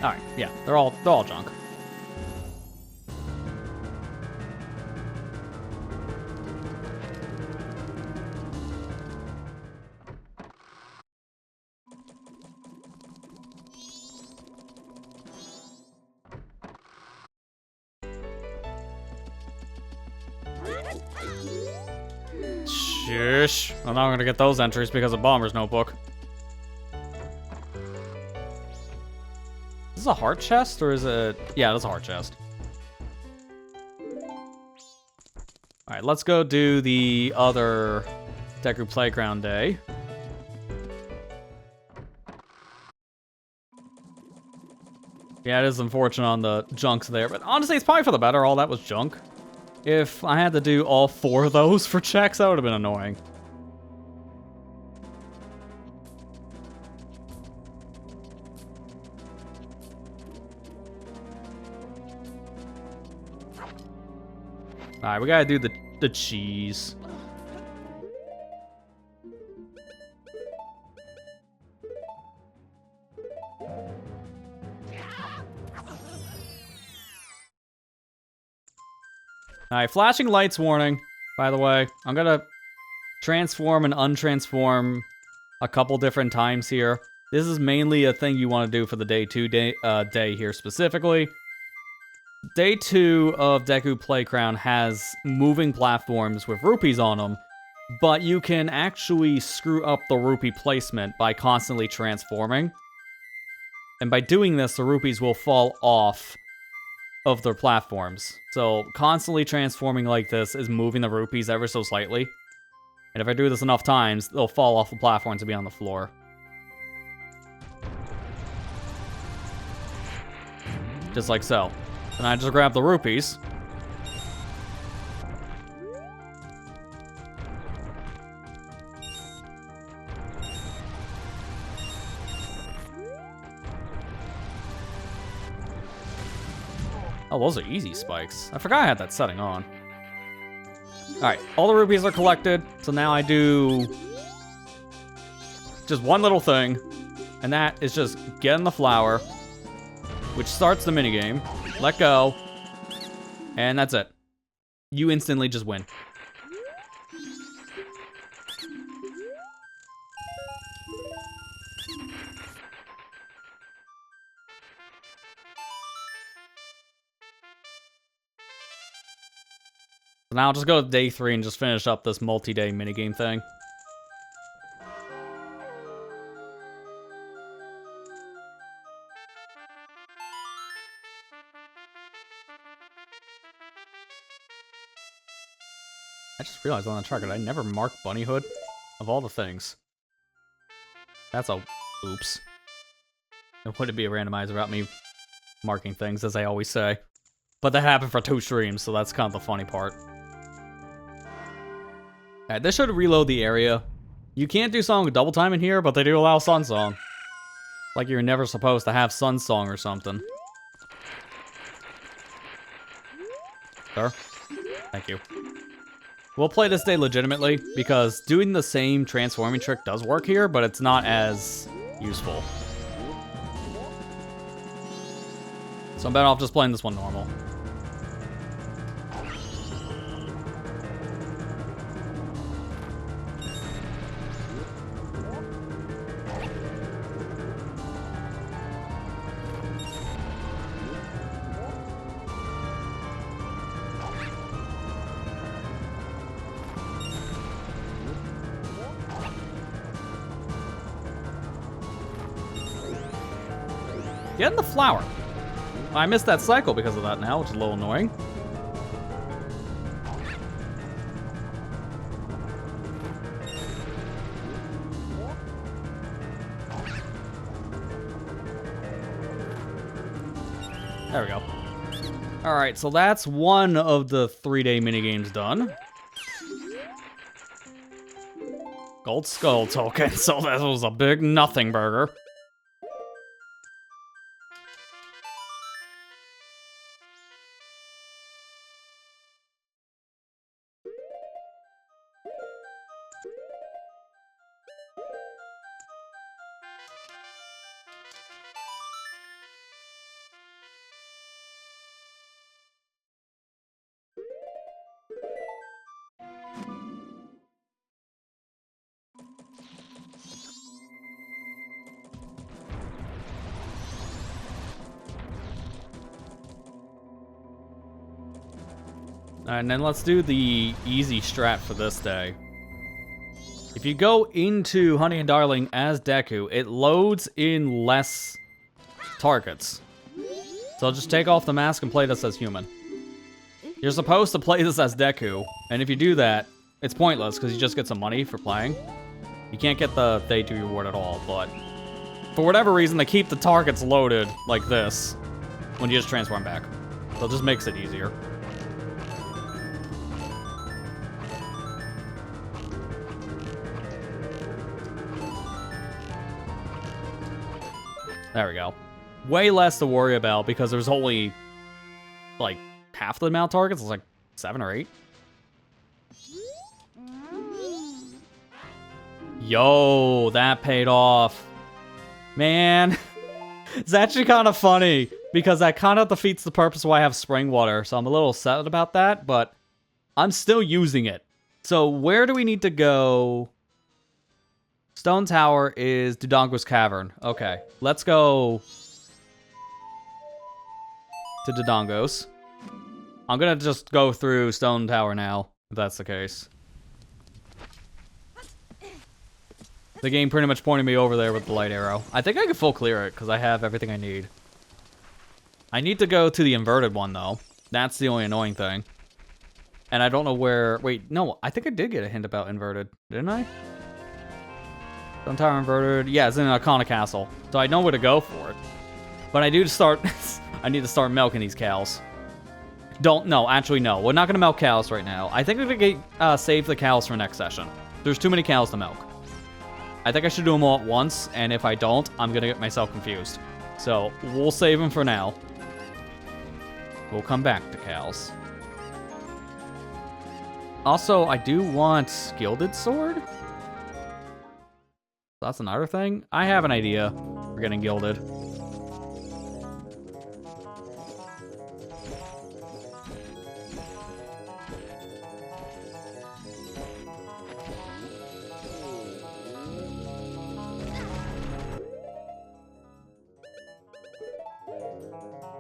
S1: Alright, yeah, they're all junk. Shush. I'm not gonna get those entries because of Bomber's Notebook. Is this a heart chest, or is it... Yeah, that's a heart chest. Alright, let's go do the other Deku Playground Day. Yeah, it is unfortunate on the junks there, but honestly, it's probably for the better. All that was junk. If I had to do all 4 of those for checks, that would have been annoying. Alright, we gotta do the cheese. Alright, flashing lights warning, by the way. I'm gonna transform and untransform a couple different times here. This is mainly a thing you want to do for the day 2 day here specifically. Day 2 of Deku Playground has moving platforms with rupees on them, but you can actually screw up the rupee placement by constantly transforming. And by doing this, the rupees will fall off of their platforms. So constantly transforming like this is moving the rupees ever so slightly. And if I do this enough times, they'll fall off the platforms and be on the floor. Just like so. And I just grab the rupees. Oh, those are easy spikes. I forgot I had that setting on. Alright, all the rupees are collected, so now I do just one little thing, and that is just get in the flower, which starts the minigame, let go, and that's it. You instantly just win. So now I'll just go to day 3 and just finish up this multi-day minigame thing. I just realized on the target I never marked Bunny Hood of all the things. That's a oops. It wouldn't be a randomizer about me marking things, as I always say. But that happened for 2 streams, so that's kind of the funny part. Alright, this should reload the area. You can't do song double time in here, but they do allow Sun Song. Like you're never supposed to have Sun Song or something. Sir? Thank you. We'll play this day legitimately, because doing the same transforming trick does work here, but it's not as useful. So I'm better off just playing this one normal. Get in the flower. I missed that cycle because of that now, which is a little annoying. There we go. Alright, so that's one of the 3-day minigames done. Gold Skull token, so that was a big nothing burger. And then let's do the easy strat for this day. If you go into Honey and Darling as Deku, it loads in less targets. So just take off the mask and play this as human. You're supposed to play this as Deku, and if you do that, it's pointless because you just get some money for playing. You can't get the Day 2 reward at all, but for whatever reason, they keep the targets loaded like this when you just transform back. So it just makes it easier. There we go. Way less to worry about because there's only, like, half the amount of targets. It's like 7 or 8. Yo, that paid off. Man, it's actually kind of funny because that kind of defeats the purpose of why I have spring water. So I'm a little sad about that, but I'm still using it. So where do we need to go? Stone Tower is Dodongo's Cavern. Okay, let's go to Dodongo's. I'm gonna just go through Stone Tower now, if that's the case. The game pretty much pointed me over there with the light arrow. I think I can full clear it, because I have everything I need. I need to go to the inverted one, though. That's the only annoying thing. And I don't know where... Wait, no, I think I did get a hint about inverted, didn't I? Stone Tower inverted. Yeah, it's in Iconic Castle. So I know where to go for it. But I do start... I need to start milking these cows. No, actually no. We're not going to milk cows right now. I think we're going to save the cows for next session. There's too many cows to milk. I think I should do them all at once, and if I don't, I'm going to get myself confused. So, we'll save them for now. We'll come back to cows. Also, I do want Gilded Sword. That's another thing. I have an idea for getting gilded.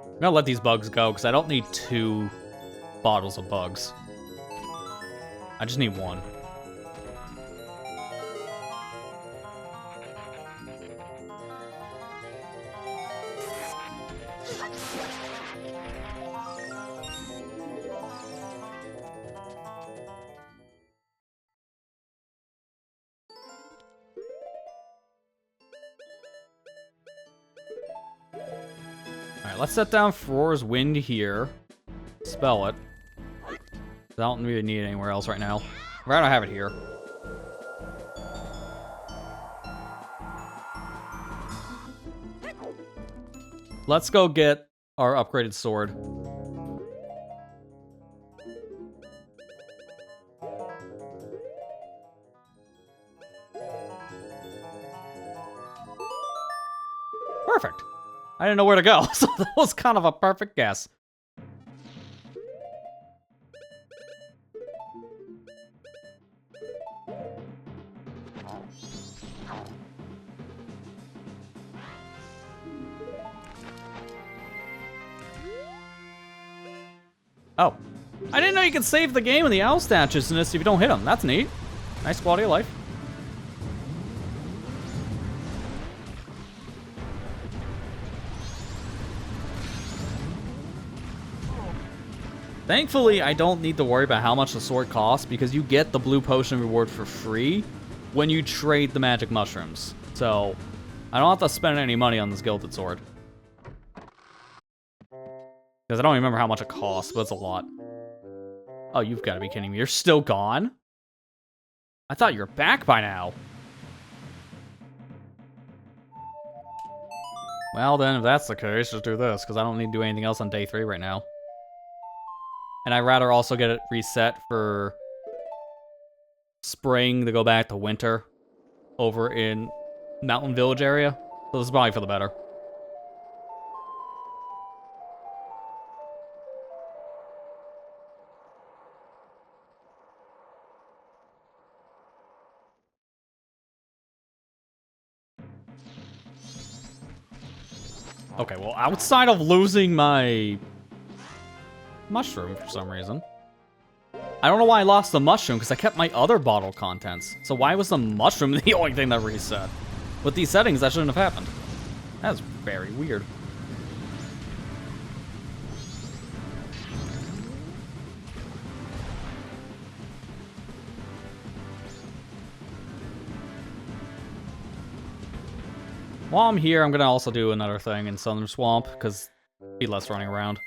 S1: I'm gonna let these bugs go because I don't need 2 bottles of bugs. I just need 1. Alright, let's set down Frore's Wind here. Spell it. I don't really need it anywhere else right now. I'd rather have it here. Let's go get our upgraded sword. Perfect. I didn't know where to go, so that was kind of a perfect guess. Oh. I didn't know you could save the game in the owl statues in this if you don't hit them. That's neat. Nice quality of life. Thankfully, I don't need to worry about how much the sword costs because you get the blue potion reward for free when you trade the magic mushrooms. So, I don't have to spend any money on this gilded sword. Because I don't remember how much it costs, but it's a lot. Oh, you've got to be kidding me. You're still gone? I thought you were back by now. Well then, if that's the case, just do this, because I don't need to do anything else on day 3 right now. And I'd rather also get it reset for spring to go back to winter over in Mountain Village area. So this is probably for the better. Okay, well, outside of losing my mushroom for some reason. I don't know why I lost the mushroom, because I kept my other bottle contents. So why was the mushroom the only thing that reset? With these settings, that shouldn't have happened. That's very weird. While I'm here, I'm going to also do another thing in Southern Swamp, because be less running around.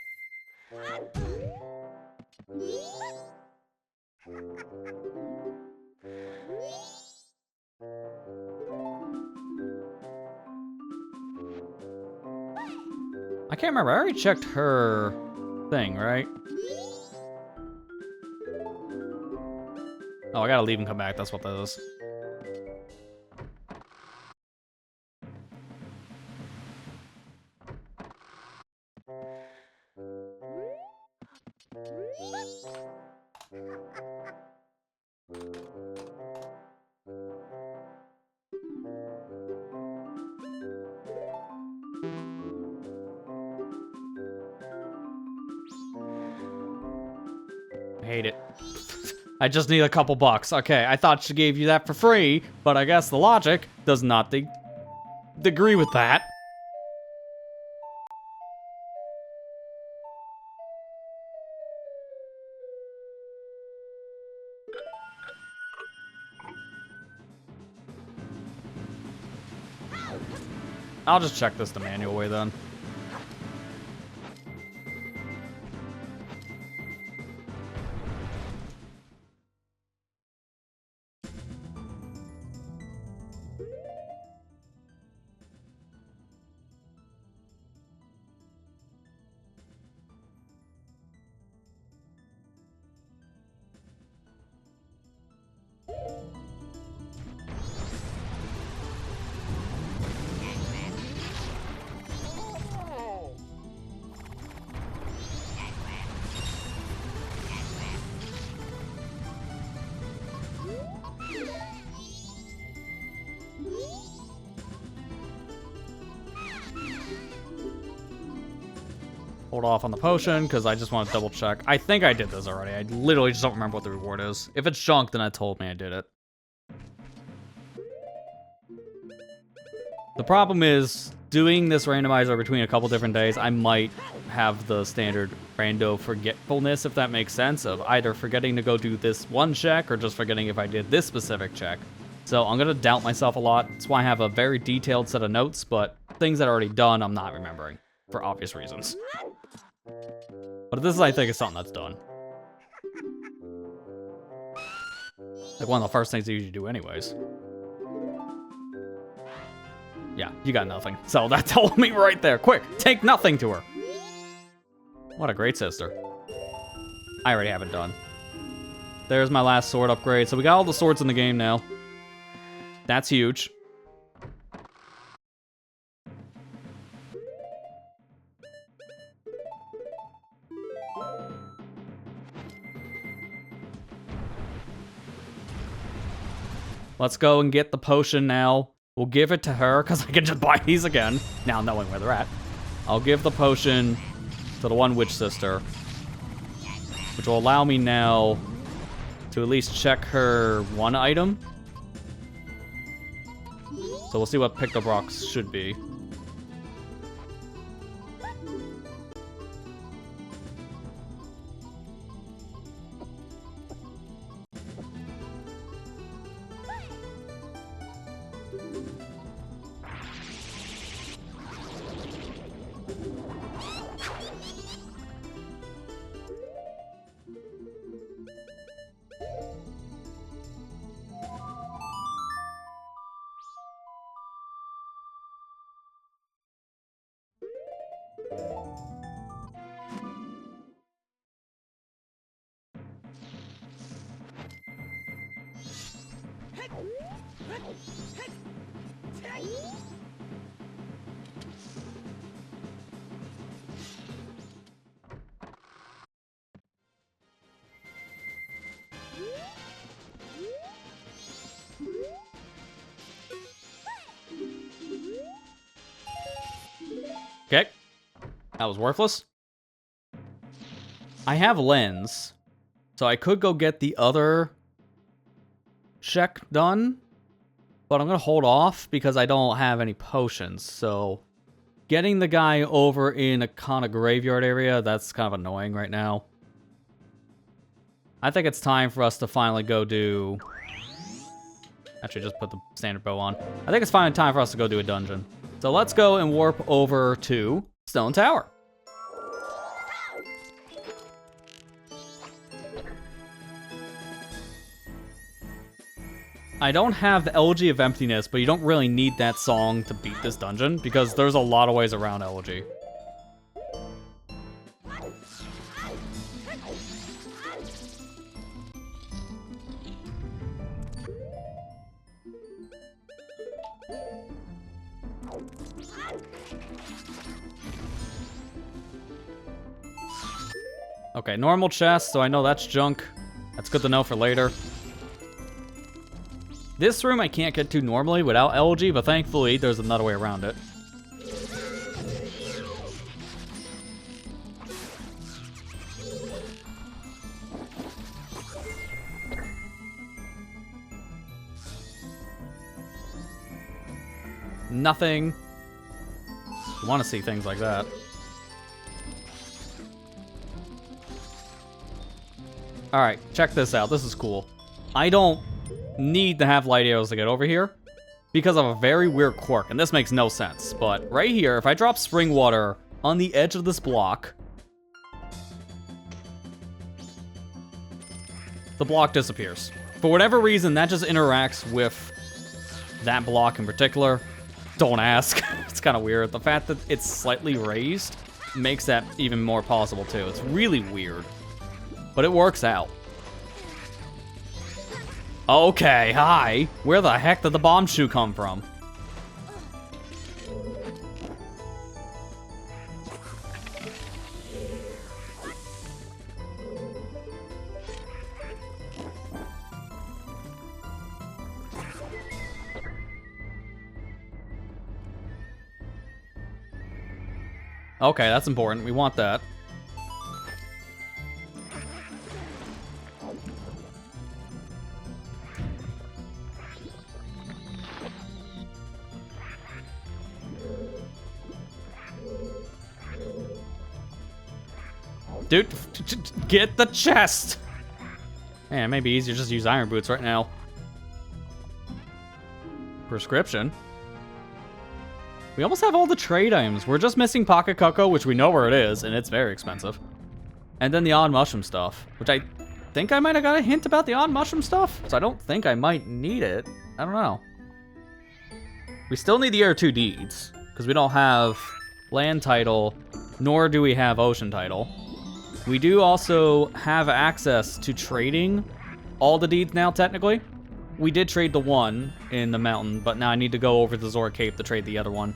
S1: I can't remember. I already checked her thing, right? Oh, I gotta leave and come back. That's what that is. I hate it. I just need a couple bucks. Okay, I thought she gave you that for free, but I guess the logic does not agree with that. I'll just check this the manual way then. Hold off on the potion, because I just want to double check. I think I did this already. I literally just don't remember what the reward is. If it's junk, then it told me I did it. The problem is, doing this randomizer between a couple different days, I might have the standard rando forgetfulness, if that makes sense, of either forgetting to go do this one check, or just forgetting if I did this specific check. So I'm going to doubt myself a lot. That's why I have a very detailed set of notes, but things that are already done, I'm not remembering, for obvious reasons. But this, I think, is something that's done. Like one of the first things you usually do anyways. Yeah, you got nothing. So that told me right there. Quick, take nothing to her. What a great sister. I already have it done. There's my last sword upgrade. So we got all the swords in the game now. That's huge. Let's go and get the potion now. We'll give it to her, because I can just buy these again, now knowing where they're at. I'll give the potion to the one witch sister, which will allow me now to at least check her one item. So we'll see what Pictobrox should be. Okay. That was worthless. I have lens, so I could go get the other check done, but I'm going to hold off because I don't have any potions. So getting the guy over in a kind of graveyard area, that's kind of annoying right now. I think it's time for us to finally go do... Actually, just put the standard bow on. I think it's finally time for us to go do a dungeon. So let's go and warp over to Stone Tower. I don't have the Elegy of Emptiness, but you don't really need that song to beat this dungeon, because there's a lot of ways around Elegy. Okay, normal chest, so I know that's junk. That's good to know for later. This room I can't get to normally without Elegy, but thankfully there's another way around it. Nothing. You want to see things like that. Alright, check this out. This is cool. I don't need to have light arrows to get over here because of a very weird quirk, and this makes no sense. But right here, if I drop spring water on the edge of this block, the block disappears. For whatever reason, that just interacts with that block in particular. Don't ask. It's kind of weird. The fact that it's slightly raised makes that even more possible too. It's really weird, but it works out. Okay, hi. Where the heck did the bomb shoe come from? Okay, that's important. We want that. Dude, get the chest! Man, it may be easier just to use iron boots right now. Prescription. We almost have all the trade items. We're just missing Pocket Cocoa, which we know where it is, and it's very expensive. And then the odd mushroom stuff, which I think I might have got a hint about the odd mushroom stuff, so I don't think I might need it. I don't know. We still need the Air 2 deeds, because we don't have land title, nor do we have ocean title. We do also have access to trading all the deeds now, technically. We did trade the one in the mountain, but now I need to go over to the Zora Cape to trade the other one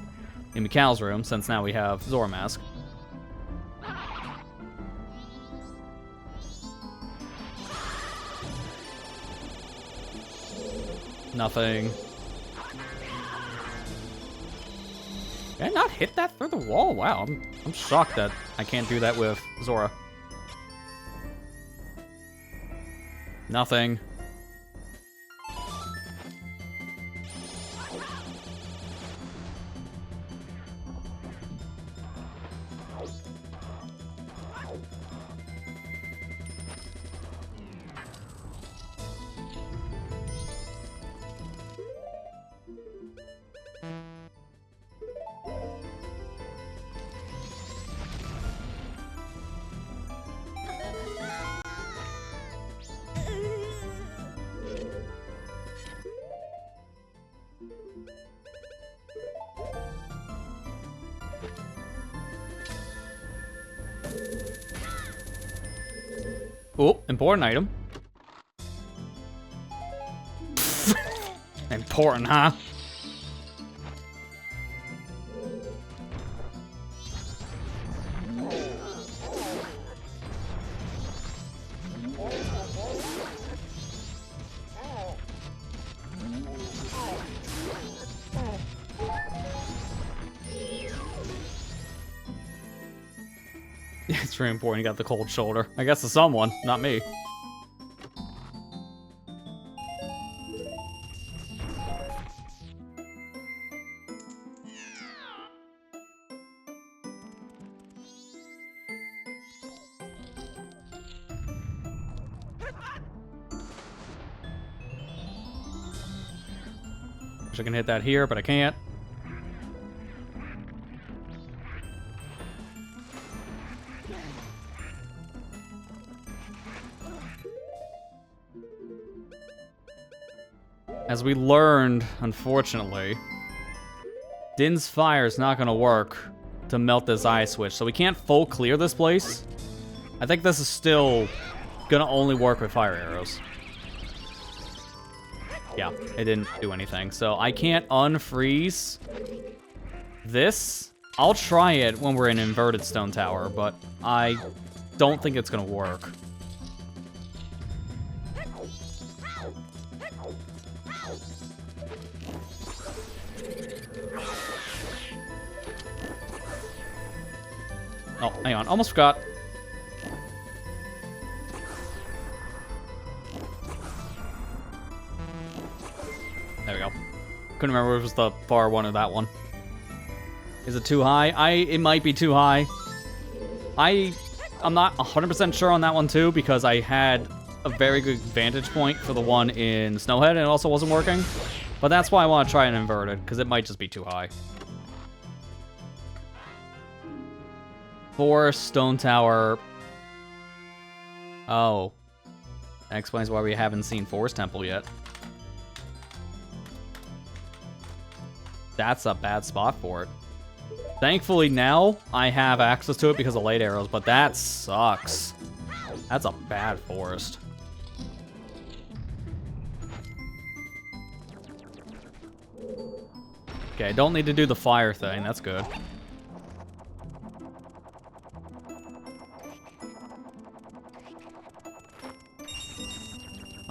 S1: in Mikau's room, since now we have Zora Mask. Nothing. Did I not hit that through the wall? Wow, I'm shocked that I can't do that with Zora. Nothing. Oh, important item. Important, huh? It's very important you got the cold shoulder. I guess to someone, not me. Wish I can hit that here, but I can't. As we learned, unfortunately, Din's fire is not gonna work to melt this ice switch, so we can't full clear this place. I think this is still gonna only work with fire arrows. Yeah, it didn't do anything, so I can't unfreeze this. I'll try it when we're in Inverted Stone Tower, but I don't think it's gonna work. Oh, hang on. Almost forgot. There we go. Couldn't remember if it was the far one or that one. Is it too high? It might be too high. I'm not 100% sure on that one too, because I had a very good vantage point for the one in Snowhead and it also wasn't working. But that's why I want to try an inverted, because it might just be too high. Forest, Stone Tower. Oh. That explains why we haven't seen Forest Temple yet. That's a bad spot for it. Thankfully now, I have access to it because of light arrows, but that sucks. That's a bad forest. Okay, I don't need to do the fire thing, that's good.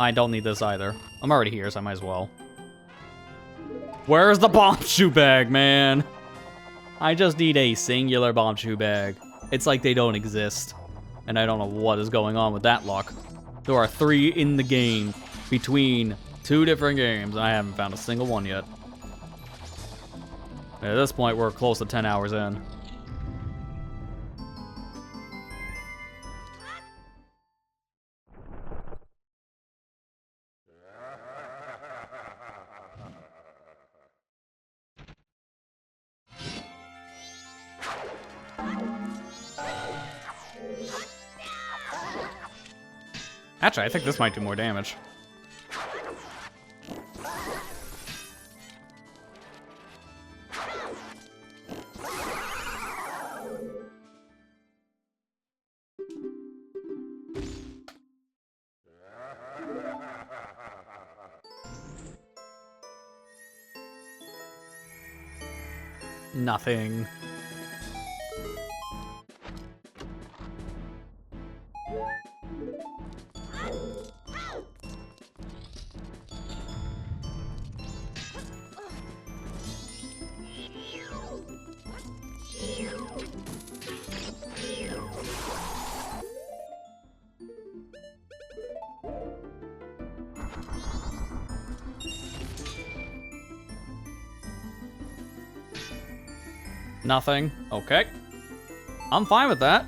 S1: I don't need this either. I'm already here, so I might as well. Where's the bomb shoe bag, man? I just need a singular Bombchu bag. It's like they don't exist. And I don't know what is going on with that luck. There are 3 in the game between 2 different games, and I haven't found a single one yet. At this point, we're close to 10 hours in. Actually, I think this might do more damage. Nothing. Nothing. Okay. I'm fine with that.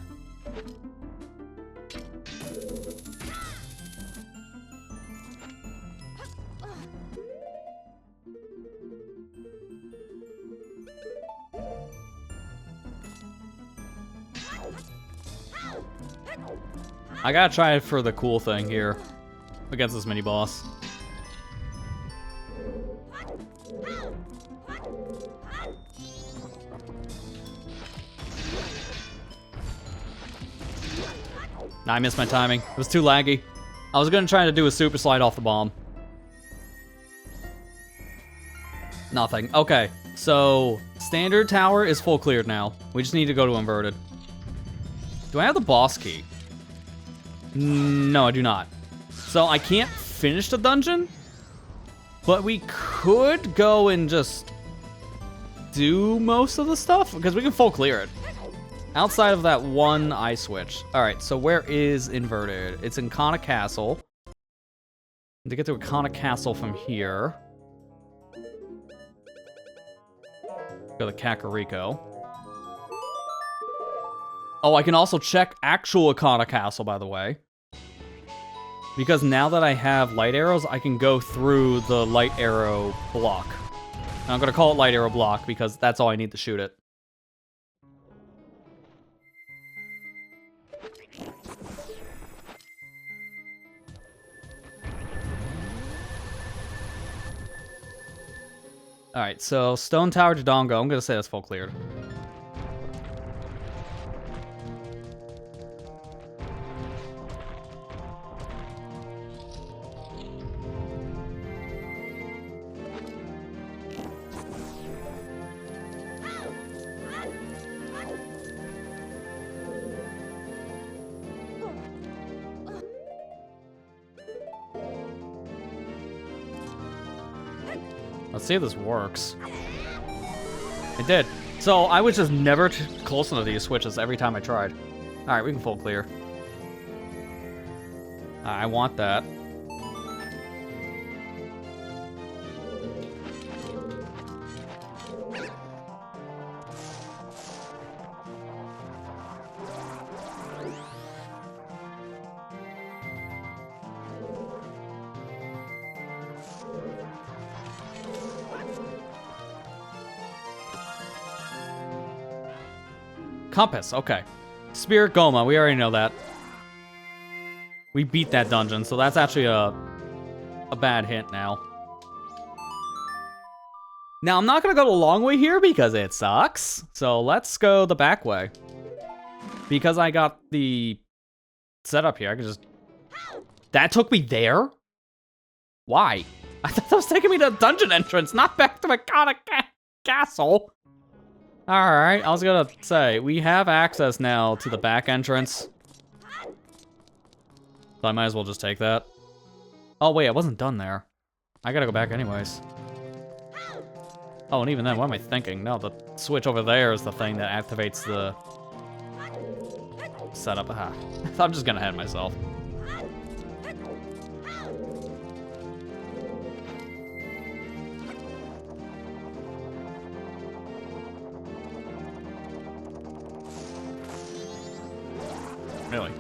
S1: I gotta try it for the cool thing here against this mini boss. I missed my timing. It was too laggy. I was gonna try to do a super slide off the bomb. Nothing. Okay, so standard tower is full cleared now. We just need to go to inverted. Do I have the boss key? No, I do not. So I can't finish the dungeon, but we could go and just do most of the stuff because we can full clear it. Outside of that one eye switch. All right, so where is inverted? It's in Kana Castle. To get to a Kana Castle from here, go to Kakariko. Oh, I can also check actual Kana Castle, by the way. Because now that I have light arrows, I can go through the light arrow block. And I'm gonna call it light arrow block because that's all I need to shoot it. Alright, so Stone Tower to Dongo. I'm gonna say that's full cleared. Let's see if this works. It did. So I was just never close enough to these switches every time I tried. Alright, we can full clear. I want that. Compass, okay. Spirit Goma, we already know that. We beat that dungeon, so that's actually a bad hint now. Now, I'm not gonna go the long way here because it sucks. So let's go the back way. Because I got the setup here, I can just... That took me there? Why? I thought that was taking me to the dungeon entrance, not back to my castle. Alright, I was gonna say, we have access now to the back entrance. So I might as well just take that. Oh wait, I wasn't done there. I gotta go back anyways. Oh, and even then, what am I thinking? No, the switch over there is the thing that activates the setup. Aha. I'm just gonna head myself. Really?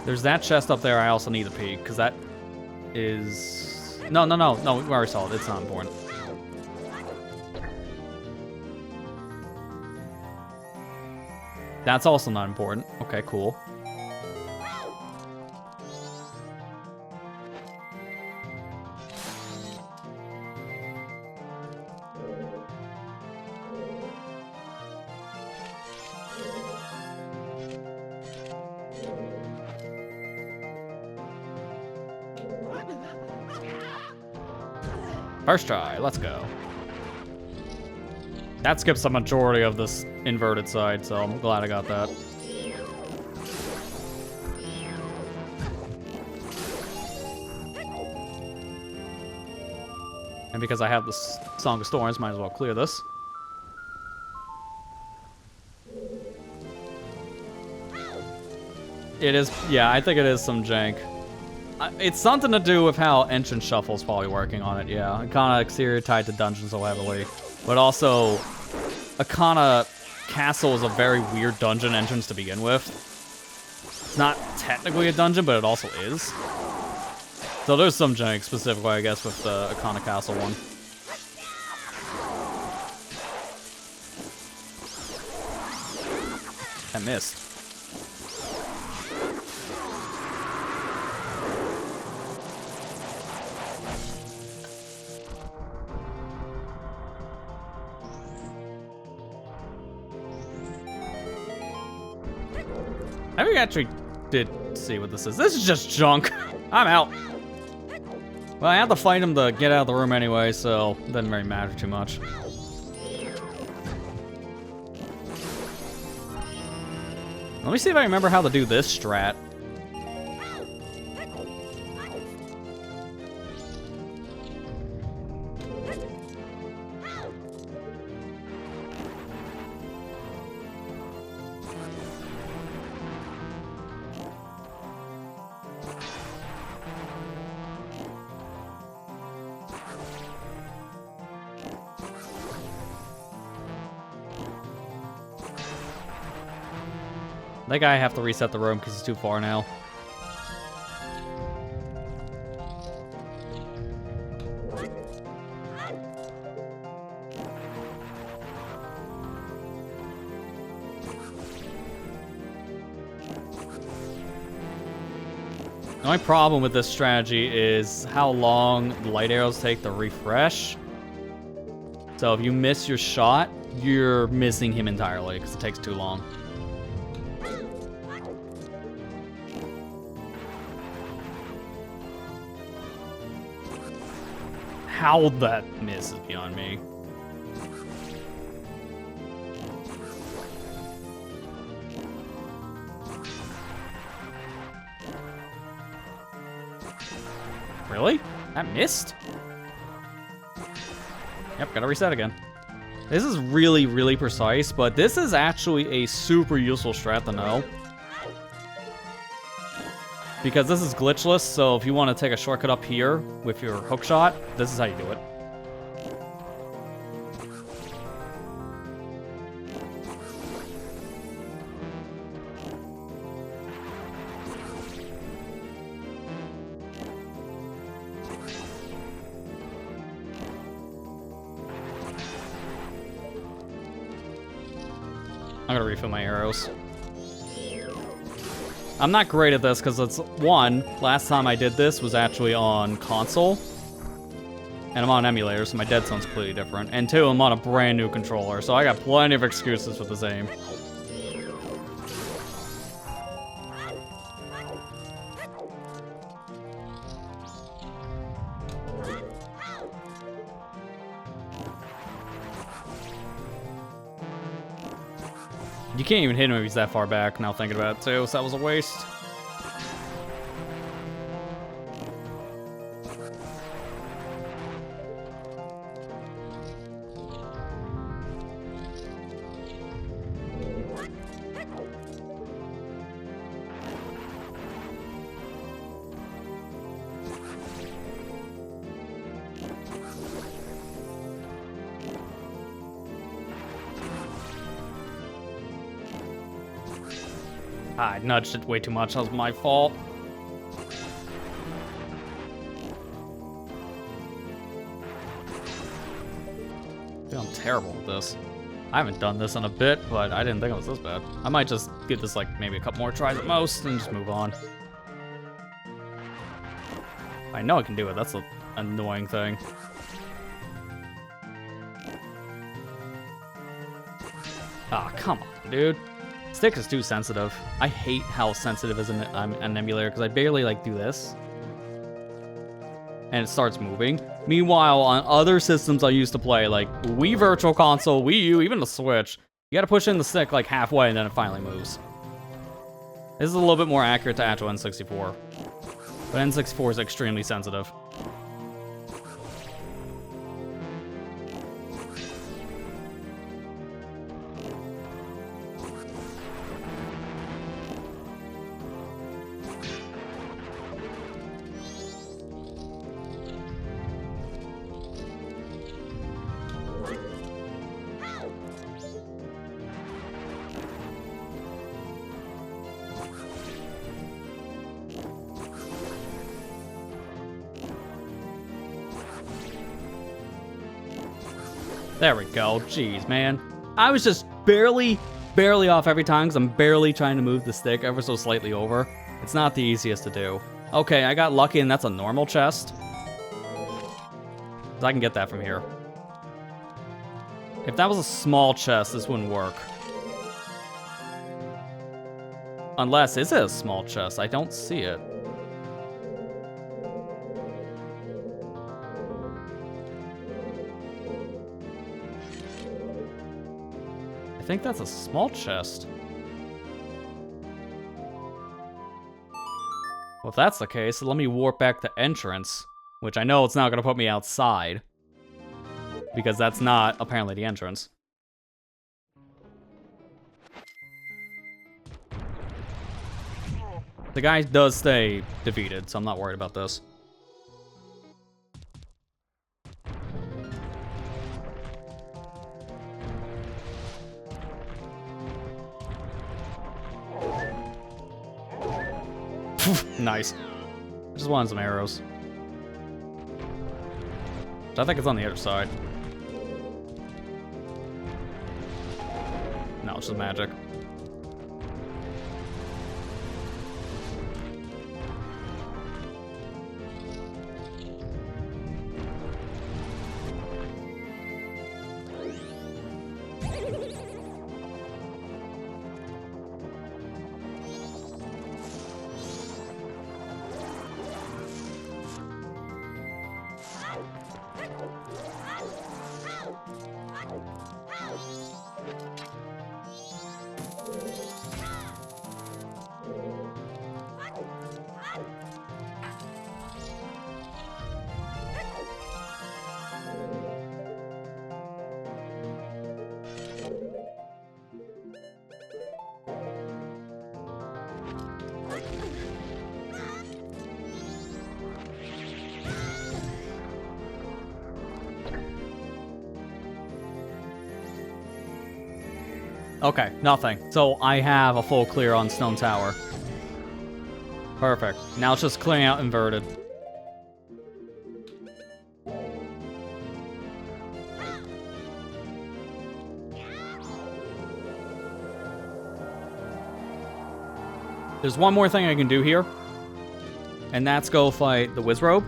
S1: There's that chest up there I also need to peek, because that is... No, we already saw it. It's not important. That's also not important. Okay, cool. First try, let's go. That skips the majority of this inverted side, so I'm glad I got that. And because I have the Song of Storms, might as well clear this. It is, yeah, I think it is some jank. It's something to do with how Entrance Shuffle's probably working on it, yeah. Ocarina exterior tied to dungeons so heavily. But also, Ocarina Castle is a very weird dungeon entrance to begin with. It's not technically a dungeon, but it also is. So there's some jank specifically, I guess, with the Ocarina Castle one. I missed. I think I actually did see what this is. This is just junk. I'm out. Well, I had to fight him to get out of the room anyway, so it doesn't really matter too much. Let me see if I remember how to do this strat. I think I have to reset the room because he's too far now. The only problem with this strategy is how long the light arrows take to refresh. So if you miss your shot, you're missing him entirely because it takes too long. How that miss is beyond me. Really? That missed? Yep, gotta reset again. This is really, really precise, but this is actually a super useful strat to know. Because this is glitchless, so if you want to take a shortcut up here with your hook shot, this is how you do it. I'm gonna refill my arrows. I'm not great at this because it's, one, last time I did this was actually on console. And I'm on emulator, so my dead zone's completely different. And two, I'm on a brand new controller, so I got plenty of excuses with this aim. You can't even hit him if he's that far back, now thinking about it too, so that was a waste. I nudged it way too much. That was my fault. Dude, I'm terrible at this. I haven't done this in a bit, but I didn't think it was this bad. I might just give this like maybe a couple more tries at most and just move on. I know I can do it. That's an annoying thing. Ah, come on, dude. Stick is too sensitive. I hate how sensitive is an emulator because I barely like do this. And it starts moving. Meanwhile, on other systems I used to play, like Wii Virtual Console, Wii U, even the Switch, you gotta push in the stick like halfway and then it finally moves. This is a little bit more accurate to actual N64. But N64 is extremely sensitive. There we go. Jeez, man. I was just barely off every time because I'm barely trying to move the stick ever so slightly over. It's not the easiest to do. Okay, I got lucky and that's a normal chest. I can get that from here. If that was a small chest, this wouldn't work. Unless, is it a small chest? I don't see it. I think that's a small chest. Well, if that's the case, let me warp back to entrance, which I know it's not going to put me outside, because that's not apparently the entrance. The guy does stay defeated, so I'm not worried about this. Nice. Just wanted some arrows. I think it's on the other side. No, it's just magic. Okay, nothing. So I have a full clear on Stone Tower. Perfect. Now it's just clearing out inverted. There's one more thing I can do here, and that's go fight the Wizrobe.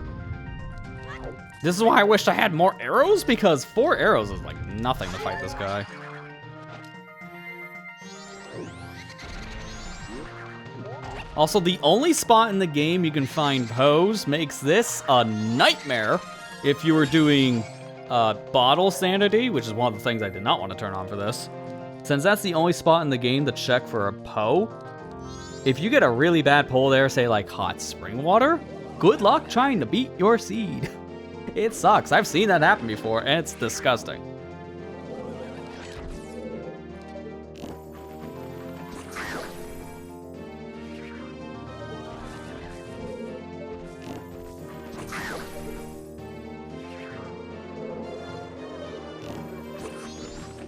S1: This is why I wished I had more arrows, because 4 arrows is like nothing to fight this guy. Also, the only spot in the game you can find Pose makes this a nightmare if you were doing bottle sanity, which is one of the things I did not want to turn on for this. Since that's the only spot in the game to check for a Poe, if you get a really bad pull there, say like hot spring water, good luck trying to beat your seed. It sucks. I've seen that happen before, and it's disgusting.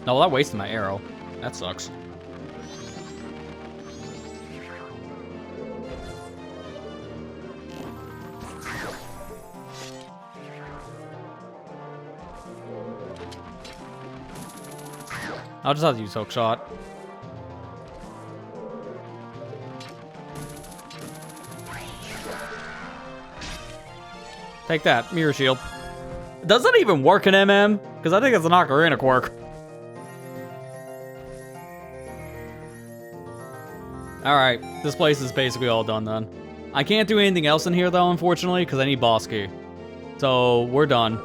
S1: No, that wasted my arrow. That sucks. I'll just have to use hook shot. Take that, mirror shield. Does that even work in MM? Because I think it's an Ocarina quirk. Alright, this place is basically all done then. I can't do anything else in here though, unfortunately, because I need boss key. So, we're done.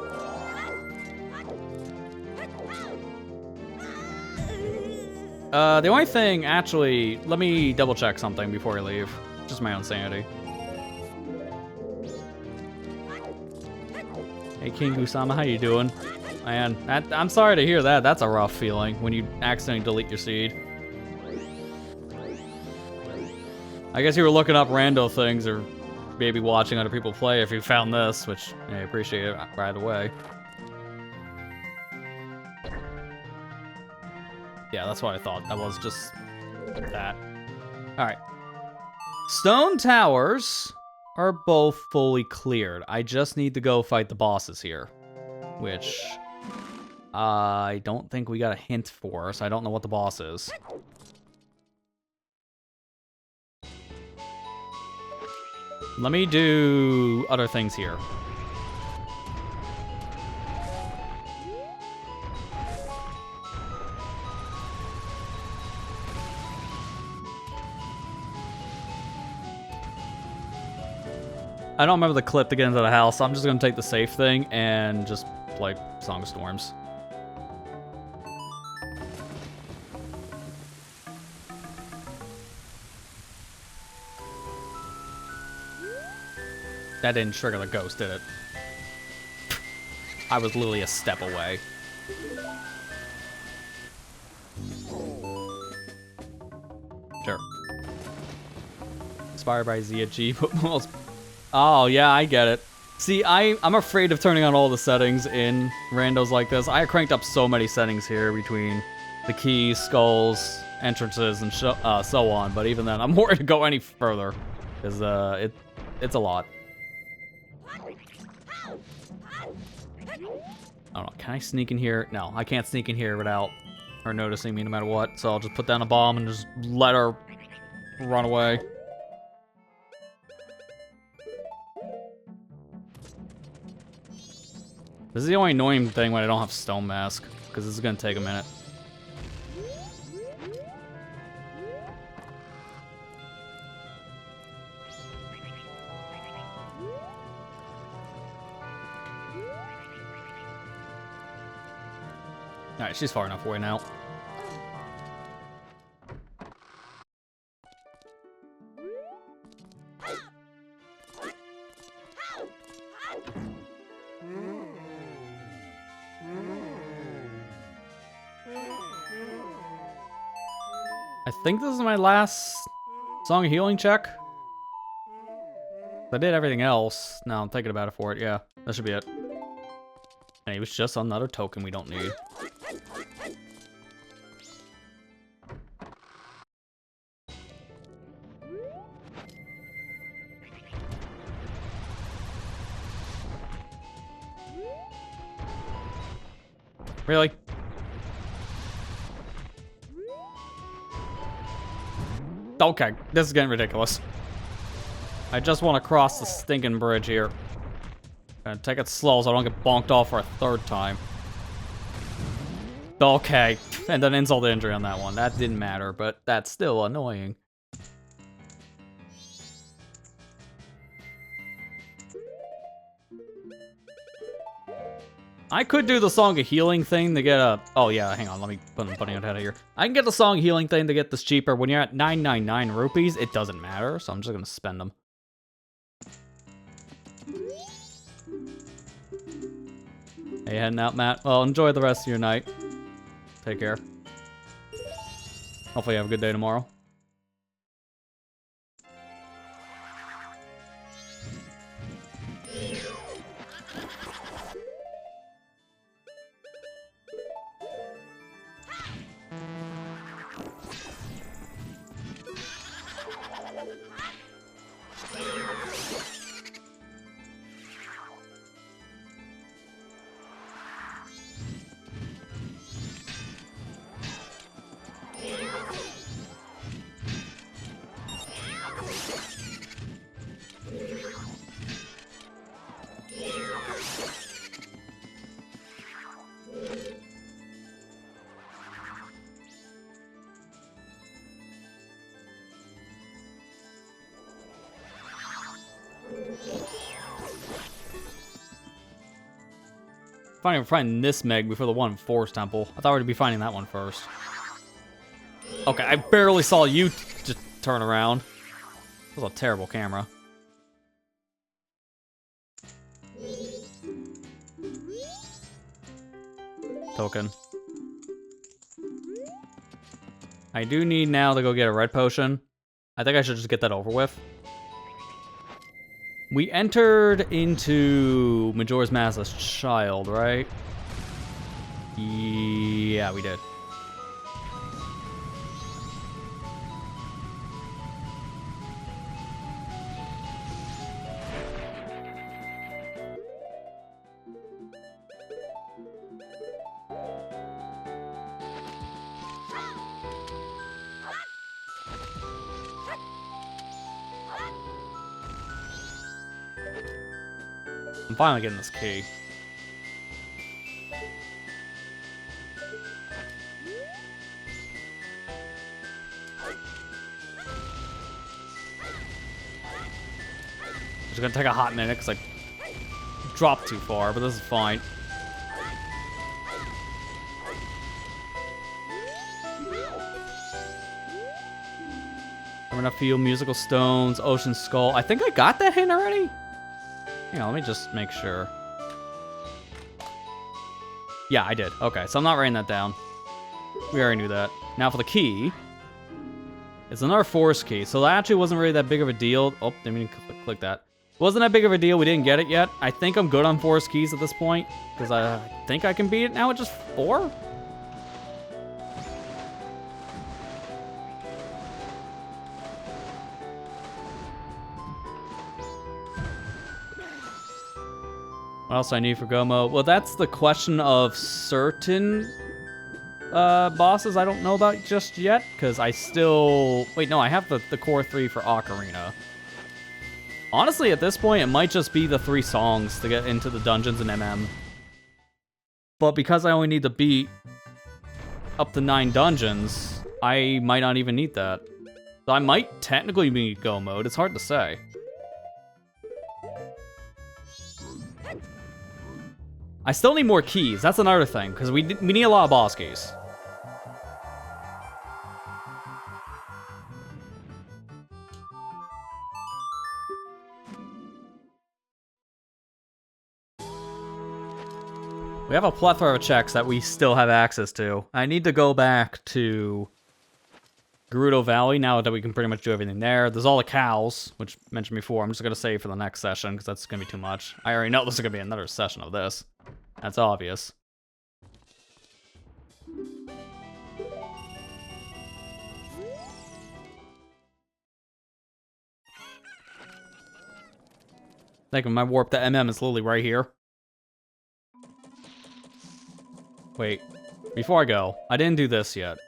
S1: The only thing, actually, let me double check something before I leave. Just my own sanity. Hey, King Gusama, how you doing? Man, I'm sorry to hear that. That's a rough feeling when you accidentally delete your seed. I guess you were looking up rando things or maybe watching other people play if you found this, which I appreciate it right away. Yeah, that's what I thought. That was just that. Alright. Stone towers are both fully cleared. I just need to go fight the bosses here. Which I don't think we got a hint for, so I don't know what the boss is. Let me do other things here. I don't remember the clip to get into the house, so I'm just gonna take the safe thing and just play Song of Storms. That didn't trigger the ghost, did it? I was literally a step away. Sure. Inspired by ZG, but most... Oh, yeah, I get it. See, I'm afraid of turning on all the settings in randos like this. I cranked up so many settings here between the keys, skulls, entrances, and so on. But even then, I'm worried to go any further. Because it's a lot. I don't know, can I sneak in here? No, I can't sneak in here without her noticing me no matter what. So I'll just put down a bomb and just let her run away. This is the only annoying thing when I don't have Stone Mask, because this is going to take a minute. Alright, she's far enough away now. I think this is my last Song of Healing check. I did everything else. Now I'm thinking about it for it. Yeah, that should be it. And it was just another token we don't need. Really? Okay, this is getting ridiculous. I just want to cross the stinking bridge here. And take it slow so I don't get bonked off for a third time. Okay, and then insult to injury on that one. That didn't matter, but that's still annoying. I could do the Song of Healing thing to get a... Oh, yeah, hang on. Let me put it out of here. I can get the Song of Healing thing to get this cheaper. When you're at 999 rupees, it doesn't matter, so I'm just going to spend them. Hey, heading out, Matt. Well, enjoy the rest of your night. Take care. Hopefully you have a good day tomorrow. Finally, we're finding this Meg before the one in Forest Temple. I thought we'd be finding that one first. Okay, I barely saw you just turn around. That was a terrible camera. Token. I do need now to go get a red potion. I think I should just get that over with. We entered into Majora's Mask as child, right? Yeah, we did. I'm finally getting this key. It's gonna take a hot minute because I dropped too far, but this is fine. I'm gonna feel musical stones, ocean skull. I think I got that hint already. Hang on, let me just make sure. Yeah, I did. Okay, so I'm not writing that down. We already knew that. Now for the key. It's another forest key, so that actually wasn't really that big of a deal. Oh, didn't mean to click that. Wasn't that big of a deal, we didn't get it yet. I think I'm good on forest keys at this point, because I think I can beat it now at just 4? What else do I need for Gomo? Well, that's the question of certain bosses I don't know about just yet, because I still... Wait, no, I have the core 3 for Ocarina. Honestly, at this point, it might just be the 3 songs to get into the dungeons in MM. But because I only need to beat up to 9 dungeons, I might not even need that. So I might technically need Go mode, it's hard to say. I still need more keys, that's another thing, because we need a lot of boss keys. We have a plethora of checks that we still have access to. I need to go back to Gerudo Valley now that we can pretty much do everything there. There's all the cows, which I mentioned before. I'm just going to save for the next session, because that's going to be too much. I already know this is going to be another session of this. That's obvious. I think my warp to MM is literally right here. Wait, before I go, I didn't do this yet.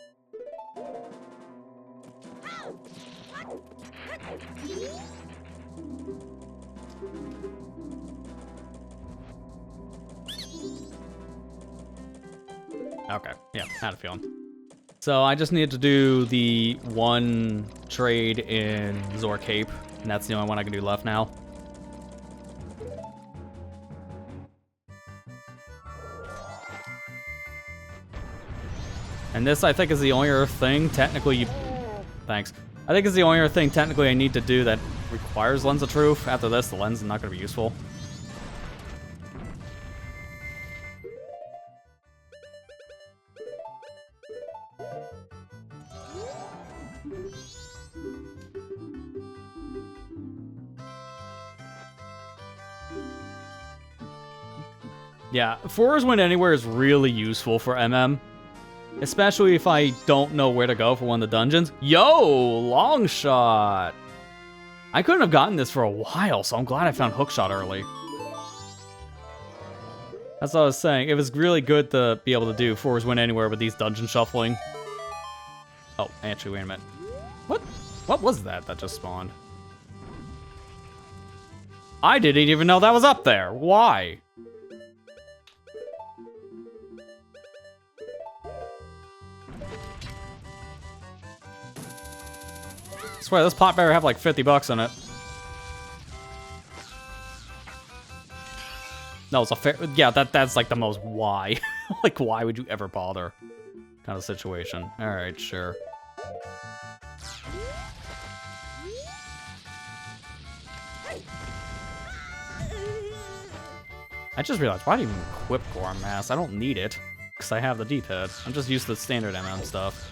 S1: Okay, yeah, had a feeling. So I just need to do the one trade in Zor Cape, and that's the only one I can do left now. And this, I think, is the only other thing, technically, thanks. I think it's the only other thing, technically, I need to do that requires Lens of Truth. After this, the lens is not going to be useful. Yeah, Forest Wind Anywhere is really useful for MM. Especially if I don't know where to go for one of the dungeons. Yo, long shot. I couldn't have gotten this for a while, so I'm glad I found hookshot early. That's what I was saying. It was really good to be able to do Forest Wind Anywhere with these dungeon shuffling. Oh, actually, wait a minute. What was that just spawned? I didn't even know that was up there. Why? I swear, this pot better have like 50 bucks on it. No, it's a fair... Yeah, that's like the most why. Like, why would you ever bother? Kind of situation. Alright, sure. I just realized, why do you even equip Gorm Mask? I don't need it, because I have the D-pad. I'm just used to the standard MM stuff.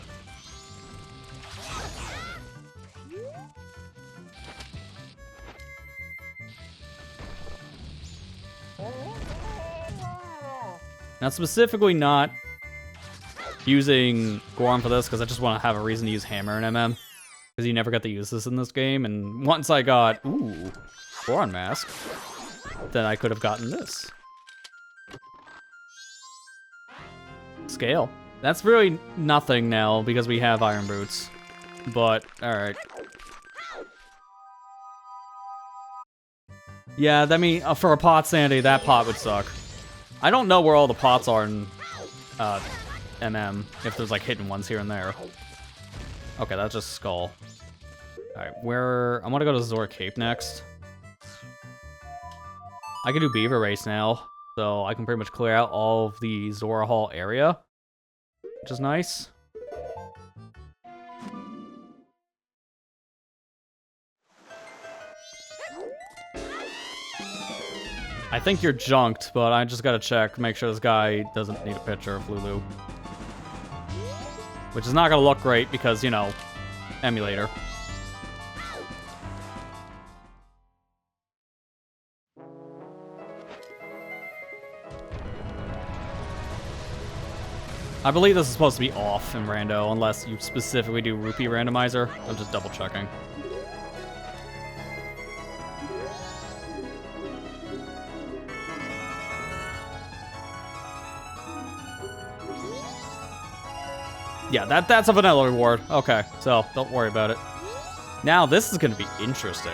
S1: Now, specifically not using Gorm for this, because I just want to have a reason to use Hammer and MM. Because you never got to use this in this game, and once I got, ooh, Gorm Mask, then I could have gotten this. Scale. That's really nothing now, because we have Iron Boots. But, alright. Yeah, I mean, for a pot sanity, that pot would suck. I don't know where all the pots are in MM, if there's like hidden ones here and there. Okay, that's just Skull. Alright, where... I want to go to Zora Cape next. I can do Beaver Race now, so I can pretty much clear out all of the Zora Hall area, which is nice. I think you're junked, but I just gotta check, make sure this guy doesn't need a picture of Lulu. Which is not gonna look great because, you know, emulator. I believe this is supposed to be off in Rando, unless you specifically do Rupee Randomizer. I'm just double checking. Yeah, that's a vanilla reward. Okay, so don't worry about it. Now this is gonna be interesting.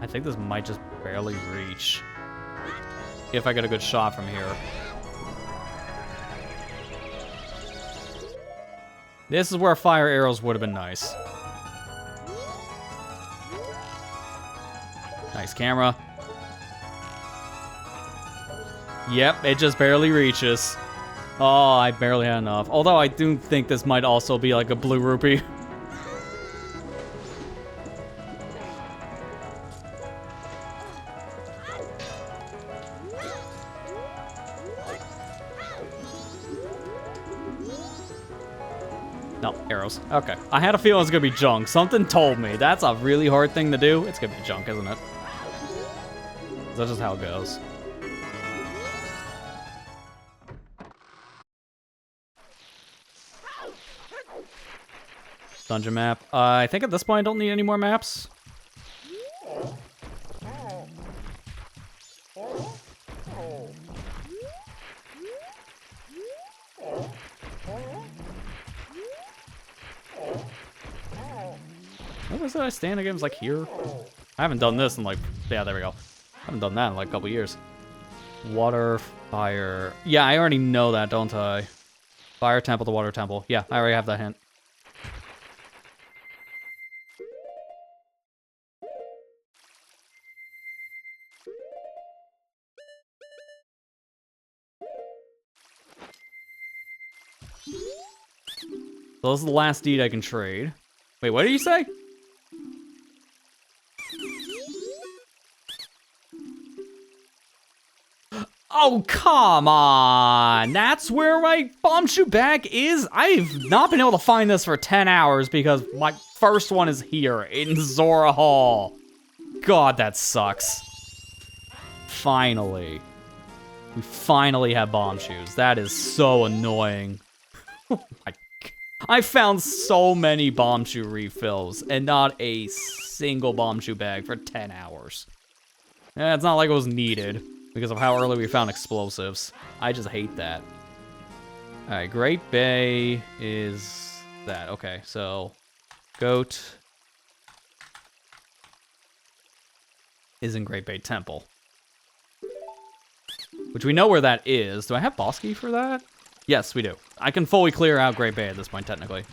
S1: I think this might just barely reach. If I get a good shot from here. This is where fire arrows would have been nice. Nice camera. Yep, it just barely reaches. Oh, I barely had enough. Although I do think this might also be like a blue rupee. No, arrows. Okay. I had a feeling it was gonna be junk. Something told me. That's a really hard thing to do. It's gonna be junk, isn't it? That's just how it goes. Dungeon map. I think at this point I don't need any more maps. What was it I stand against, like, here? I haven't done this in, like... Yeah, there we go. I haven't done that in, like, a couple years. Water, fire... Yeah, I already know that, don't I? Fire temple to water temple. Yeah, I already have that hint. So this is the last deed I can trade. Wait, what did you say? Oh, come on! That's where my bombshoe bag is? I've not been able to find this for 10 hours because my first one is here in Zora Hall. God, that sucks. Finally. We finally have bombshoes. That is so annoying. Oh my God. I found so many bombshoe refills and not a single bombshoe bag for 10 hours. Yeah, it's not like it was needed because of how early we found explosives. I just hate that. Alright, Great Bay is that. Okay, so goat. is in Great Bay Temple. Which we know where that is. Do I have boss key for that? Yes, we do. I can fully clear out Great Bay at this point, technically.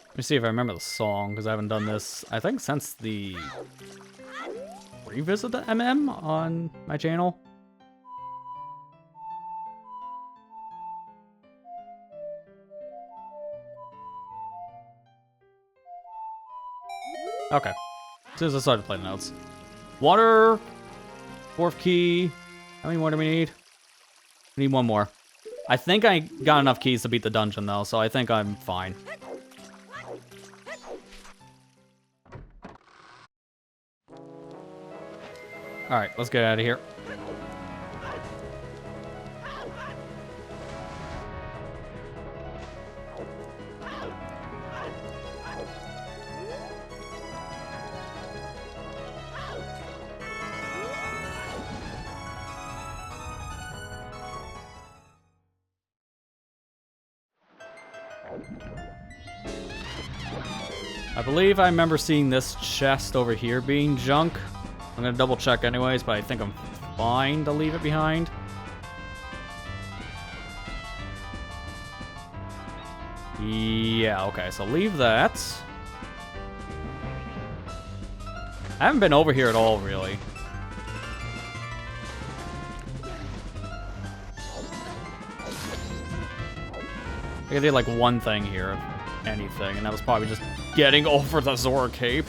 S1: Let me see if I remember the song, because I haven't done this, I think, since the revisit the MM on my channel. Okay. As soon as I started playing notes. Water. Fourth key. How many more do we need? We need one more. I think I got enough keys to beat the dungeon, though, so I think I'm fine. Alright, let's get out of here. I believe I remember seeing this chest over here being junk. I'm gonna double check anyways, but I think I'm fine to leave it behind. Yeah, okay, so leave that. I haven't been over here at all, really. I did like one thing here, if anything, and that was probably just getting over the Zora cape.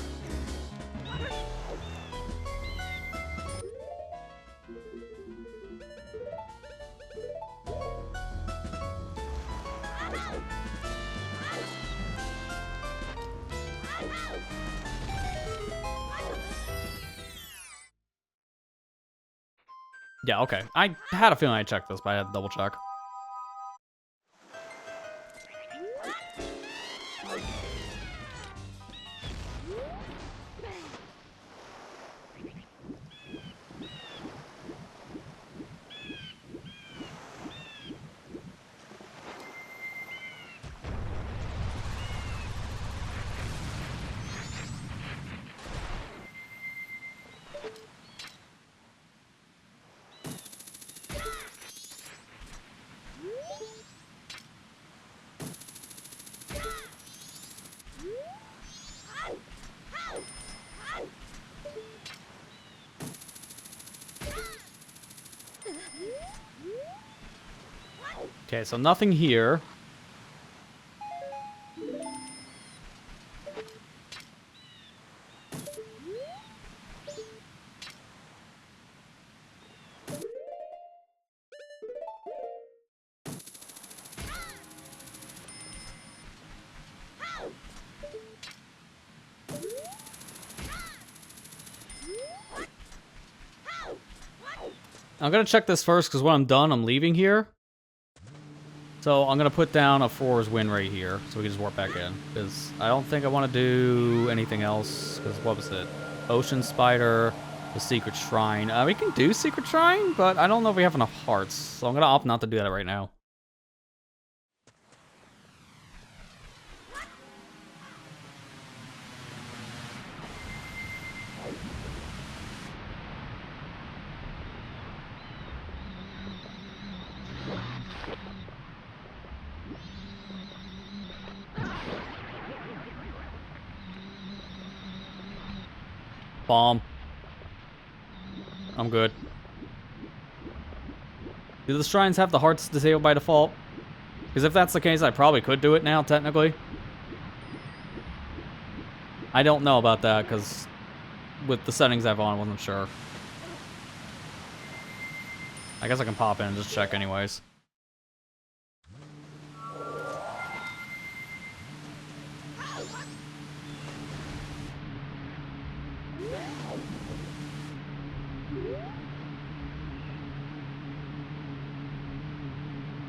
S1: Yeah, okay. I had a feeling I checked this, but I had to double check. Okay, so nothing here. I'm gonna check this first, because when I'm done, I'm leaving here. So I'm gonna put down a 4's win right here, so we can just warp back in. Because I don't think I want to do anything else. Because what was it? Ocean Spider, the Secret Shrine. We can do Secret Shrine, but I don't know if we have enough hearts. So I'm gonna opt not to do that right now. Bomb. I'm good. Do the shrines have the hearts disabled by default? Because if that's the case, I probably could do it now, technically. I don't know about that, because with the settings I have on, I wasn't sure. I guess I can pop in and just check anyways.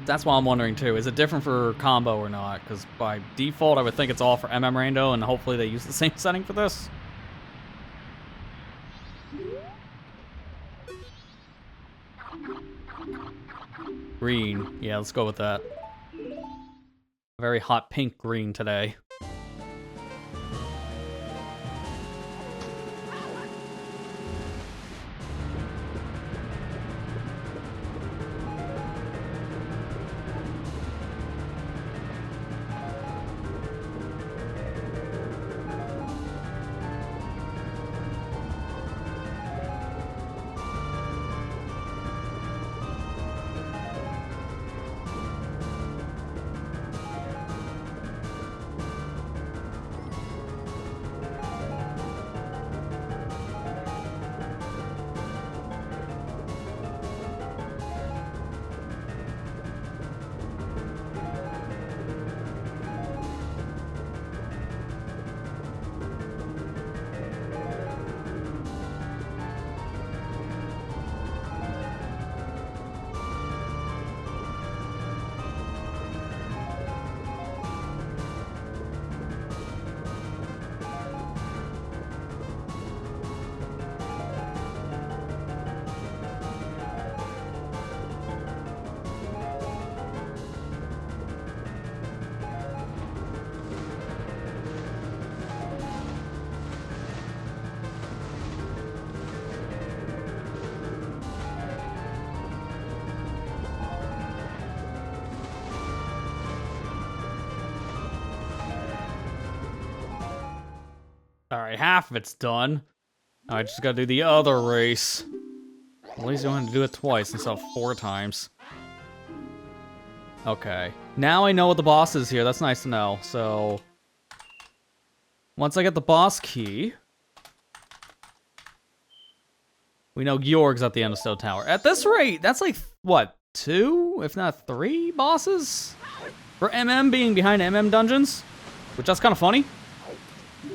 S1: That's why I'm wondering too. Is it different for combo or not? Because by default, I would think it's all for MM Rando, and hopefully they use the same setting for this. Green. Yeah, let's go with that. Very hot pink green today. Alright, half of it's done. I just gotta do the other race. At least you don't have to do it twice instead of 4 times. Okay. Now I know what the boss is here. That's nice to know. So, once I get the boss key, we know Georg's at the end of Stone Tower. At this rate, that's like, what, 2, if not 3 bosses? For MM being behind MM dungeons? Which that's kind of funny.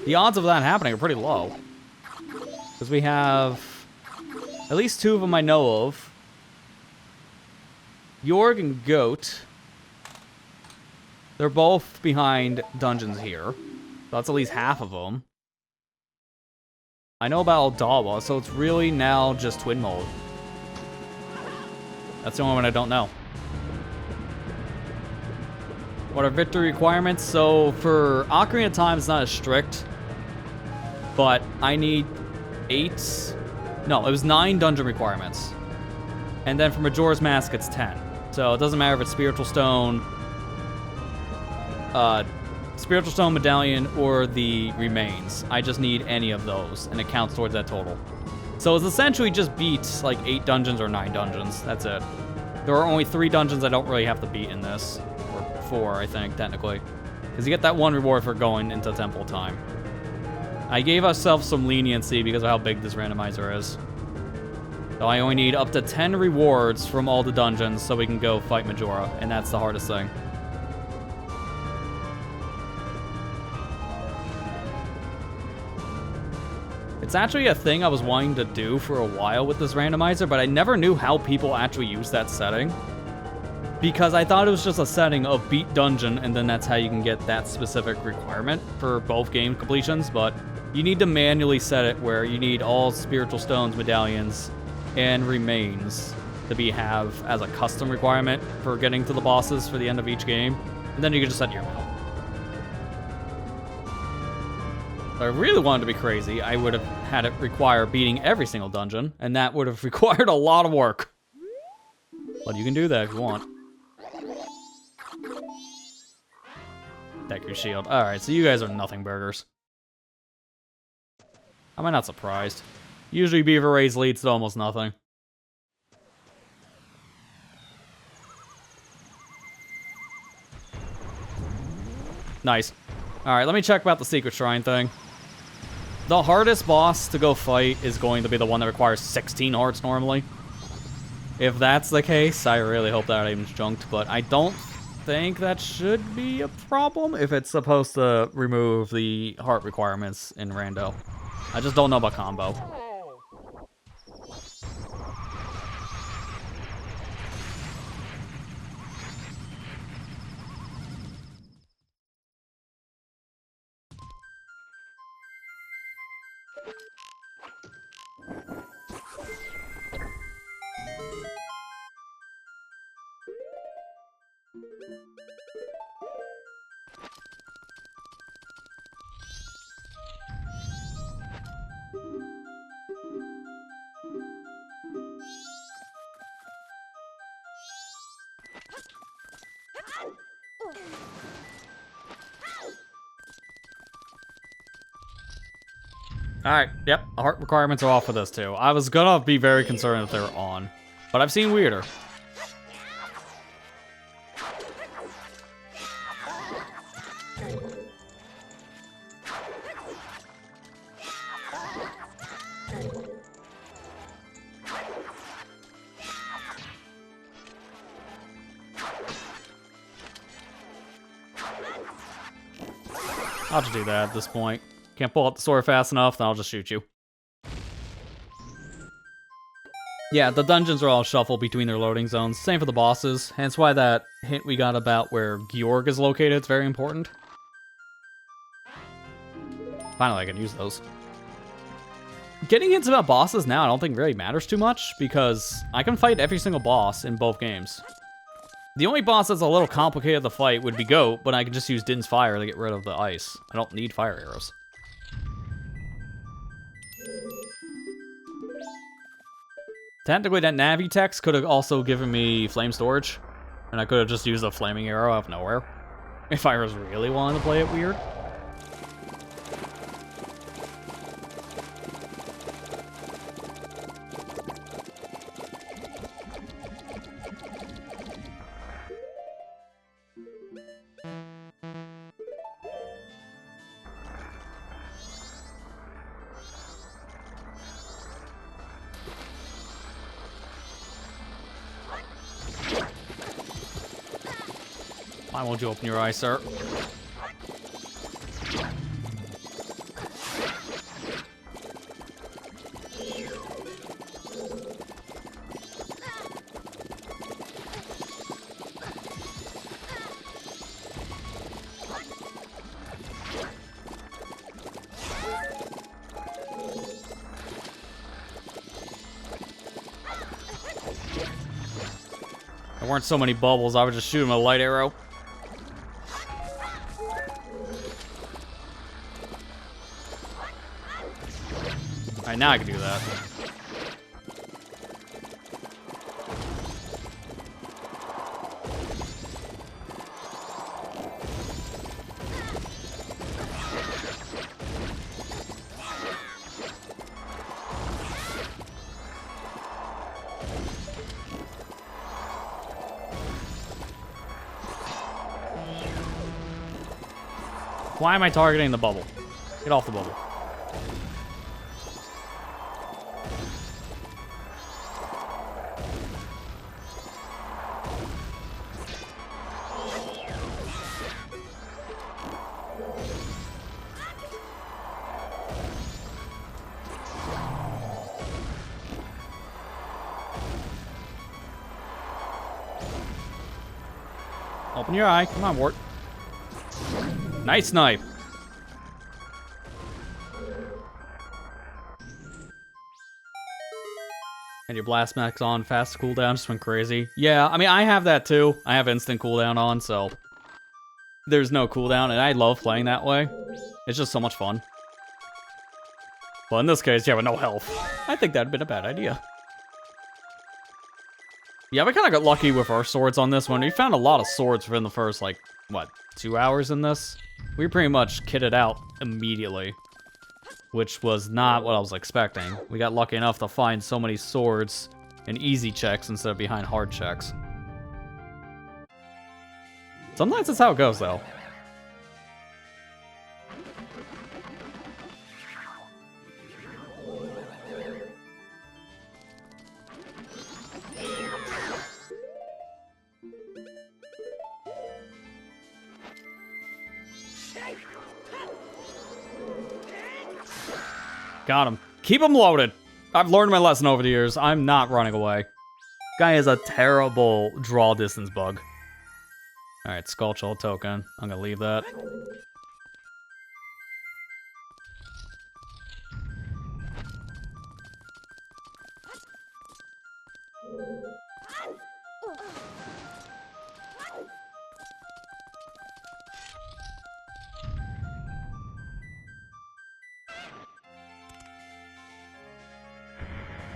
S1: The odds of that happening are pretty low. Because we have at least 2 of them I know of. Georg and Goat. They're both behind dungeons here. So that's at least half of them. I know about Aldawa, so it's really now just twin mode. That's the only one I don't know. What are victory requirements? So for Ocarina of Time, it's not as strict. But I need 8... No, it was 9 dungeon requirements. And then for Majora's Mask, it's 10. So it doesn't matter if it's Spiritual Stone, Medallion, or the Remains. I just need any of those, and it counts towards that total. So it's essentially just beat like 8 dungeons or 9 dungeons. That's it. There are only 3 dungeons I don't really have to beat in this. Or 4, I think, technically. Because you get that 1 reward for going into Temple Time. I gave ourselves some leniency because of how big this randomizer is. So I only need up to 10 rewards from all the dungeons so we can go fight Majora, and that's the hardest thing. It's actually a thing I was wanting to do for a while with this randomizer, but I never knew how people actually use that setting. Because I thought it was just a setting of beat dungeon, and then that's how you can get that specific requirement for both game completions, but you need to manually set it where you need all Spiritual Stones, Medallions, and Remains to have as a custom requirement for getting to the bosses for the end of each game, and then you can just set your amount. If I really wanted to be crazy, I would have had it require beating every single dungeon, and that would have required a lot of work. But you can do that if you want. Deck your shield. Alright, so you guys are nothing burgers. Am I not surprised? Usually Beaver Rays leads to almost nothing. Nice. Alright, let me check about the Secret Shrine thing. The hardest boss to go fight is going to be the one that requires 16 hearts normally. If that's the case, I really hope that item's junked, but I don't think that should be a problem if it's supposed to remove the heart requirements in Rando. I just don't know about combo. Alright, yep, heart requirements are off for this too. I was gonna be very concerned if they were on, but I've seen weirder. I'll just do that at this point. Can't pull out the sword fast enough, then I'll just shoot you. Yeah, the dungeons are all shuffled between their loading zones. Same for the bosses, hence why that hint we got about where Georg is located is very important. Finally, I can use those. Getting hints about bosses now I don't think really matters too much, because I can fight every single boss in both games. The only boss that's a little complicated to fight would be Goat, but I can just use Din's Fire to get rid of the ice. I don't need fire arrows. Technically, that Navi text could have also given me flame storage, and I could have just used a flaming arrow out of nowhere, if I was really wanting to play it weird. Why won't you open your eyes, sir? There weren't so many bubbles, I would just shoot him a light arrow. Alright, now I can do that. Why am I targeting the bubble? Get off the bubble. Open your eye. Come on, Wart. Nice snipe. And your blast max on, fast cooldown, just went crazy. Yeah, I mean, I have that too. I have instant cooldown on, so there's no cooldown, and I love playing that way. It's just so much fun. Well, in this case, yeah, with no health. I think that'd been a bad idea. Yeah, we kind of got lucky with our swords on this one. We found a lot of swords within the first, like, what, 2 hours in this? We pretty much kitted out immediately, which was not what I was expecting. We got lucky enough to find so many swords in easy checks instead of behind hard checks. Sometimes that's how it goes, though. Got him. Keep him loaded. I've learned my lesson over the years. I'm not running away. Guy is a terrible draw distance bug. Alright, Skulltull token. I'm gonna leave that.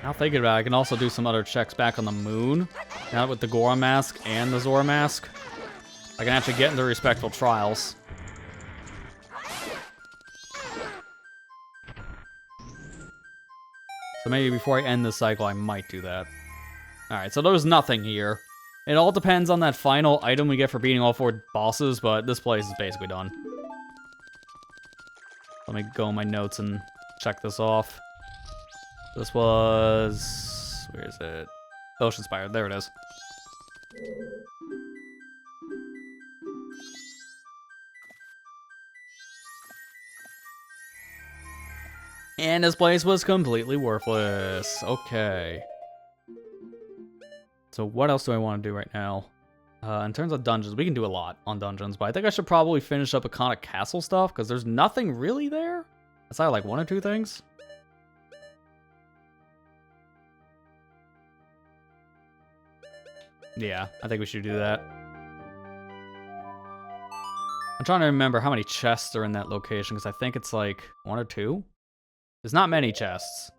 S1: Now thinking about it, I can also do some other checks back on the moon. Now with the Goron mask and the Zora mask, I can actually get into respectful trials. So maybe before I end this cycle, I might do that. Alright, so there's nothing here. It all depends on that final item we get for beating all 4 bosses, but this place is basically done. Let me go in my notes and check this off. This was... where is it? Ocean Spire, there it is. And this place was completely worthless. Okay. So what else do I want to do right now? In terms of dungeons, we can do a lot on dungeons, but I think I should probably finish up Ocarina Castle stuff, because there's nothing really there. Aside like 1 or 2 things. Yeah, I think we should do that. I'm trying to remember how many chests are in that location, because I think it's like 1 or 2. There's not many chests.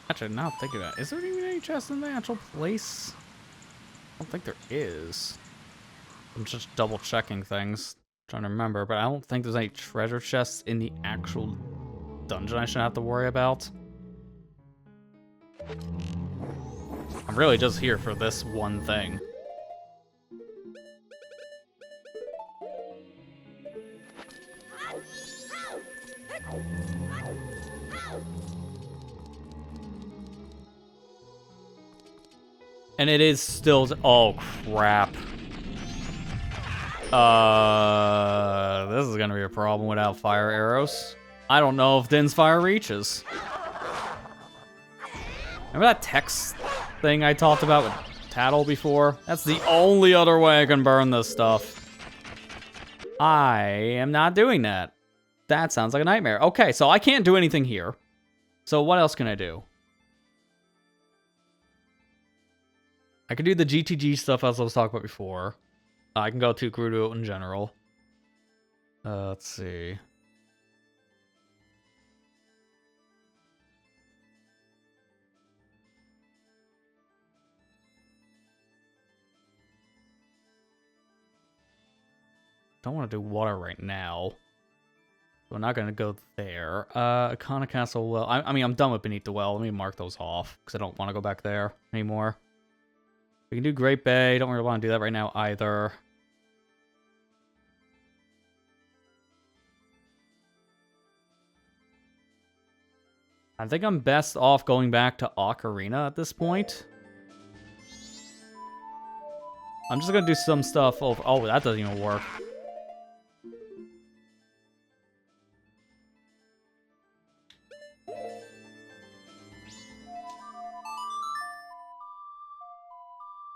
S1: Actually, now thinking about it, is there even any chests in the actual place? I don't think there is. I'm just double checking things, trying to remember, but I don't think there's any treasure chests in the actual dungeon I should have to worry about. I'm really just here for this one thing. And it is still... oh, crap. This is gonna be a problem without fire arrows. I don't know if Din's fire reaches. Remember that text thing I talked about with Tattle before? That's the only other way I can burn this stuff. I am not doing that. That sounds like a nightmare. Okay, so I can't do anything here. So what else can I do? I can do the GTG stuff as I was talking about before. I can go to Gerudo in general. Let's see. Don't want to do water right now. We're not going to go there. Ocarina Castle well. I mean, I'm done with Beneath the Well. Let me mark those off, because I don't want to go back there anymore. We can do Great Bay. Don't really want to do that right now either. I think I'm best off going back to Ocarina at this point. I'm just going to do some stuff over... oh, that doesn't even work.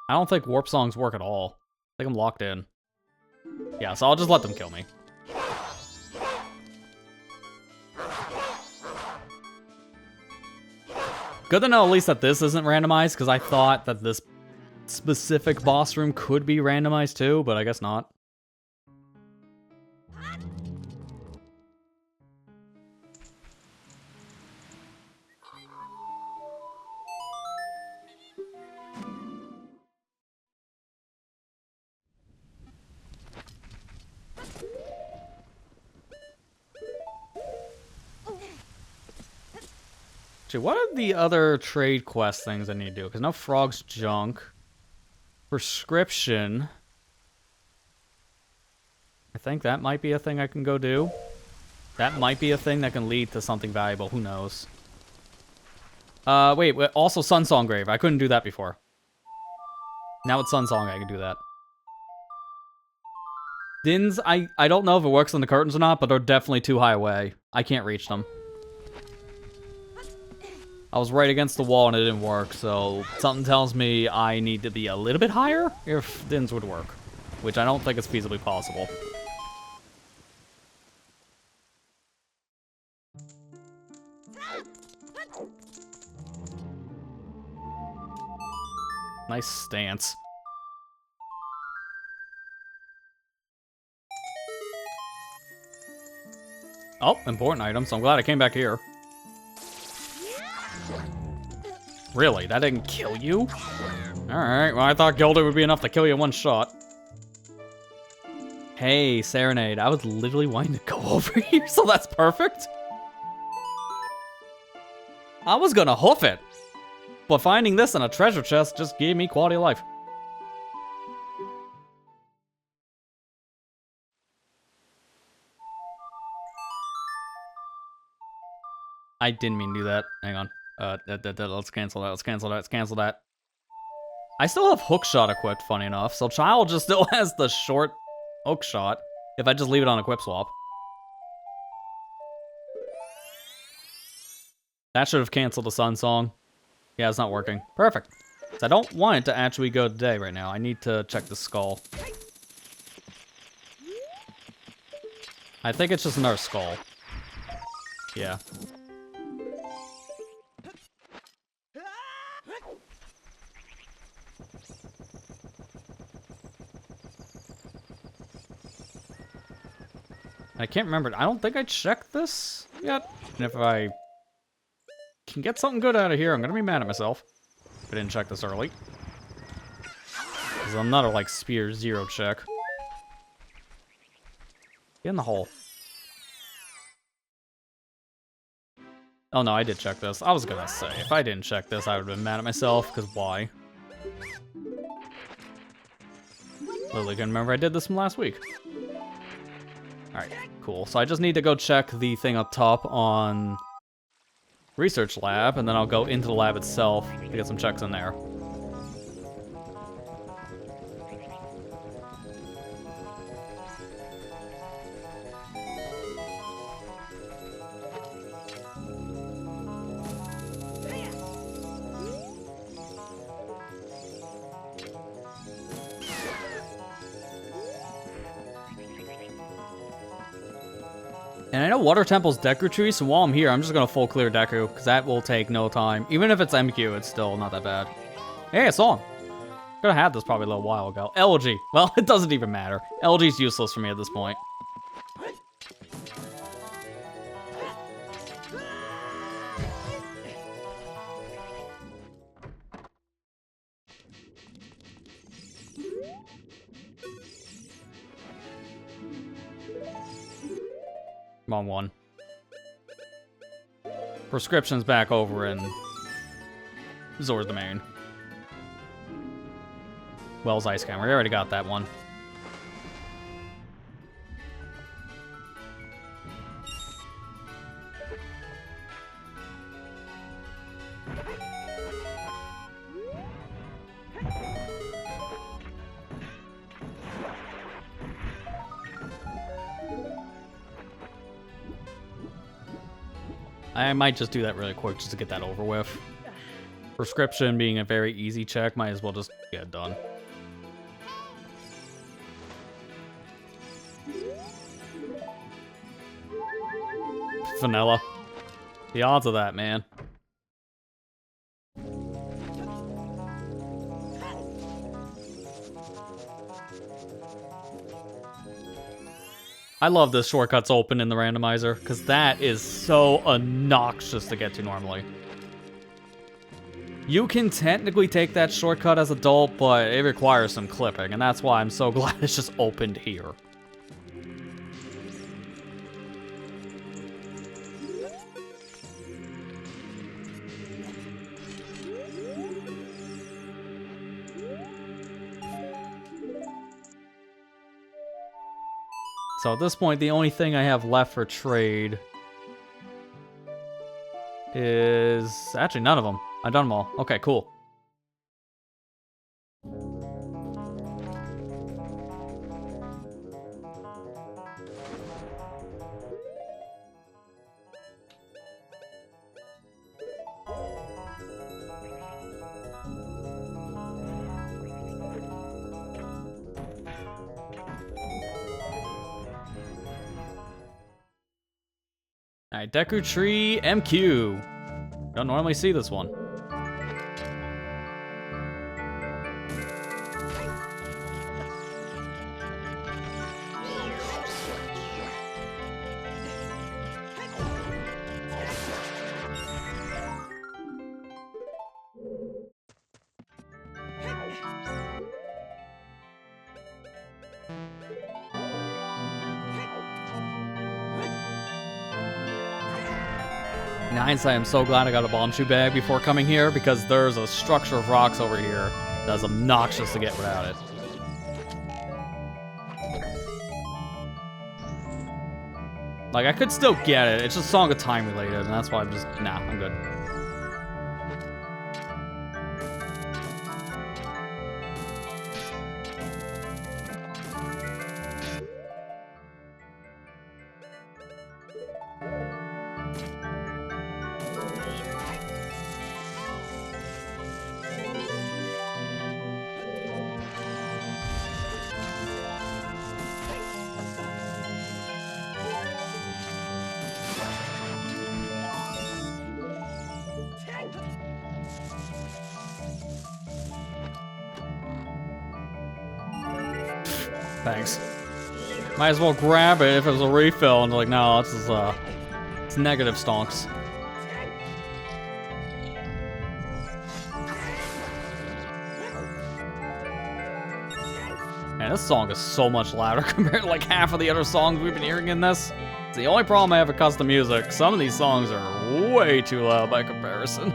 S1: I don't think warp songs work at all. I think I'm locked in. Yeah, so I'll just let them kill me. Good to know at least that this isn't randomized, because I thought that this specific boss room could be randomized too, but I guess not. What are the other trade quest things I need to do? Because no frog's junk. Prescription. I think that might be a thing I can go do. That might be a thing that can lead to something valuable. Who knows? Wait, also Sun Song Grave. I couldn't do that before. Now with Sun Song, I can do that. Dins, I don't know if it works on the curtains or not, but they're definitely too high away. I can't reach them. I was right against the wall and it didn't work, so something tells me I need to be a little bit higher if Dins would work, which I don't think is feasibly possible. Nice stance. Oh, important item, so I'm glad I came back here. Really? That didn't kill you? Alright, well I thought Gilder would be enough to kill you in one shot. Hey, Serenade, I was literally wanting to go over here, so that's perfect. I was gonna hoof it, but finding this in a treasure chest just gave me quality of life. I didn't mean to do that. Hang on. Let's cancel that. Let's cancel that. Let's cancel that. I still have hookshot equipped, funny enough, so Child just still has the short hookshot if I just leave it on equip swap. That should have canceled the Sun Song. Yeah, it's not working. Perfect. So I don't want it to actually go today right now. I need to check the skull. I think it's just another skull. Yeah. I can't remember. I don't think I checked this yet. And if I can get something good out of here, I'm gonna be mad at myself if I didn't check this early. This is another, like, Spear 0 check. Get in the hole. Oh no, I did check this. I was gonna say, if I didn't check this, I would've been mad at myself, because why? Literally couldn't remember I did this from last week. Alright, cool. So I just need to go check the thing up top on Research Lab, and then I'll go into the lab itself to get some checks in there. And I know Water Temple's Deku Tree, so while I'm here, I'm just gonna full clear Deku, because that will take no time. Even if it's MQ, it's still not that bad. Hey, a song! Could have had this probably a little while ago. LG. Well, it doesn't even matter. LG's useless for me at this point. Wrong one. Prescription's back over in Zora's Domain. Wells Ice Camera. We already got that one. I might just do that really quick just to get that over with. Prescription being a very easy check, might as well just get it done. Vanilla. The odds of that, man. I love this shortcuts open in the randomizer, because that is so obnoxious to get to normally. You can technically take that shortcut as adult, but it requires some clipping, and that's why I'm so glad it's just opened here. So at this point, the only thing I have left for trade is actually none of them. I've done them all. Okay, cool. Alright, Deku Tree MQ. Don't normally see this one. In hindsight, I'm so glad I got a bomb shoe bag before coming here because there's a structure of rocks over here that's obnoxious to get without it. Like, I could still get it, it's just Song of Time related, and that's why I'm just, nah, I'm good. Thanks. Might as well grab it if it was a refill, and like, no, this is, it's negative stonks. Man, this song is so much louder compared to like half of the other songs we've been hearing in this. It's the only problem I have with custom music. Some of these songs are way too loud by comparison.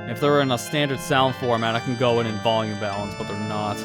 S1: If they're in a standard sound format, I can go in volume balance, but they're not.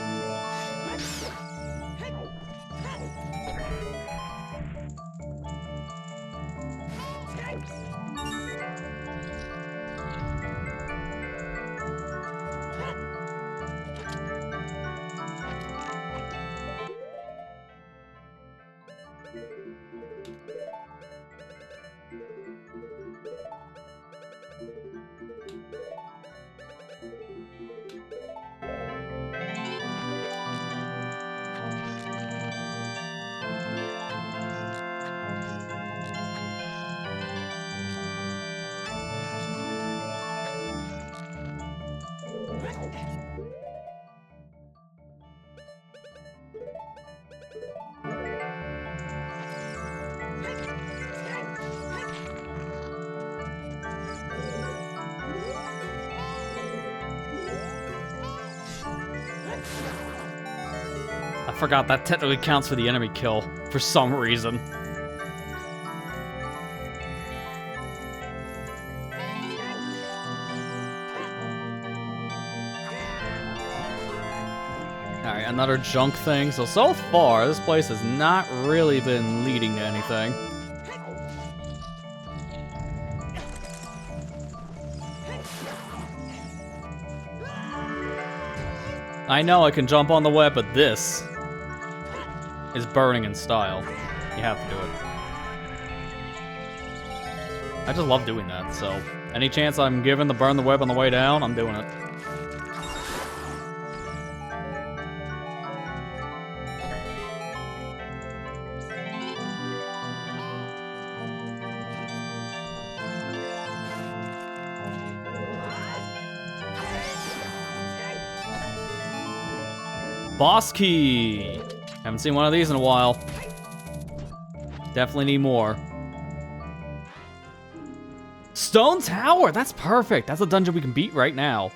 S1: I forgot that technically counts for the enemy kill for some reason. Alright, another junk thing. So far, this place has not really been leading to anything. I know I can jump on the web, but this is burning in style. You have to do it. I just love doing that, so any chance I'm given to burn the web on the way down, I'm doing it. Boss key! Haven't seen one of these in a while. Definitely need more. Stone Tower! That's perfect! That's a dungeon we can beat right now.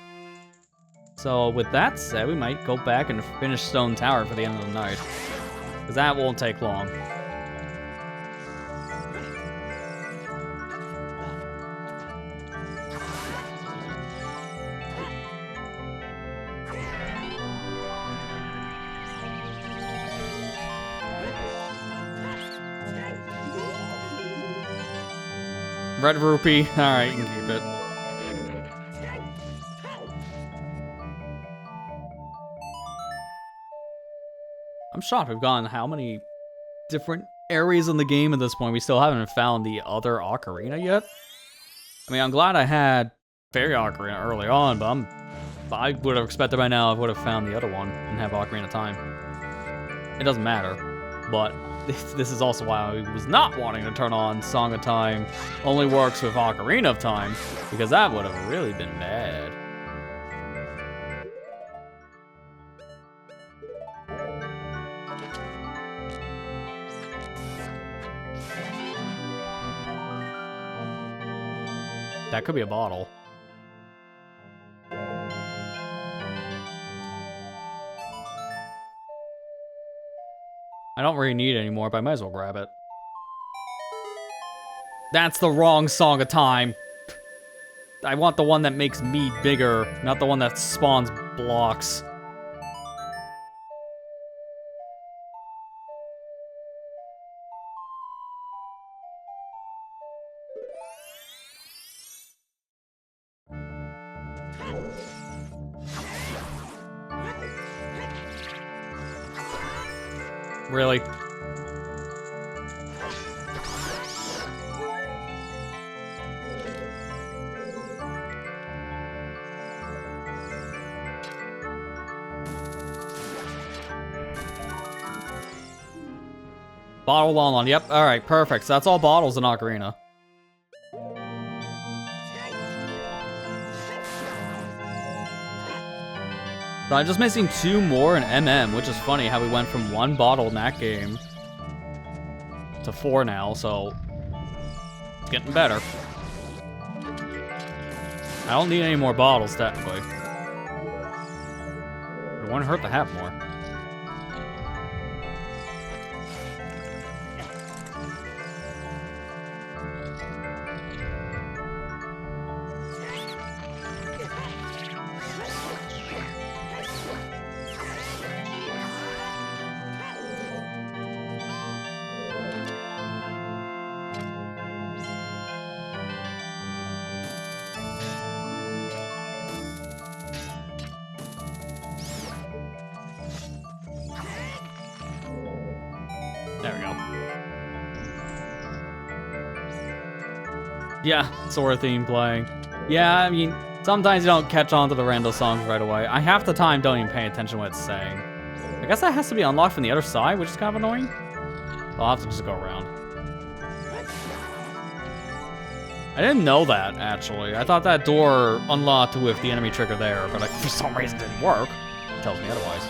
S1: So with that said, we might go back and finish Stone Tower for the end of the night. Because that won't take long. Red rupee. Alright, you can keep it. I'm shocked we've gotten how many different areas in the game at this point. We still haven't found the other Ocarina yet. I mean, I'm glad I had Fairy Ocarina early on, but I would have expected by now I would have found the other one and have Ocarina of Time. It doesn't matter, but this is also why I was not wanting to turn on Song of Time. Only works with Ocarina of Time, because that would have really been bad. That could be a bottle. I don't really need it anymore, but I might as well grab it. That's the wrong Song of Time. I want the one that makes me bigger, not the one that spawns blocks. Really? Bottle Lon. Yep, alright, perfect. So that's all bottles in Ocarina. So I'm just missing 2 more in MM, which is funny how we went from 1 bottle in that game to 4 now, so it's getting better. I don't need any more bottles, technically. It wouldn't hurt to have more. There we go. Yeah, Sora theme playing. Yeah, I mean, sometimes you don't catch on to the random songs right away. I half the time don't even pay attention to what it's saying. I guess that has to be unlocked from the other side, which is kind of annoying. I'll have to just go around. I didn't know that, actually. I thought that door unlocked with the enemy trigger there, but for some reason it didn't work. It tells me otherwise.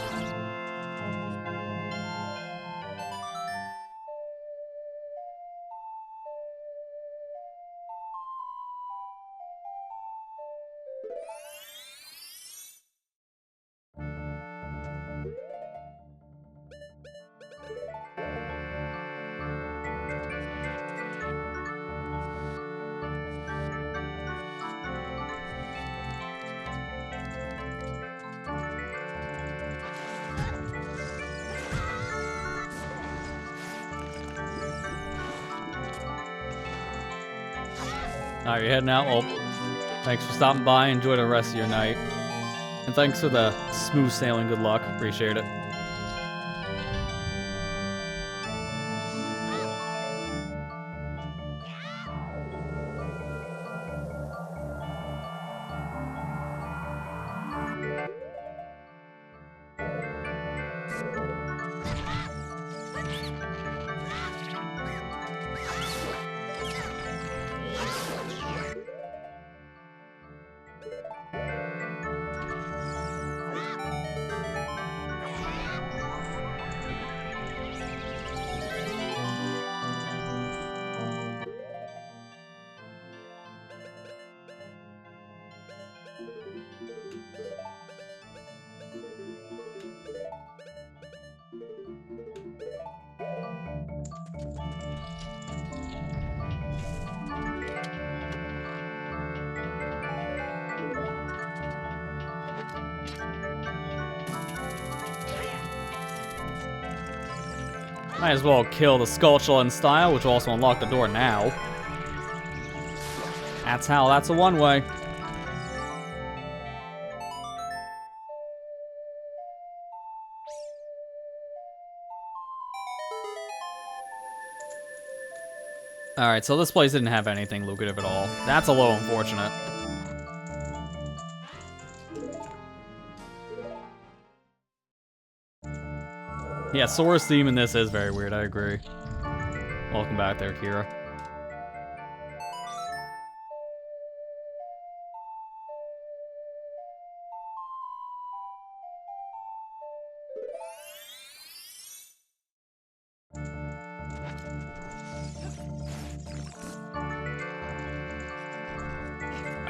S1: Alright, you're heading out? Well, thanks for stopping by. Enjoy the rest of your night. And thanks for the smooth sailing. Good luck. Appreciate it. Might as well kill the Skulltula in style, which will also unlock the door now. That's how, that's a one-way. Alright, so this place didn't have anything lucrative at all. That's a little unfortunate. Yeah, Sora's theme in this is very weird, I agree. Welcome back there, Kira.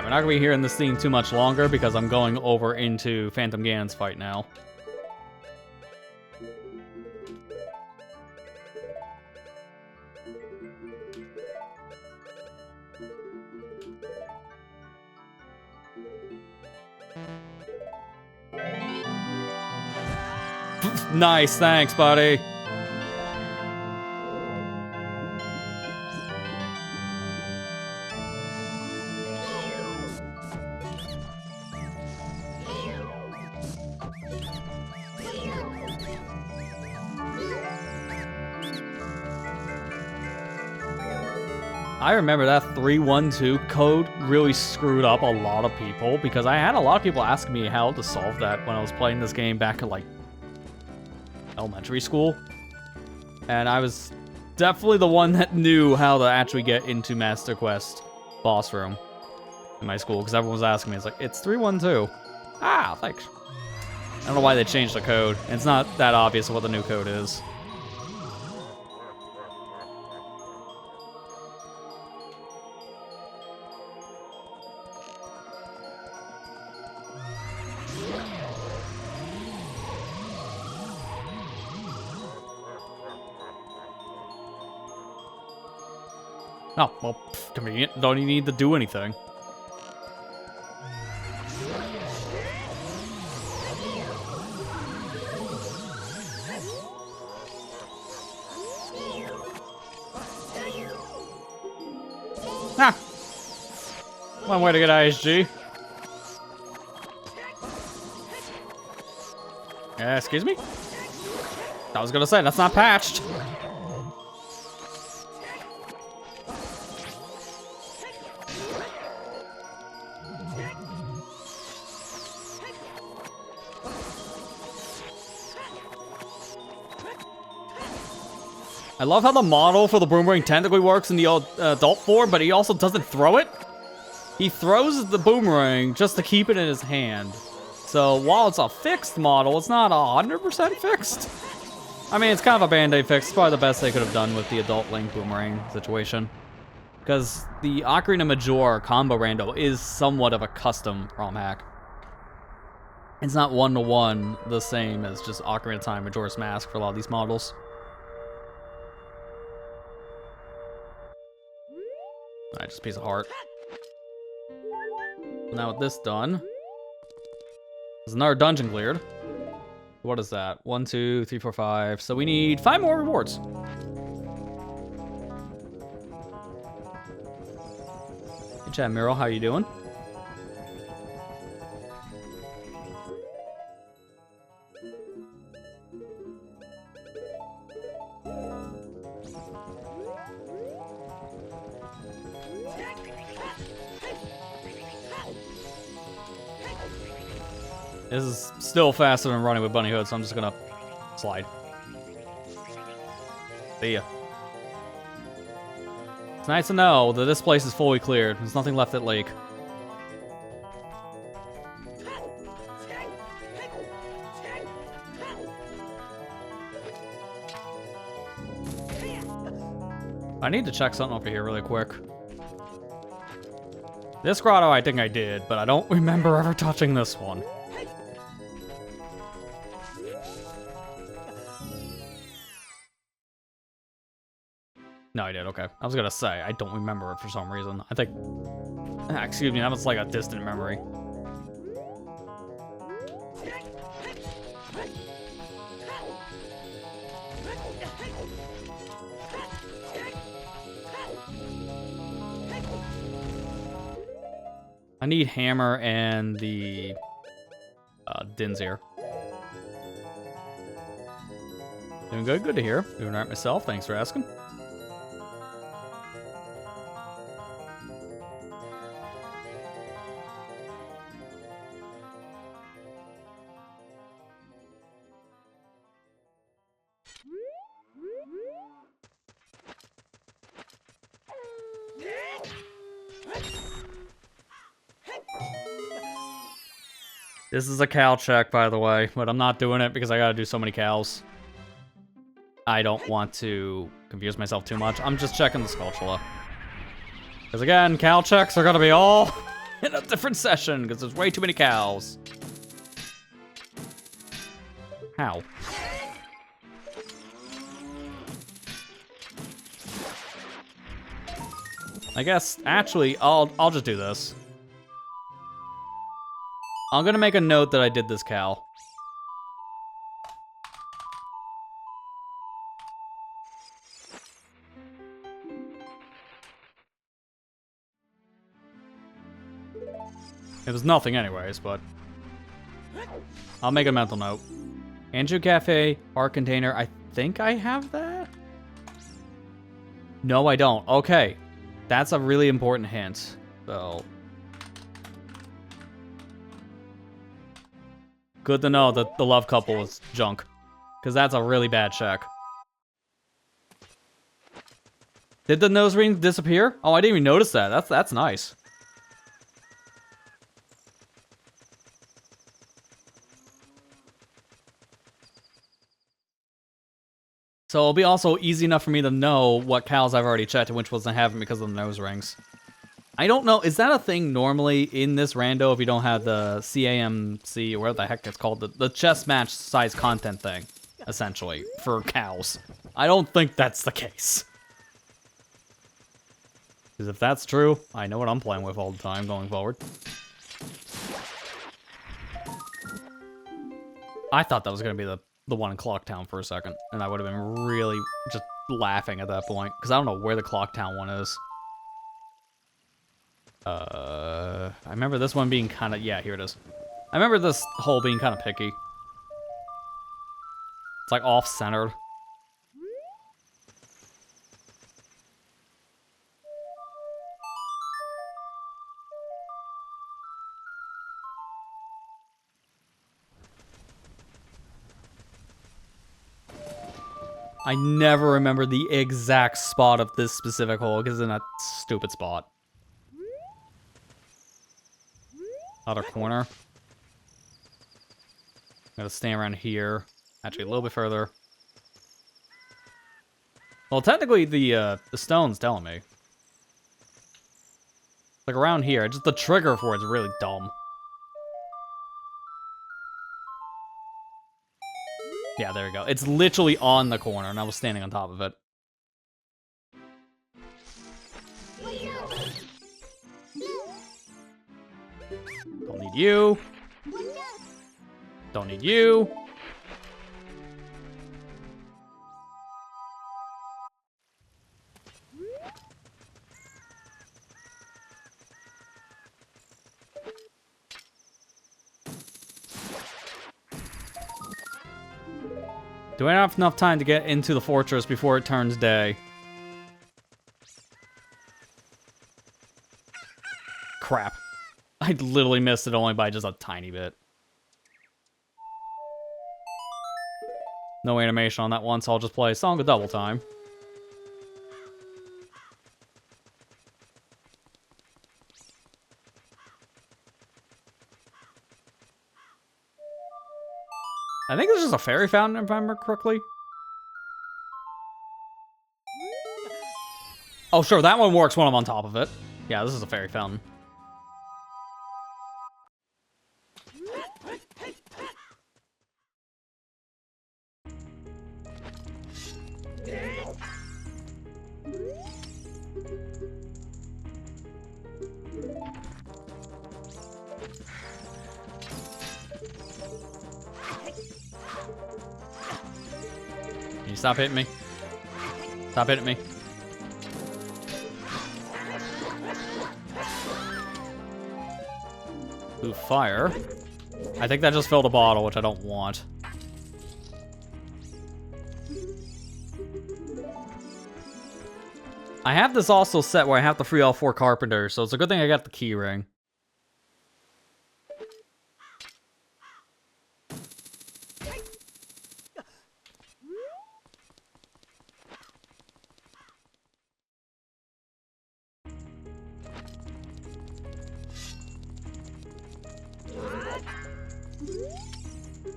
S1: We're not gonna be hearing this theme too much longer because I'm going over into Phantom Ganon's fight now. Nice, thanks, buddy. I remember that 312 code really screwed up a lot of people because I had a lot of people asking me how to solve that when I was playing this game back in like elementary school. And I was definitely the one that knew how to actually get into Master Quest boss room in my school because everyone was asking me. It's like, it's 312. Ah, thanks. I don't know why they changed the code. It's not that obvious what the new code is. Oh, well, convenient. Don't even need to do anything. Ah! One way to get ISG. Excuse me? I was gonna say, that's not patched. I love how the model for the boomerang technically works in the adult form, but he also doesn't throw it. He throws the boomerang just to keep it in his hand. So while it's a fixed model, it's not 100% fixed. I mean, it's kind of a band-aid fix. It's probably the best they could have done with the adult Link boomerang situation. Because the Ocarina Majora combo rando is somewhat of a custom ROM hack. It's not one-to-one the same as just Ocarina of Time Majora's Mask for a lot of these models. Alright, just a piece of heart. Now with this done, there's another dungeon cleared. What is that? 1, 2, 3, 4, 5. So we need 5 more rewards. Hey, chat, Miro, how you doing? This is still faster than running with Bunny Hood, so I'm just gonna slide. See ya. It's nice to know that this place is fully cleared. There's nothing left at Lake. I need to check something over here really quick. This grotto I think I did, but I don't remember ever touching this one. No, I did, okay. I was gonna say, I don't remember it for some reason. I think... excuse me, that was like a distant memory. I need hammer and the Dinzir. Doing good, good to hear. Doing alright myself, thanks for asking. This is a cow check, by the way, but I'm not doing it because I gotta do so many cows. I don't want to confuse myself too much. I'm just checking the Skulltula. Because again, cow checks are gonna be all in a different session because there's way too many cows. How? I guess, actually, I'll just do this. I'm gonna make a note that I did this cow. It was nothing anyways, but I'll make a mental note. Andrew Cafe, art container, I think I have that? No, I don't. Okay. That's a really important hint. So good to know that the love couple was junk. Because that's a really bad check. Did the nose ring disappear? Oh, I didn't even notice that. That's nice. So it'll be also easy enough for me to know what cows I've already checked and which ones I haven't because of the nose rings. I don't know, is that a thing normally in this rando if you don't have the CAMC, or whatever the heck it's called, the chess match size content thing, essentially, for cows? I don't think that's the case. Because if that's true, I know what I'm playing with all the time going forward. I thought that was going to be the one in Clocktown for a second, and I would have been really just laughing at that point, because I don't know where the Clocktown one is. I remember this one being kind of, yeah, here it is. I remember this hole being kind of picky. It's like off-centered. I never remember the exact spot of this specific hole because it's in a stupid spot. Other corner. Gotta stay around here. Actually, a little bit further. Well, technically, the stone's telling me. Like around here, just the trigger for it's really dumb. Yeah, there we go. It's literally on the corner, and I was standing on top of it. Don't need you. Don't need you. Do I have enough time to get into the fortress before it turns day? Crap. I literally missed it only by just a tiny bit. No animation on that one, so I'll just play Song of Double Time. I think this is a fairy fountain, if I remember correctly. Oh, sure, that one works when I'm on top of it. Yeah, this is a fairy fountain. Can you stop hitting me? Stop hitting me. Ooh, fire. I think that just filled a bottle, which I don't want. I have this also set where I have to free all 4 carpenters, so it's a good thing I got the key ring.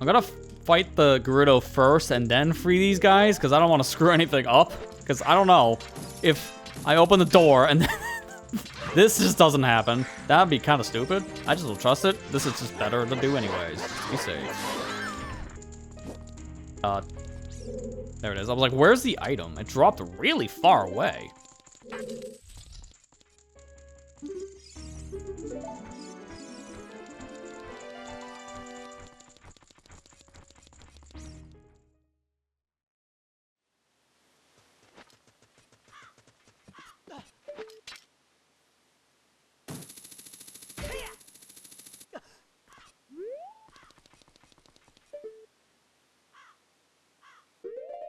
S1: I'm gonna fight the Gerudo first and then free these guys, because I don't want to screw anything up. Because I don't know if I open the door and then this just doesn't happen. That'd be kind of stupid. I just don't trust it. This is just better to do anyways. Just be safe. There it is. I was like, where's the item? It dropped really far away.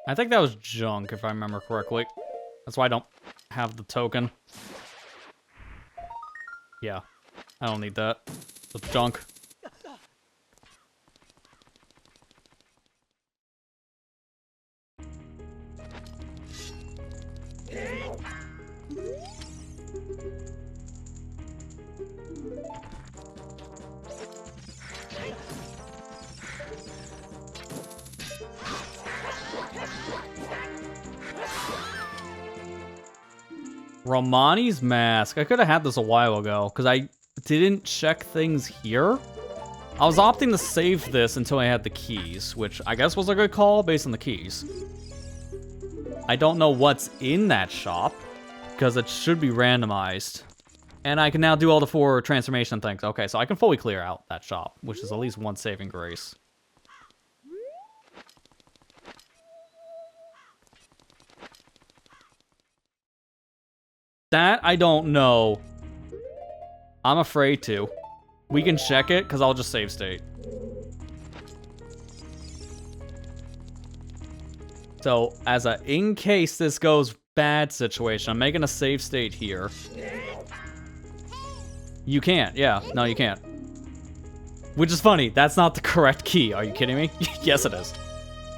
S1: I think that was junk, if I remember correctly. That's why I don't have the token. Yeah, I don't need that. It's junk. Romani's mask. I could have had this a while ago, because I didn't check things here. I was opting to save this until I had the keys, which I guess was a good call based on the keys. I don't know what's in that shop, because it should be randomized. And I can now do all the 4 transformation things. Okay, so I can fully clear out that shop, which is at least 1 saving grace. That, I don't know. I'm afraid to. We can check it, because I'll just save state. So, as a in case this goes bad situation, I'm making a save state here. You can't, yeah. No, you can't. Which is funny, that's not the correct key. Are you kidding me? Yes, it is.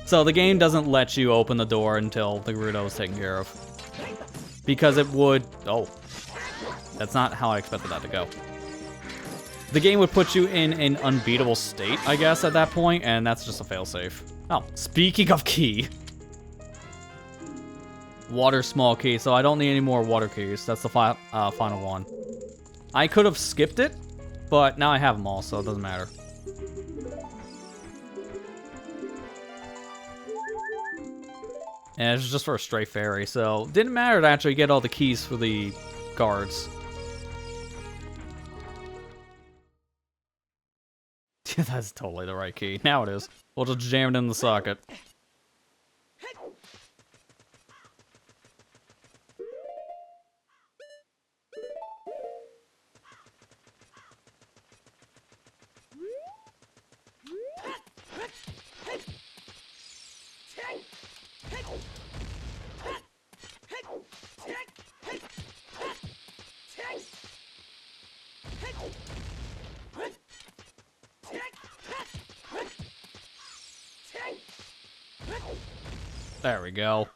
S1: So, the game doesn't let you open the door until the Gerudo is taken care of. Because it would... Oh. That's not how I expected that to go. The game would put you in an unbeatable state, I guess, at that point, and that's just a failsafe. Oh, speaking of key. Water small key, so I don't need any more water keys. That's the final one. I could have skipped it, but now I have them all, so it doesn't matter. And it's just for a stray fairy, so didn't matter to actually get all the keys for the guards. That's totally the right key. Now it is. We'll just jam it in the socket. There we go.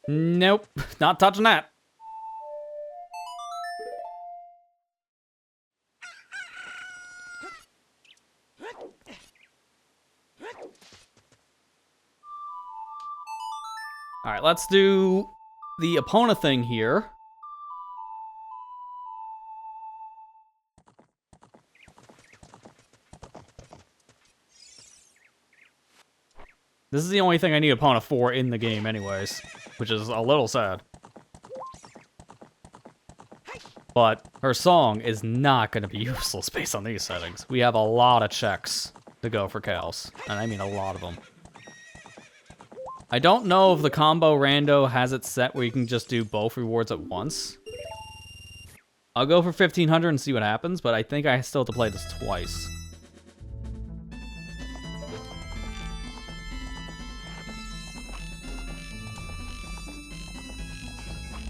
S1: Nope, not touching that. Alright, let's do the Epona thing here. This is the only thing I need Epona for in the game anyways. which is a little sad. But her song is not going to be useless based on these settings. We have a lot of checks to go for cows, and I mean a lot of them. I don't know if the combo rando has it set where you can just do both rewards at once. I'll go for 1500 and see what happens, but I think I still have to play this twice.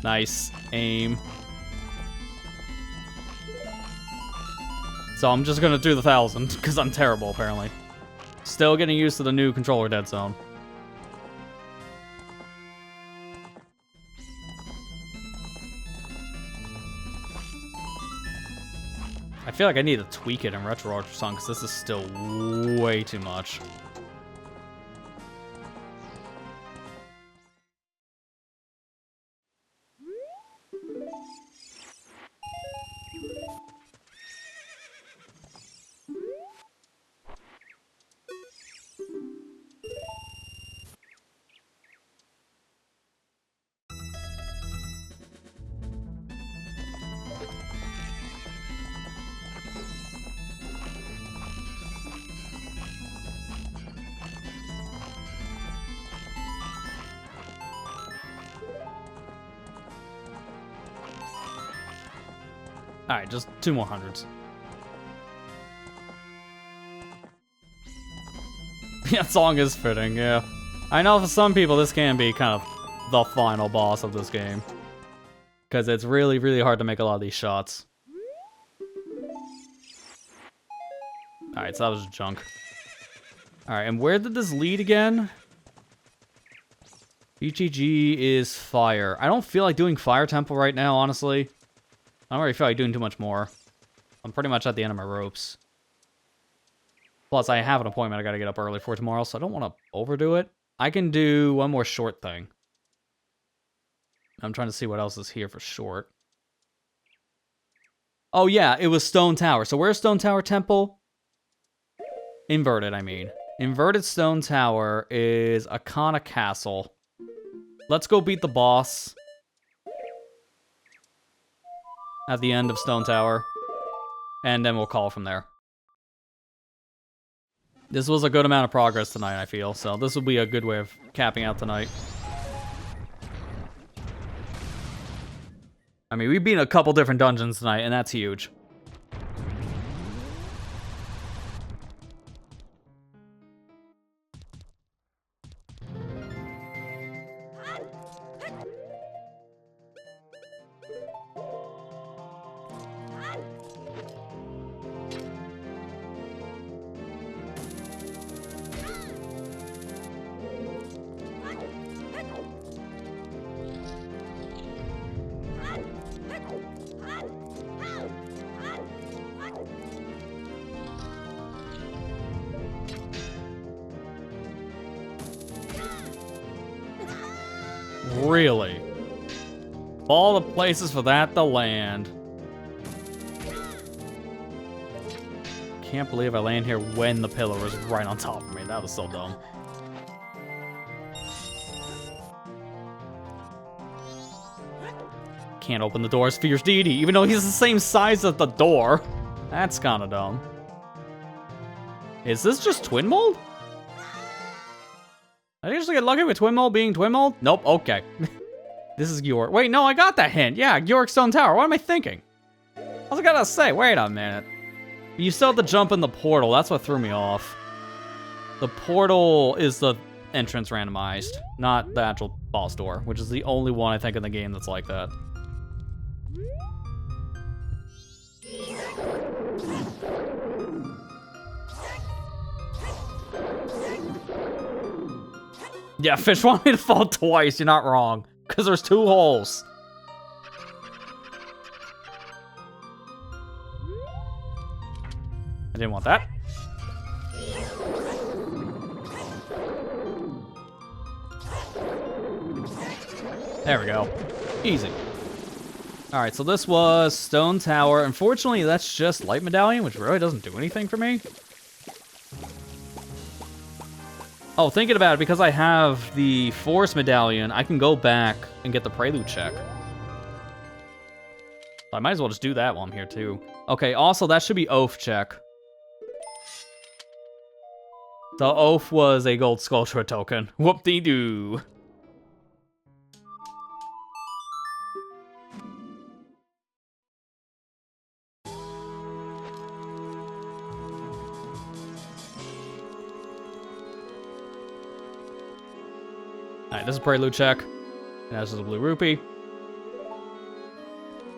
S1: Nice aim. So I'm just gonna do the 1000, because I'm terrible, apparently. Still getting used to the new controller dead zone. I feel like I need to tweak it in Retro Archer Song, because this is still way too much. Alright, just 2 more hundreds. That song is fitting, yeah. I know for some people this can be kind of the final boss of this game. Because it's really, really hard to make a lot of these shots. Alright, so that was junk. Alright, and where did this lead again? BGG is fire. I don't feel like doing Fire Temple right now, honestly. I don't really feel like doing too much more. I'm pretty much at the end of my ropes. Plus, I have an appointment I gotta get up early for tomorrow, so I don't want to overdo it. I can do one more short thing. I'm trying to see what else is here for short. Oh yeah, it was Stone Tower. So where's Stone Tower Temple? Inverted, I mean. Inverted Stone Tower is Akana Castle. Let's go beat the boss at the end of Stone Tower, and then we'll call from there. This was a good amount of progress tonight, I feel, so this will be a good way of capping out tonight. I mean, we've been in a couple different dungeons tonight, and that's huge. Really? All the places for that to land. Can't believe I land here when the pillar was right on top of me. That was so dumb. Can't open the door as Fierce Deity, even though he's the same size as the door. That's kind of dumb. Is this just Twin Mold? Did I usually get lucky with Twin Mold being Twin Mold? Nope, okay. This is York. Wait, no, I got that hint. Yeah, York Stone Tower. What am I thinking? I was gonna say, wait a minute. You still have to jump in the portal. That's what threw me off. The portal is the entrance randomized, not the actual boss door, which is the only one I think in the game that's like that. Yeah, Fish want me to fall twice. You're not wrong. Because there's 2 holes. I didn't want that. There we go. Easy. Alright, so this was Stone Tower. Unfortunately, that's just Light Medallion, which really doesn't do anything for me. Oh, thinking about it, because I have the Force Medallion, I can go back and get the Prelude check. I might as well just do that while I'm here, too. Okay, also, that should be Oath check. The Oath was a Gold Sculpture token. Whoop-de-doo. Alright, this is Prelude check. And this is a Blue Rupee.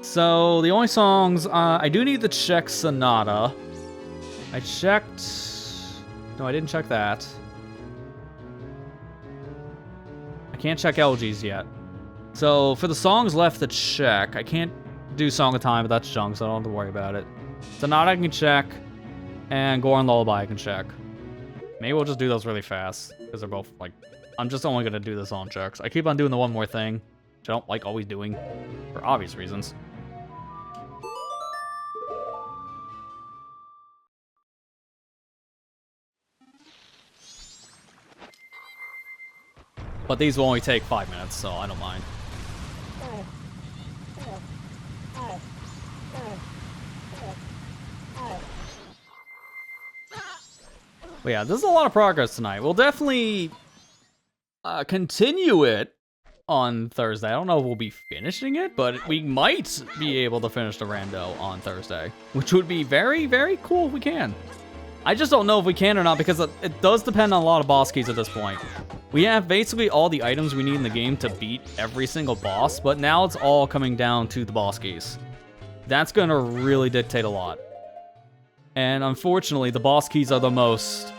S1: So, the only songs... I do need to check Sonata. I checked... No, I didn't check that. I can't check LGs yet. So, for the songs left to check, I can't do Song of Time, but that's junk, so I don't have to worry about it. Sonata I can check, and Goron Lullaby I can check. Maybe we'll just do those really fast, because they're both, like... I'm just only going to do this on checks. I keep on doing the one more thing, which I don't like always doing, for obvious reasons. But these will only take 5 minutes, so I don't mind. But yeah, this is a lot of progress tonight. We'll definitely continue it on Thursday. I don't know if we'll be finishing it, but we might be able to finish the rando on Thursday, which would be very, very cool if we can. I just don't know if we can or not, because it does depend on a lot of boss keys at this point. We have basically all the items we need in the game to beat every single boss, but now it's all coming down to the boss keys. That's going to really dictate a lot. And unfortunately, the boss keys are the most...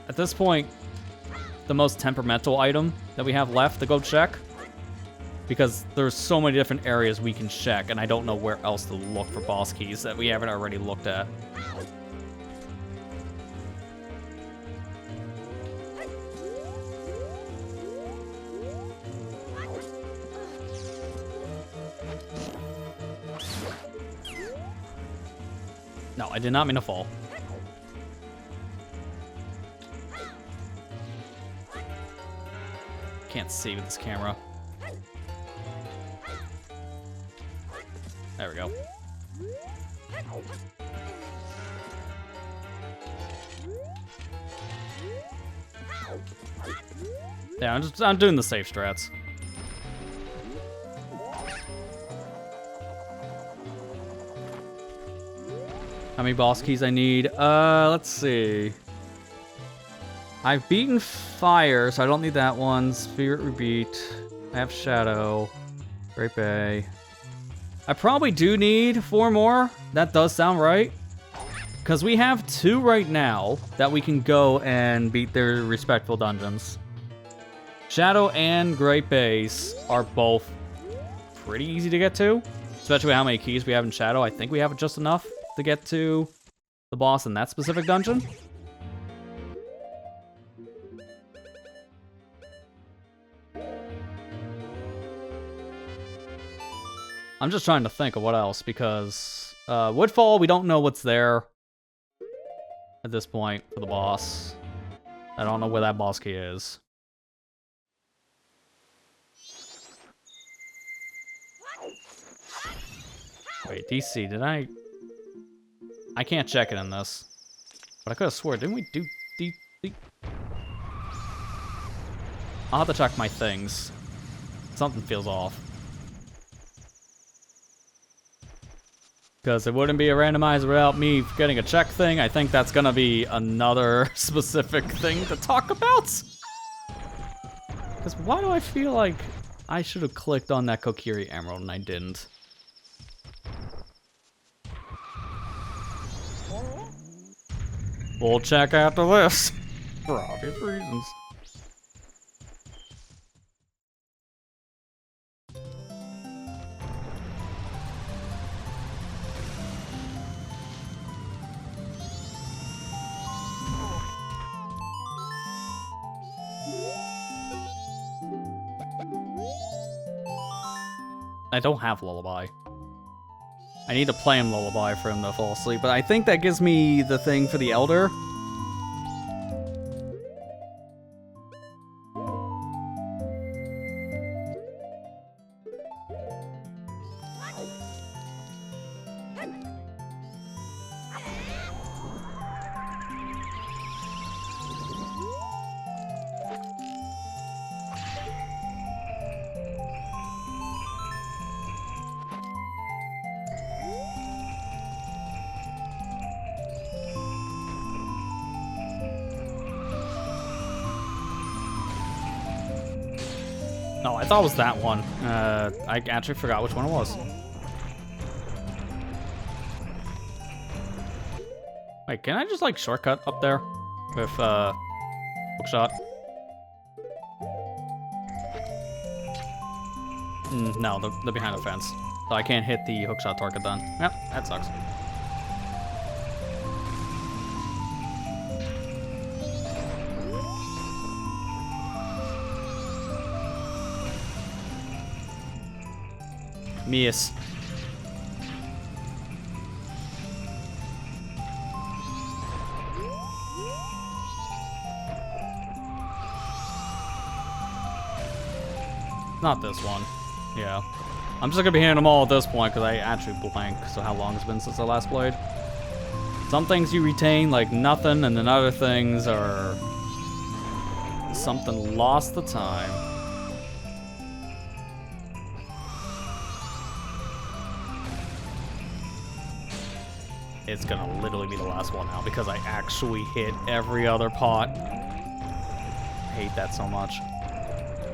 S1: At this point, the most temperamental item that we have left to go check. Because there's so many different areas we can check, and I don't know where else to look for boss keys that we haven't already looked at. No, I did not mean to fall. Can't see with this camera. There we go. Yeah, I'm doing the safe strats. How many boss keys I need? Let's see. I've beaten Fire, so I don't need that one. Spirit Rebeat. I have Shadow. Great Bay. I probably do need 4 more. That does sound right. Because we have 2 right now that we can go and beat their respectful dungeons. Shadow and Great Bays are both pretty easy to get to. Especially with how many keys we have in Shadow. I think we have just enough to get to the boss in that specific dungeon. I'm just trying to think of what else, because Woodfall, we don't know what's there at this point for the boss. I don't know where that boss key is. Wait, DC, did I can't check it in this. But I could have swore, didn't we do DC? I'll have to check my things. Something feels off. Because it wouldn't be a randomizer without me getting a check thing. I think that's gonna be another specific thing to talk about. Because why do I feel like I should have clicked on that Kokiri Emerald and I didn't? We'll check after this. For obvious reasons. I don't have Lullaby. I need to play him Lullaby for him to fall asleep, but I think that gives me the thing for the Elder. Oh, I thought it was that one. I actually forgot which one it was. Wait, can I just, like, shortcut up there with, hookshot? No, they're behind the fence. So I can't hit the hookshot target then. Yep, that sucks. Miss. Not this one. Yeah. I'm just gonna be hitting them all at this point because I actually blank. So how long it's been since I last played? Some things you retain like nothing, and then other things are something lost the time. It's gonna literally be the last one now because I actually hit every other pot. I hate that so much.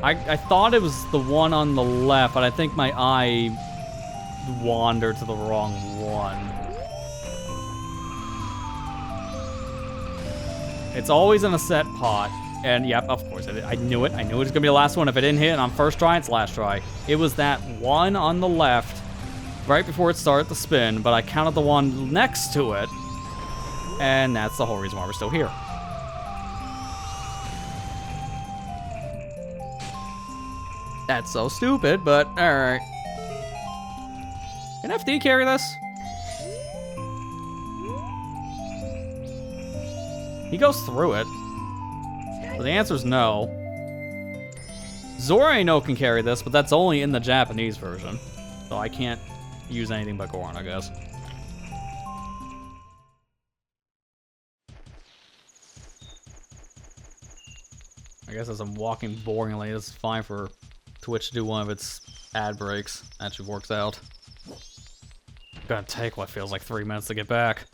S1: I thought it was the one on the left, but I think my eye wandered to the wrong one. It's always in a set pot, and yep, of course, I knew it. I knew it was gonna be the last one. If it didn't hit on first try, it's last try. It was that one on the left, right before it started to spin, but I counted the one next to it, and that's the whole reason why we're still here. That's so stupid, but alright. Can FD carry this? He goes through it. But the answer's no. Zora I know can carry this, but that's only in the Japanese version. So I can't use anything but Goron, I guess. I guess as I'm walking boringly, this is fine for Twitch to do one of its ad breaks. Actually works out. Gonna take what feels like 3 minutes to get back.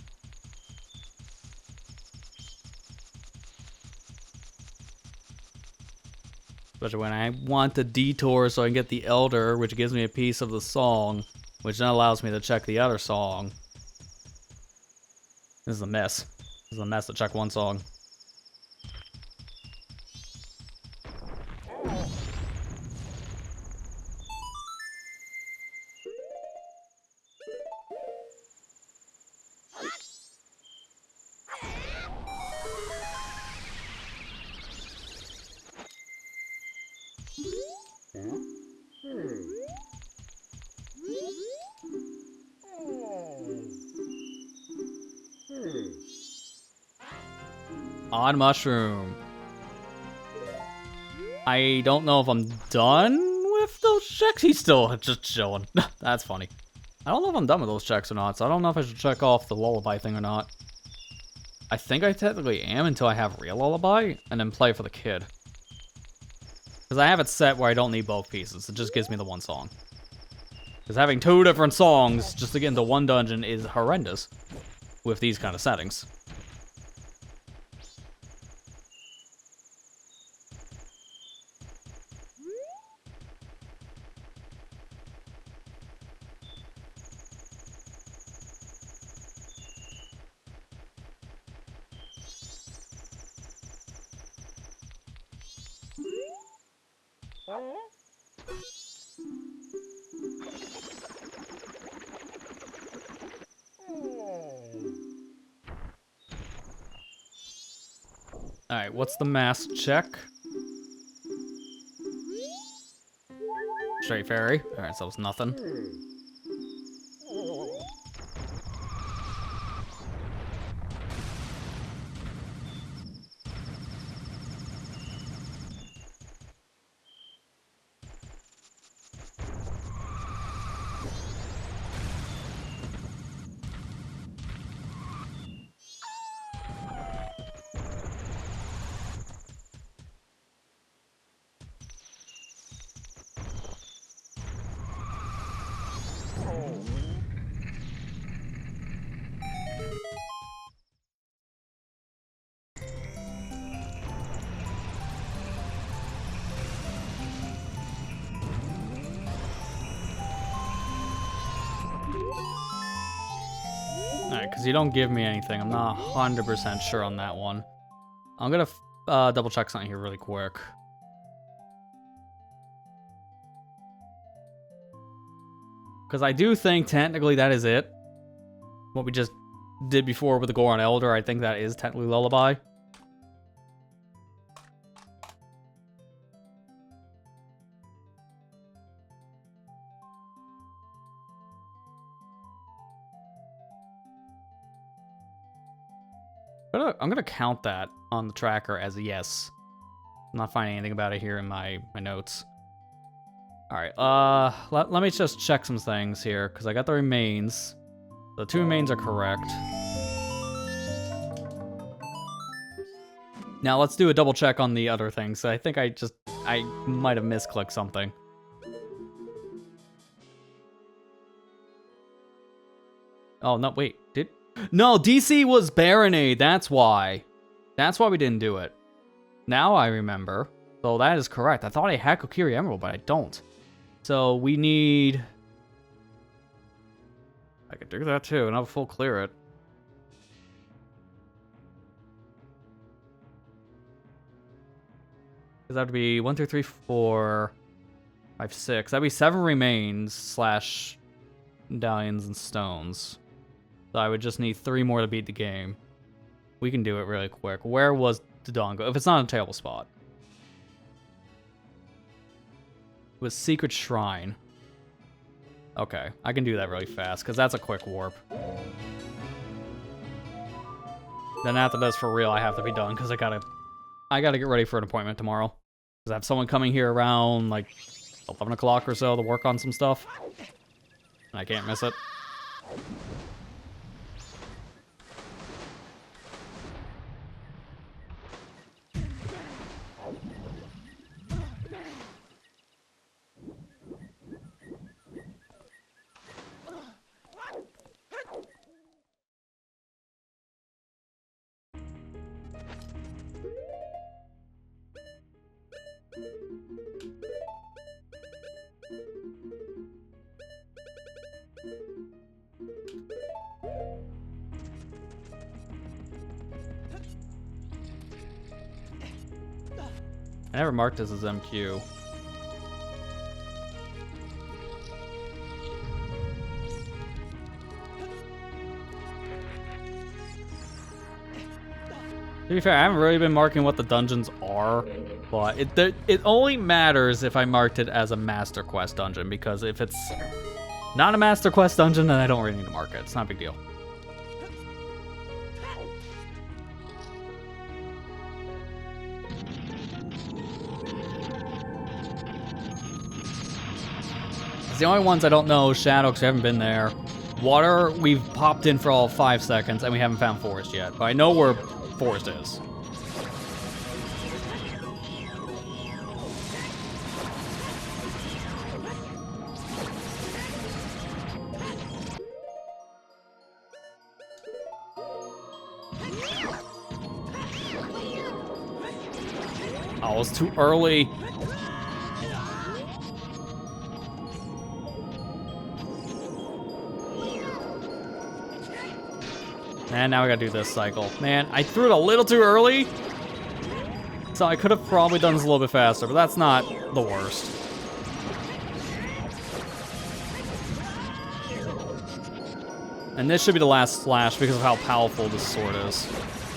S1: Especially when I want the detour so I can get the Elder, which gives me a piece of the song, which then allows me to check the other song. This is a mess. This is a mess to check one song. Odd mushroom. I don't know if I'm done with those checks. He's still just chilling. That's funny. I don't know if I'm done with those checks or not, so I don't know if I should check off the lullaby thing or not. I think I technically am until I have real lullaby, and then play for the kid. Because I have it set where I don't need both pieces. It just gives me the one song. Because having 2 different songs just to get into one dungeon is horrendous with these kind of settings. Alright, what's the mass check? Straight fairy. Alright, so it's nothing. because you don't give me anything. I'm not 100% sure on that one. I'm gonna double check something here really quick. Because I do think technically that is it. What we just did before with the Goron Elder, I think that is technically Lullaby. I'm gonna count that on the tracker as a yes. I'm not finding anything about it here in my notes. Alright, let me just check some things here, because I got the remains. The 2 remains are correct. Now let's do a double check on the other things. I think I might have misclicked something. Oh, no, wait, No, DC was Baronade, that's why. That's why we didn't do it. Now I remember. So that is correct. I thought I had Kokiri Emerald, but I don't. So we need... I could do that too, and I'll full clear it. Because that would be 1, 2, 3, 4, 5, 6. That'd be 7 remains slash medallions and stones. So I would just need 3 more to beat the game. We can do it really quick. Where was Dodongo? If it's not a table spot. It was Secret Shrine. Okay, I can do that really fast, because that's a quick warp. Then after this, for real, I have to be done, because I gotta get ready for an appointment tomorrow. Because I have someone coming here around, like, 11 o'clock or so to work on some stuff. And I can't miss it. I never marked this as MQ. To be fair, I haven't really been marking what the dungeons are, but it only matters if I marked it as a Master Quest dungeon, because if it's not a Master Quest dungeon, then I don't really need to mark it. It's not a big deal. The only ones I don't know, Shadow, because we haven't been there. Water, we've popped in for all 5 seconds, and we haven't found Forest yet. But I know where Forest is. Oh, it's too early. And now we gotta do this cycle. Man, I threw it a little too early. So I could have probably done this a little bit faster, but that's not the worst. And this should be the last slash because of how powerful this sword is.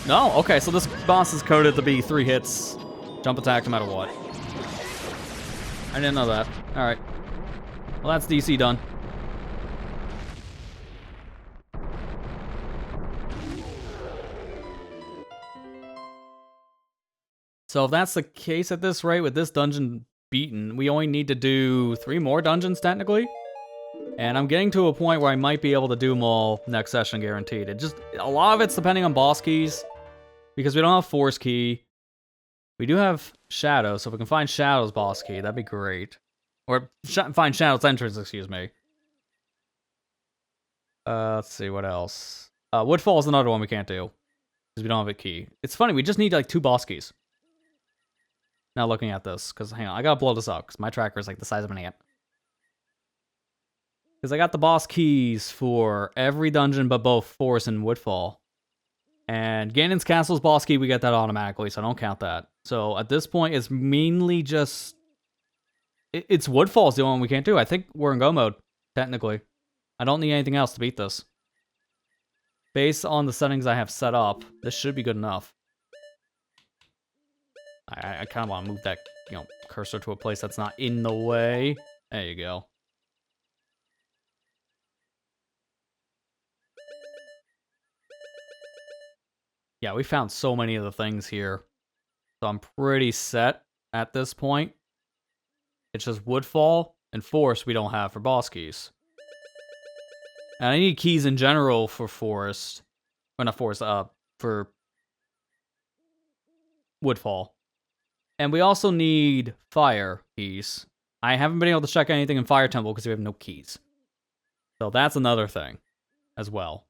S1: No, okay, so this boss is coded to be 3 hits, jump attack no matter what. I didn't know that. Alright. Well, that's DC done. So if that's the case at this rate, with this dungeon beaten, we only need to do 3 more dungeons, technically. And I'm getting to a point where I might be able to do them all next session, guaranteed. A lot of it's depending on boss keys, because we don't have Force Key. We do have Shadow, so if we can find Shadow's boss key, that'd be great. Or find Shadow's entrance, excuse me. Let's see, what else? Woodfall is another one we can't do, because we don't have a key. It's funny, we just need like 2 boss keys. Now looking at this, because hang on, I gotta blow this up, because my tracker is like the size of an ant. Because I got the boss keys for every dungeon but both Forest and Woodfall. And Ganon's Castle's boss key, we get that automatically, so I don't count that. So at this point, it's mainly just... It's Woodfall's the only one we can't do. I think we're in go mode, technically. I don't need anything else to beat this. Based on the settings I have set up, this should be good enough. I kind of want to move that, cursor to a place that's not in the way. There you go. Yeah, we found so many of the things here. So I'm pretty set at this point. It's just Woodfall and Forest we don't have for boss keys. And I need keys in general for Forest. Or not Forest, for Woodfall. And we also need Fire keys. I haven't been able to check anything in Fire Temple because we have no keys. So that's another thing as well.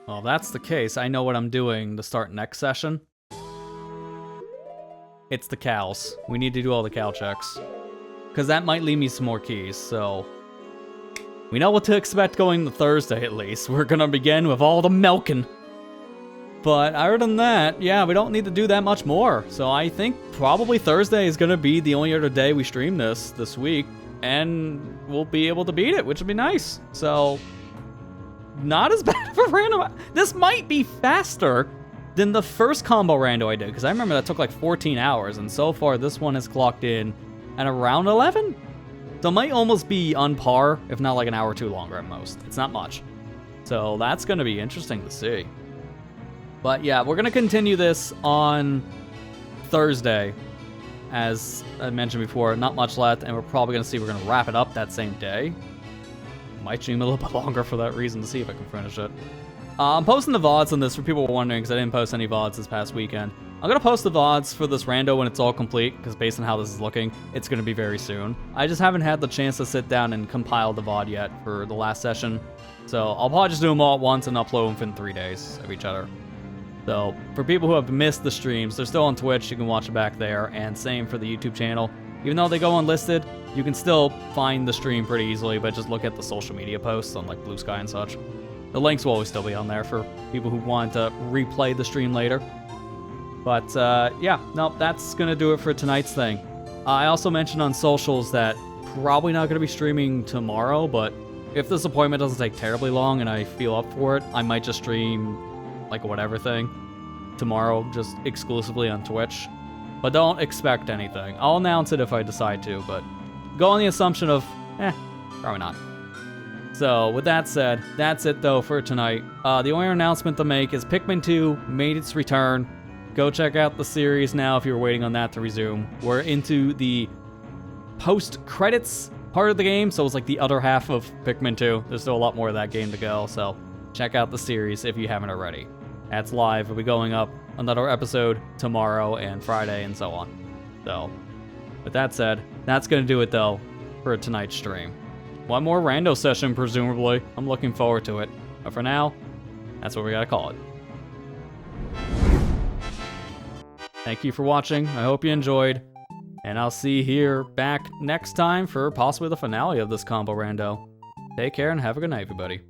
S1: Well, if that's the case, I know what I'm doing to start next session. It's the cows. We need to do all the cow checks. Because that might leave me some more keys, so... We know what to expect going to Thursday, at least. We're gonna begin with all the milking. But other than that, yeah, we don't need to do that much more. So I think probably Thursday is gonna be the only other day we stream this week. And we'll be able to beat it, which would be nice. So... Not as bad of a random... This might be faster than the first combo rando I did, because I remember that took like 14 hours, and so far this one has clocked in at around 11? So it might almost be on par, if not like an hour or two longer at most. It's not much. So that's going to be interesting to see. But yeah, we're going to continue this on Thursday. As I mentioned before, not much left, and we're probably going to see we're going to wrap it up that same day. Might stream a little bit longer for that reason to see if I can finish it. I'm posting the VODs on this for people wondering, because I didn't post any VODs this past weekend. I'm going to post the VODs for this rando when it's all complete, because based on how this is looking, it's going to be very soon. I just haven't had the chance to sit down and compile the VOD yet for the last session. So I'll probably just do them all at once and upload them within 3 days of each other. So for people who have missed the streams, they're still on Twitch, you can watch it back there, and same for the YouTube channel. Even though they go unlisted, you can still find the stream pretty easily, but just look at the social media posts on like Blue Sky and such. The links will always still be on there for people who want to replay the stream later. But yeah, no, that's going to do it for tonight's thing. I also mentioned on socials that probably not going to be streaming tomorrow, but if this appointment doesn't take terribly long and I feel up for it, I might just stream like a whatever thing tomorrow, just exclusively on Twitch. But don't expect anything. I'll announce it if I decide to, but go on the assumption of, probably not. So, with that said, that's it though for tonight. The only announcement to make is Pikmin 2 made its return. Go check out the series now if you're waiting on that to resume. We're into the post-credits part of the game, so it's like the other half of Pikmin 2. There's still a lot more of that game to go, so check out the series if you haven't already. That's live. We'll be going up another episode tomorrow and Friday and so on. So, with that said, that's going to do it though for tonight's stream. One more rando session, presumably. I'm looking forward to it. But for now, that's what we gotta call it. Thank you for watching. I hope you enjoyed. And I'll see you here back next time for possibly the finale of this combo rando. Take care and have a good night, everybody.